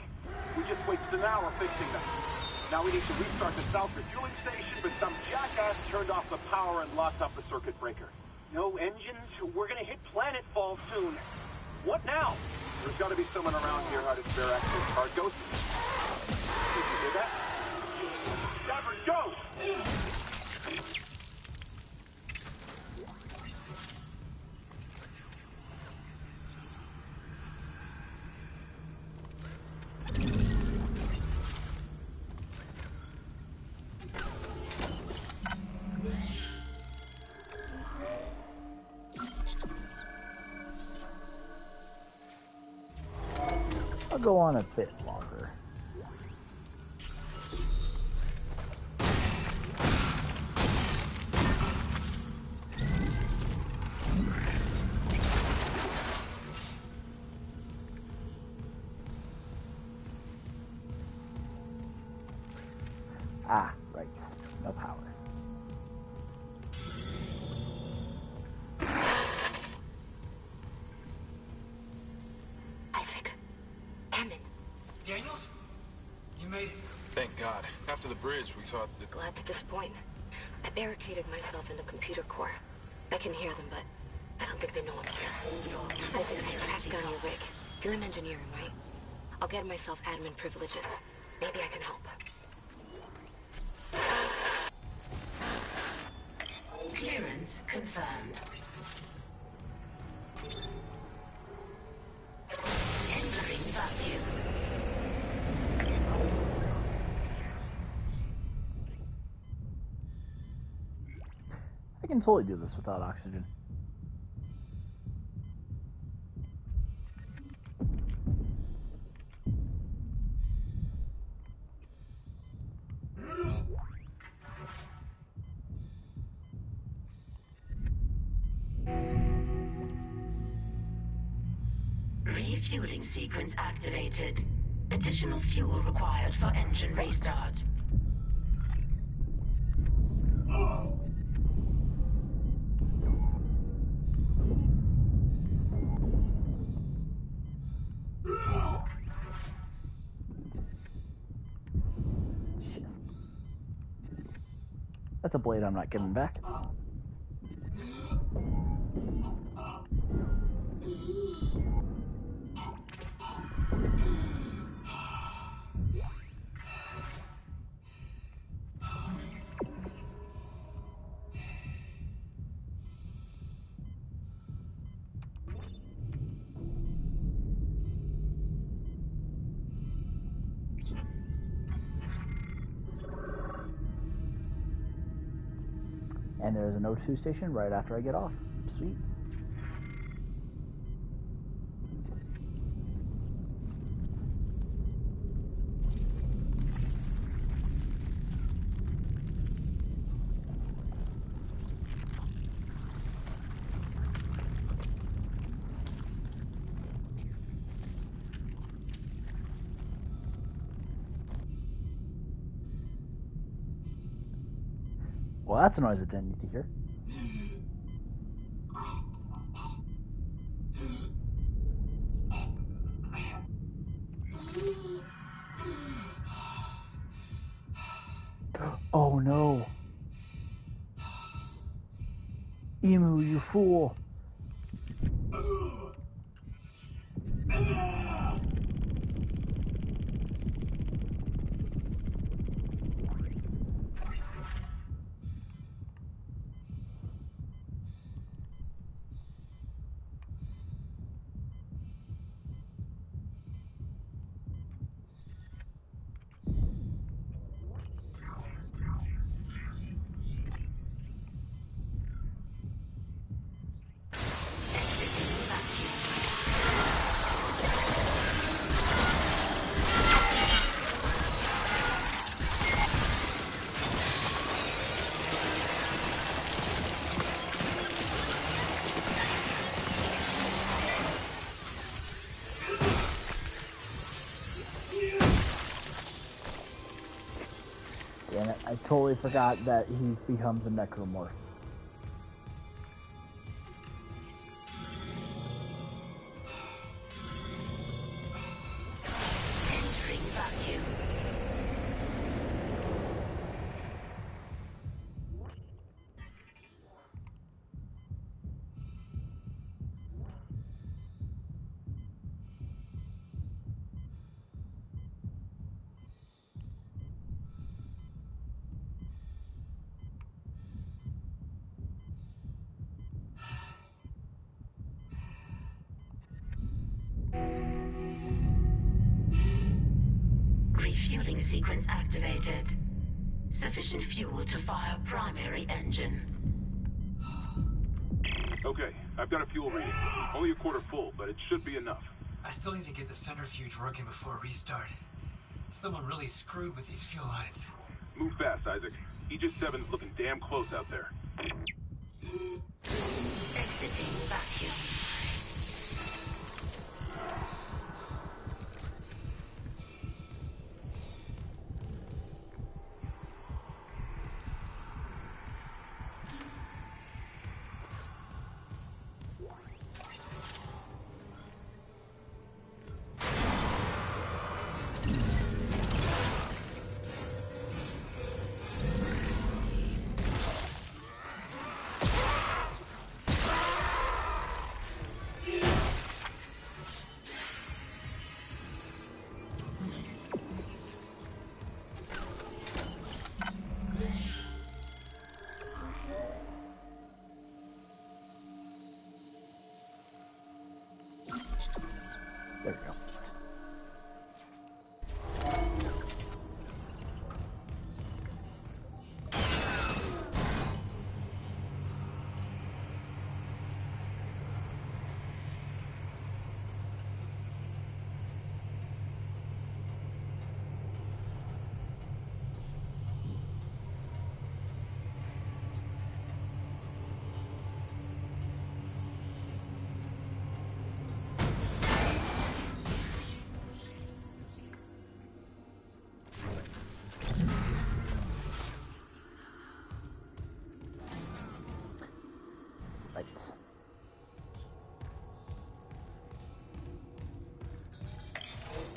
We just wasted an hour fixing them. Now we need to restart the south refueling station, but some jackass turned off the power and locked up the circuit breaker. No engines? We're gonna hit planetfall soon. What now? There's gotta be someone around here how to spare access card. Go. Did you hear that? Stafford, go! I'll go on a bit longer. Ah, right. No power. Isaac. Hammond. Daniels? You made it. Thank God. After the bridge, we thought that... Glad to disappoint. I barricaded myself in the computer core. I can hear them, but I don't think they know I'm here. Isaac, I tracked down your rig. You're in engineering, right? I'll get myself admin privileges. Maybe I can help. Clearance confirmed. Entering vacuum. I can totally do this without oxygen. Refueling sequence activated. Additional fuel required for engine restart. Shit. That's a blade I'm not giving back. And there's an O2 station right after I get off. Sweet. Well, that's a noise I didn't need to hear. Oh no. Emu, you fool. Damn it, I totally forgot that he becomes a necromorph. Entering vacuum. Refueling sequence activated. Sufficient fuel to fire primary engine. Okay, I've got a fuel reading. Only a quarter full, but it should be enough. I still need to get the centrifuge working before restart. Someone really screwed with these fuel lines. Move fast, Isaac. Aegis 7's looking damn close out there. Exiting vacuum.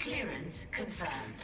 Clearance confirmed.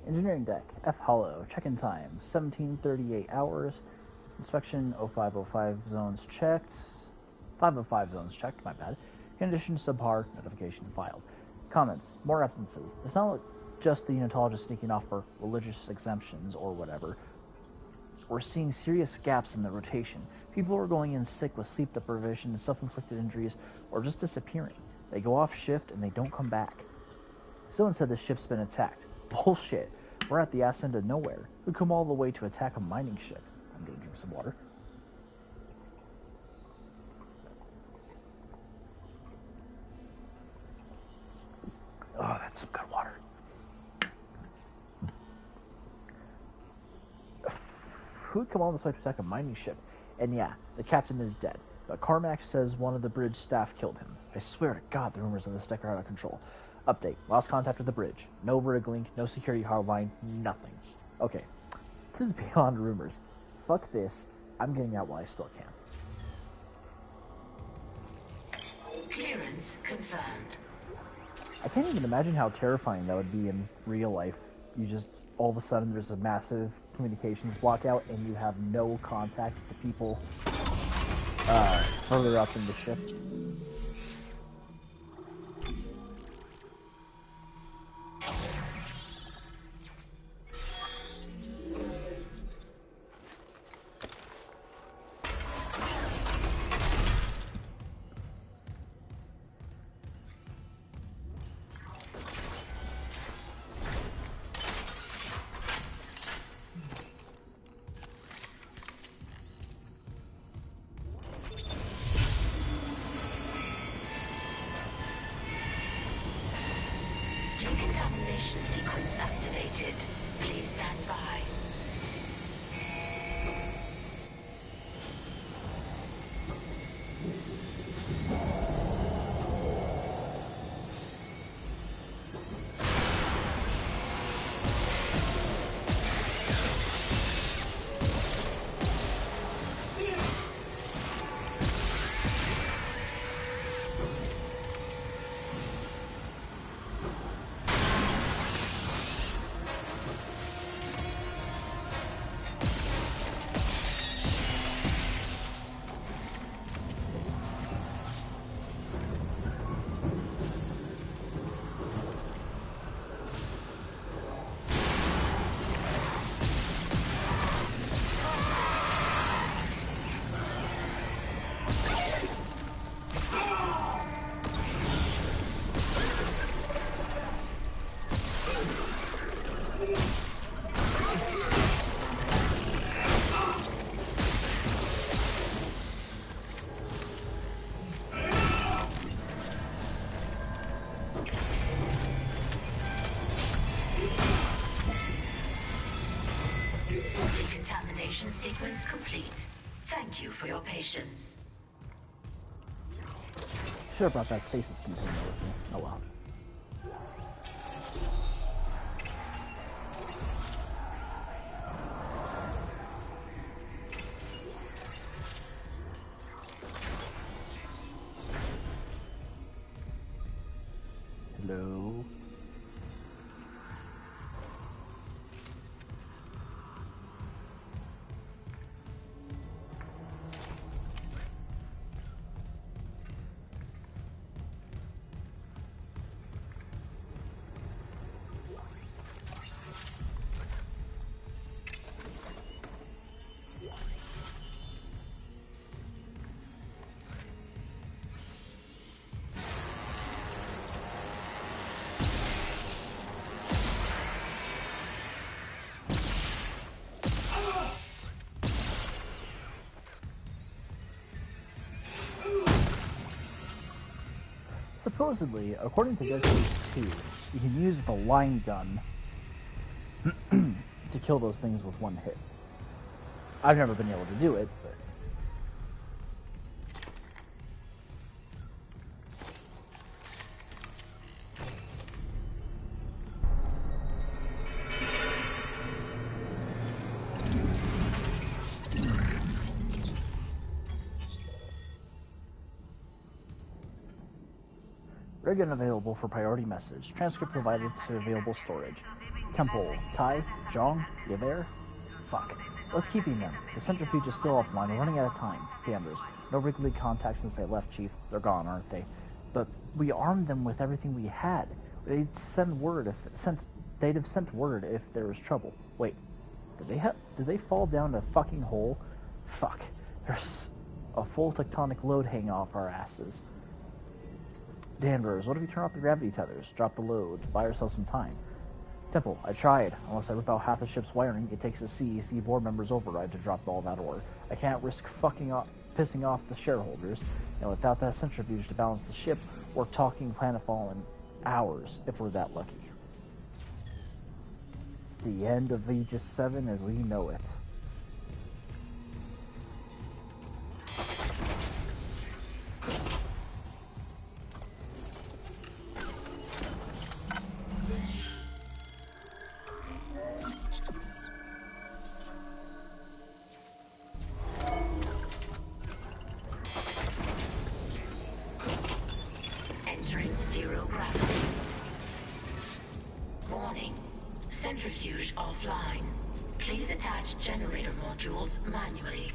Engineering deck, F Hollow, check-in time, 1738 hours, inspection 0505 zones checked, 505 zones checked, my bad, condition subpar, notification filed. Comments, more absences. It's not just the unitologist sneaking off for religious exemptions or whatever. We're seeing serious gaps in the rotation. People are going in sick with sleep deprivation, self-inflicted injuries, or just disappearing. They go off shift and they don't come back. Someone said the ship's been attacked. Bullshit. We're at the ass end of nowhere. Who'd come all the way to attack a mining ship? I'm gonna drink some water. Oh, that's some good water. Who'd come all this way to attack a mining ship? And yeah, the captain is dead. But Carmack says one of the bridge staff killed him. I swear to God, the rumors of this deck are out of control. Update. Lost contact with the bridge. No wriggling, no security hardline, nothing. Okay. This is beyond rumors. Fuck this. I'm getting out while I still can. Clearance confirmed. I can't even imagine how terrifying that would be in real life. You just, all of a sudden, there's a massive communications blockout and you have no contact with the people further up in the ship. Decontamination sequence activated. Please stand by. Decontamination sequence complete. Thank you for your patience. Should have brought that stasis container with me. Oh well. Hello. Supposedly, according to Dead Space 2, you can use the line gun to kill those things with one hit. I've never been able to do it, but... Rig unavailable for priority message. Transcript provided to available storage. Temple. Tai? Zhong? You there? Fuck. What's keeping them? The centrifuge is still offline. We're running out of time. Danvers. No Wrigley contact since they left, Chief. They're gone, aren't they? But we armed them with everything we had. They'd have sent word if there was trouble. Wait. Did they fall down a fucking hole? Fuck. There's a full tectonic load hanging off our asses. Danvers, what if we turn off the gravity tethers, drop the loads, buy ourselves some time? Temple, I tried. Unless I rip out half the ship's wiring, it takes a CEC board member's override to drop all that ore. I can't risk pissing off the shareholders, and without that centrifuge to balance the ship, we're talking planetfall in hours, if we're that lucky. It's the end of Aegis 7 as we know it. Centrifuge offline. Please attach generator modules manually.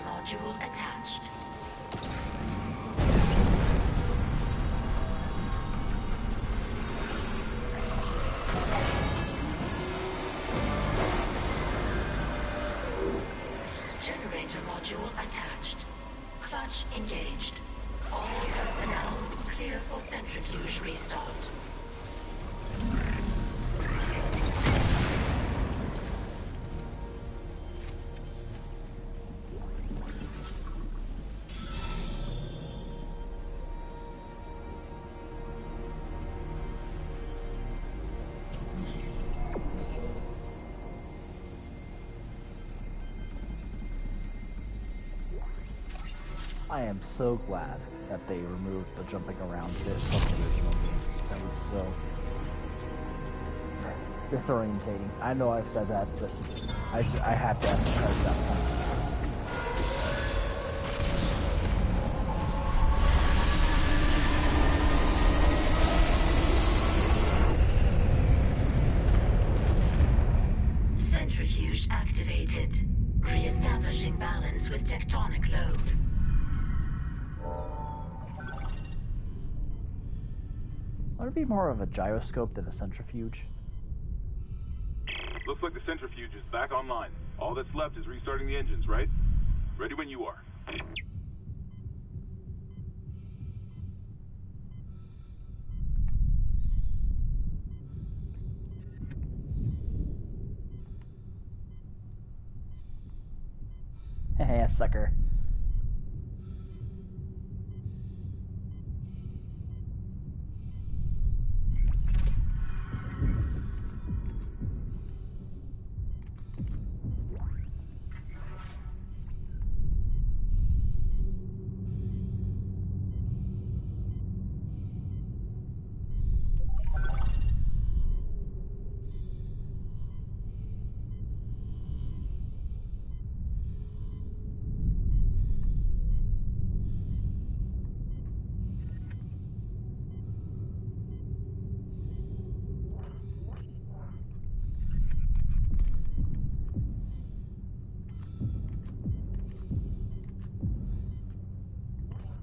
Module attached. Generator module attached. Clutch engaged. All personnel clear for centrifuge restart. I am so glad that they removed the jumping around bit from the original game. That was so disorientating. I know I've said that, but I have to emphasize that point. Centrifuge activated. Re-establishing balance with tectonic load. Would it be more of a gyroscope than a centrifuge? Looks like the centrifuge is back online. All that's left is restarting the engines, right? Ready when you are. Heh, sucker.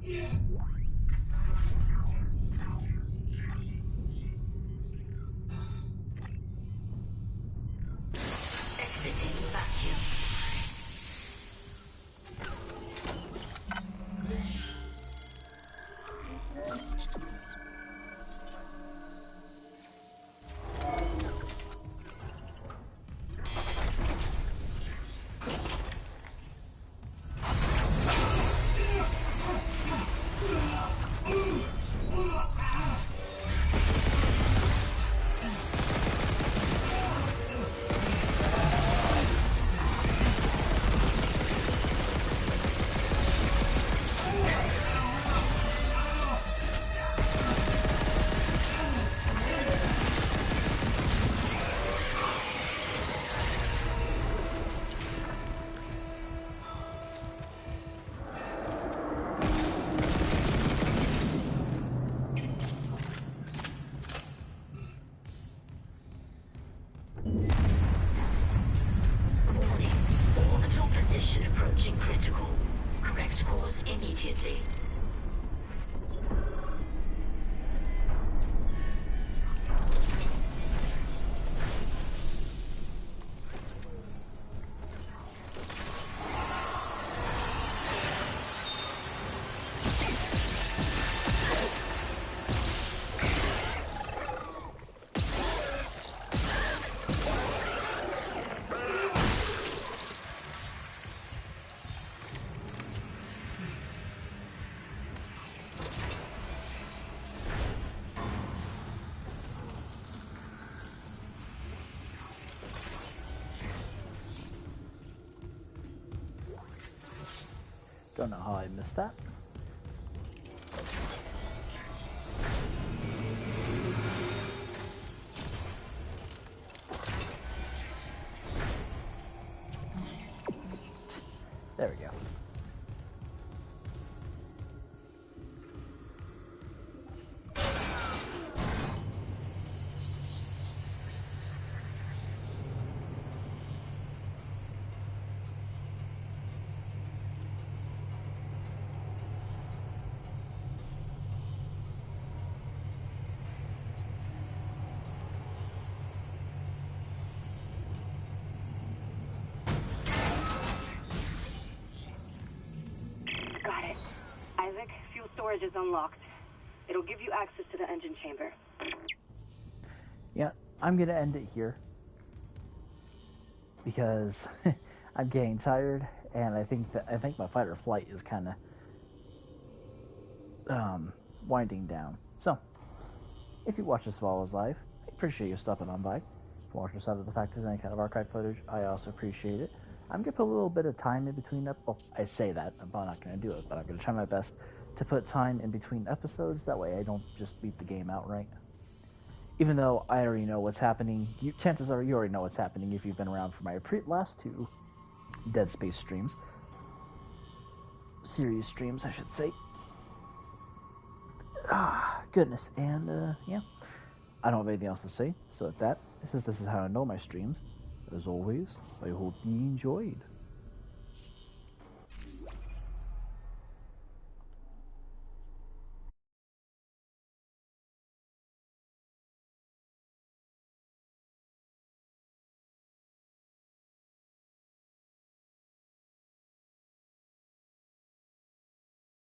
Exiting vacuum. Orbital position approaching critical. Correct course immediately. Don't know how I missed that. There we go. Got it. Isaac, fuel storage is unlocked. It'll give you access to the engine chamber. Yeah, I'm gonna end it here because I'm getting tired, and I think my fight or flight is kind of winding down. So, if you watch this while I was live, I appreciate you stopping on by. If you watch this out of the fact there's any kind of archive footage, I also appreciate it. I'm gonna put a little bit of time in between well, I say that, I'm probably not gonna do it, but I'm gonna try my best to put time in between episodes. That way I don't just beat the game outright. Even though I already know what's happening, chances are you already know what's happening if you've been around for my last two Dead Space streams. Series streams, I should say. Ah, goodness. And, yeah. I don't have anything else to say. So with that, this is how I know my streams. As always, I hope you enjoyed.